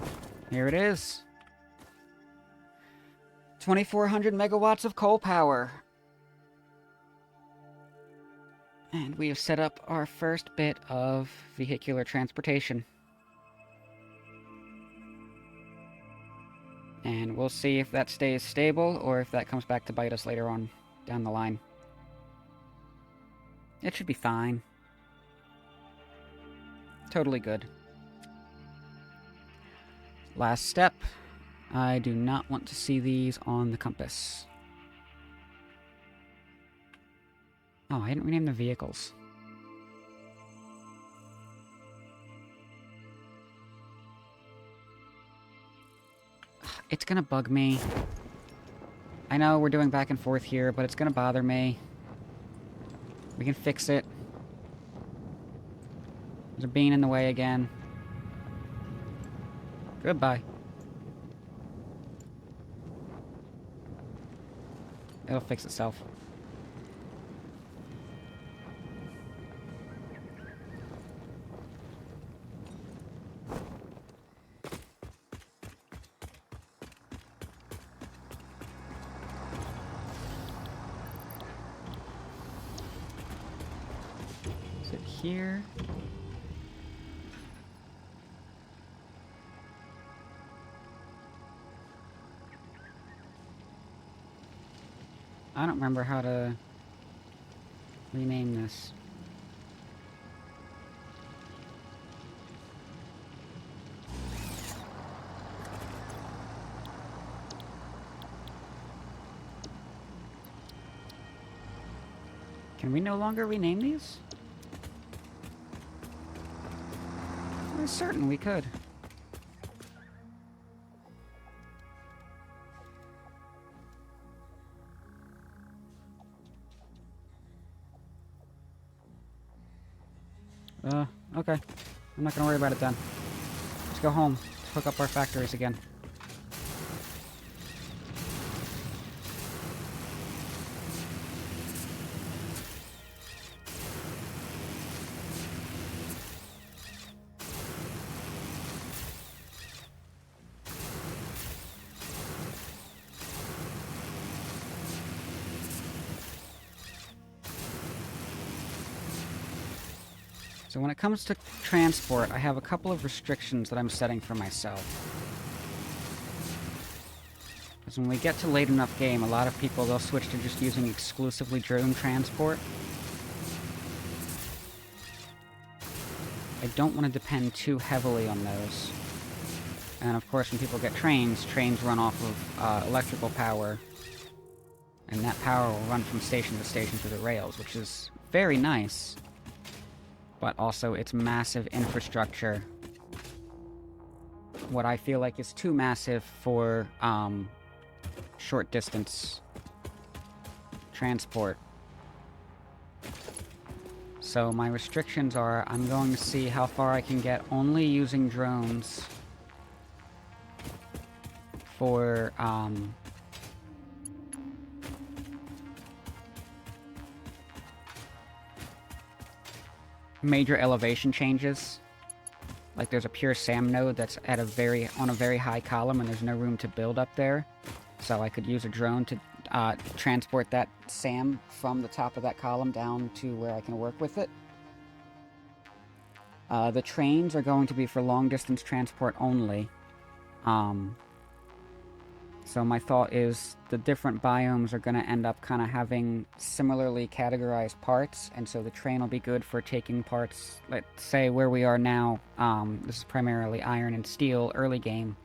here it is. 2,400 megawatts of coal power. And we have set up our first bit of vehicular transportation. And we'll see if that stays stable or if that comes back to bite us later on down the line. It should be fine. Totally good. Last step. I do not want to see these on the compass. Oh, I didn't rename the vehicles. It's gonna bug me. I know we're doing back and forth here, but it's gonna bother me. We can fix it. There's a bean in the way again. Goodbye. It'll fix itself. Is it here? I don't remember how to rename this. Can we no longer rename these? I'm certain we could. Okay. I'm not gonna worry about it then. Let's go home. Let's hook up our factories again. So when it comes to transport, I have a couple of restrictions that I'm setting for myself. Because when we get to late enough game, a lot of people, they'll switch to just using exclusively drone transport. I don't want to depend too heavily on those. And of course, when people get trains, trains run off of electrical power. And that power will run from station to station through the rails, which is very nice. But also, it's massive infrastructure. What I feel like is too massive for short distance transport. So my restrictions are, I'm going to see how far I can get only using drones for major elevation changes. Like there's a pure SAM node that's at on a very high column and there's no room to build up there. So I could use a drone to transport that SAM from the top of that column down to where I can work with it. The trains are going to be for long-distance transport only. So my thought is the different biomes are going to end up kind of having similarly categorized parts, and so the train will be good for taking parts, let's say where we are now, this is primarily iron and steel early game.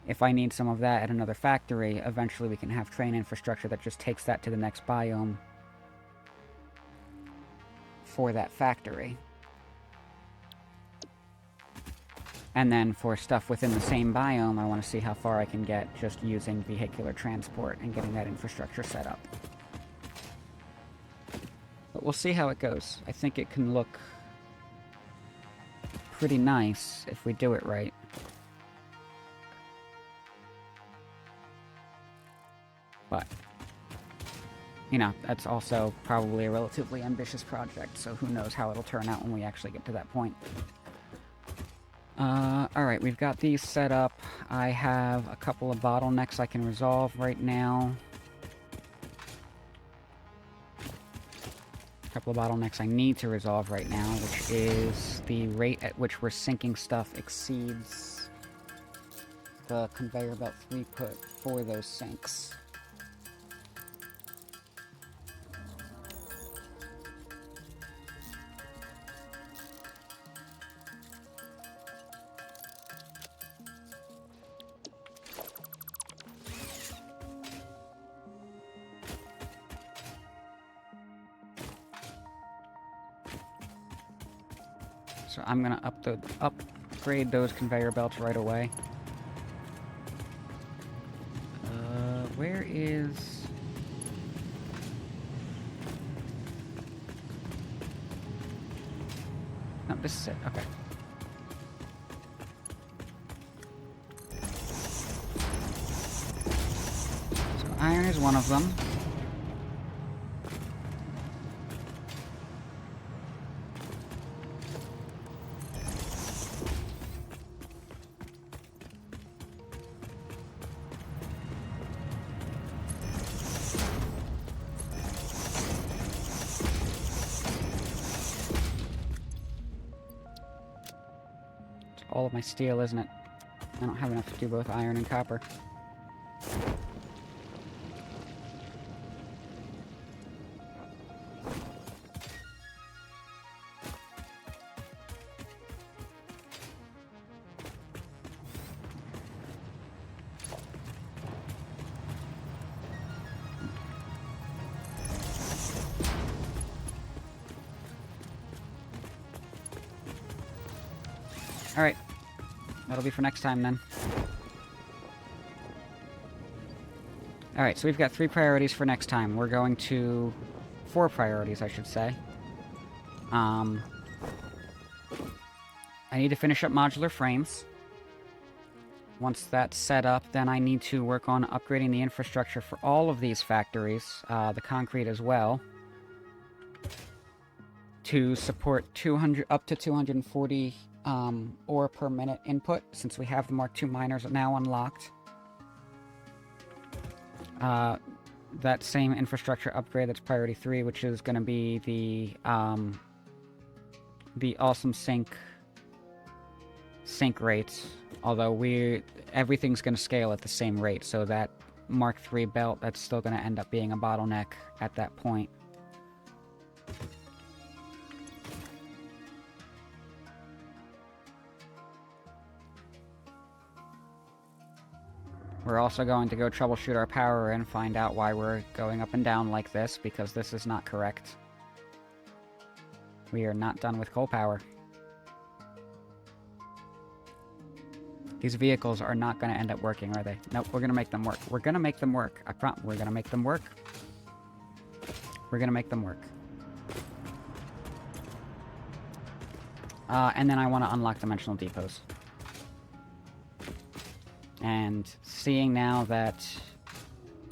If I need some of that at another factory, eventually we can have train infrastructure that just takes that to the next biome for that factory. And then for stuff within the same biome, I want to see how far I can get just using vehicular transport and getting that infrastructure set up. But we'll see how it goes. I think it can look pretty nice if we do it right. But, you know, that's also probably a relatively ambitious project, so who knows how it'll turn out when we actually get to that point. Alright, we've got these set up. I have a couple of bottlenecks I can resolve right now. A couple of bottlenecks I need to resolve right now, which is the rate at which we're sinking stuff exceeds the conveyor belt throughput for those sinks. So I'm gonna upgrade those conveyor belts right away. Where is... No, this is it. Okay. So iron is one of them. All of my steel, isn't it? I don't have enough to do both iron and copper. Alright. That'll be for next time, then. Alright, so we've got 3 priorities for next time. We're going to... 4 priorities, I should say. I need to finish up modular frames. Once that's set up, then I need to work on upgrading the infrastructure for all of these factories, the concrete as well, to support up to 240 ore per minute input, since we have the Mark II miners now unlocked. That same infrastructure upgrade, that's priority 3, which is going to be the awesome sink rates. Although everything's going to scale at the same rate, so that Mark III belt, that's still going to end up being a bottleneck at that point. We're also going to go troubleshoot our power and find out why we're going up and down like this, because this is not correct. We are not done with coal power. These vehicles are not going to end up working, are they? Nope, we're going to make them work. We're going to make them work. We're going to make them work. We're going to make them work. And then I want to unlock dimensional depots. And seeing now that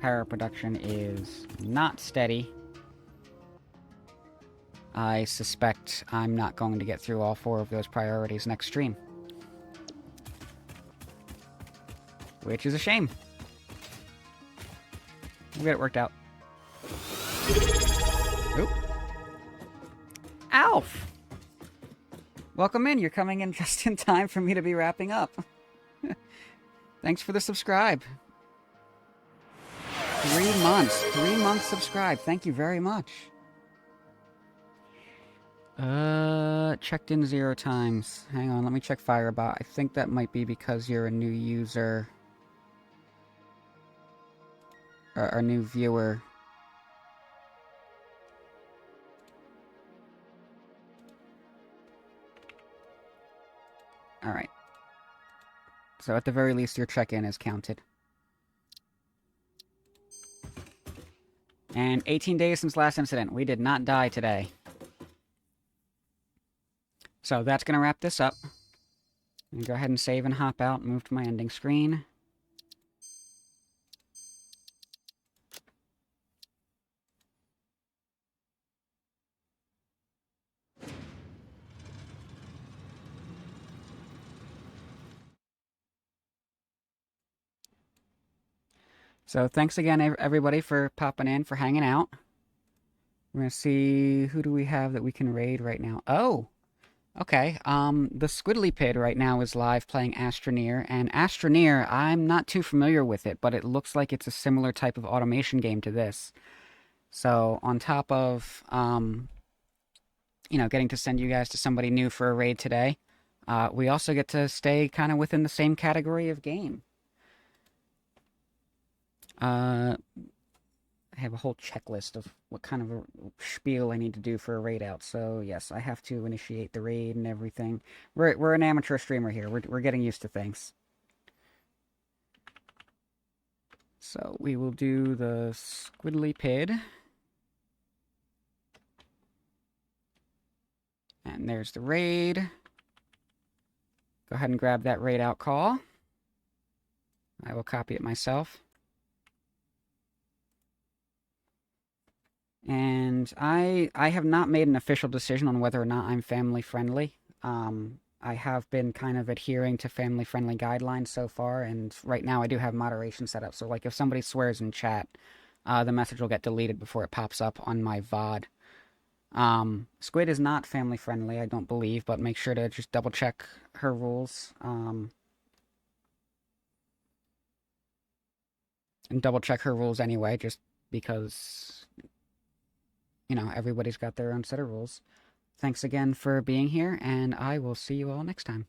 power production is not steady, I suspect I'm not going to get through all 4 of those priorities next stream. Which is a shame. We'll get it worked out. Oop. Alf! Welcome in. You're coming in just in time for me to be wrapping up. Thanks for the subscribe. 3 months. 3 months subscribed. Thank you very much. Checked in 0 times. Hang on, let me check Firebot. I think that might be because you're a new user. Or a new viewer. Alright. So at the very least, your check-in is counted. And 18 days since last incident. We did not die today. So that's going to wrap this up. I'm go ahead and save and hop out, move to my ending screen. So thanks again, everybody, for popping in, for hanging out. We're going to see, who do we have that we can raid right now? Oh! Okay, the Squiddly Pid right now is live playing Astroneer, and Astroneer, I'm not too familiar with it, but it looks like it's a similar type of automation game to this. So, on top of, you know, getting to send you guys to somebody new for a raid today, we also get to stay kind of within the same category of game. I have a whole checklist of what kind of a spiel I need to do for a raid out. So yes, I have to initiate the raid and everything. We're an amateur streamer here. We're getting used to things. So we will do the Squiddly Pid. And there's the raid. Go ahead and grab that raid out call. I will copy it myself. And I have not made an official decision on whether or not I'm family friendly. I have been kind of adhering to family friendly guidelines so far, and right now I do have moderation set up. So like if somebody swears in chat, the message will get deleted before it pops up on my VOD. Squid is not family friendly, I don't believe, but make sure to just double check her rules. And double check her rules anyway, just because, you know, everybody's got their own set of rules. Thanks again for being here, and I will see you all next time.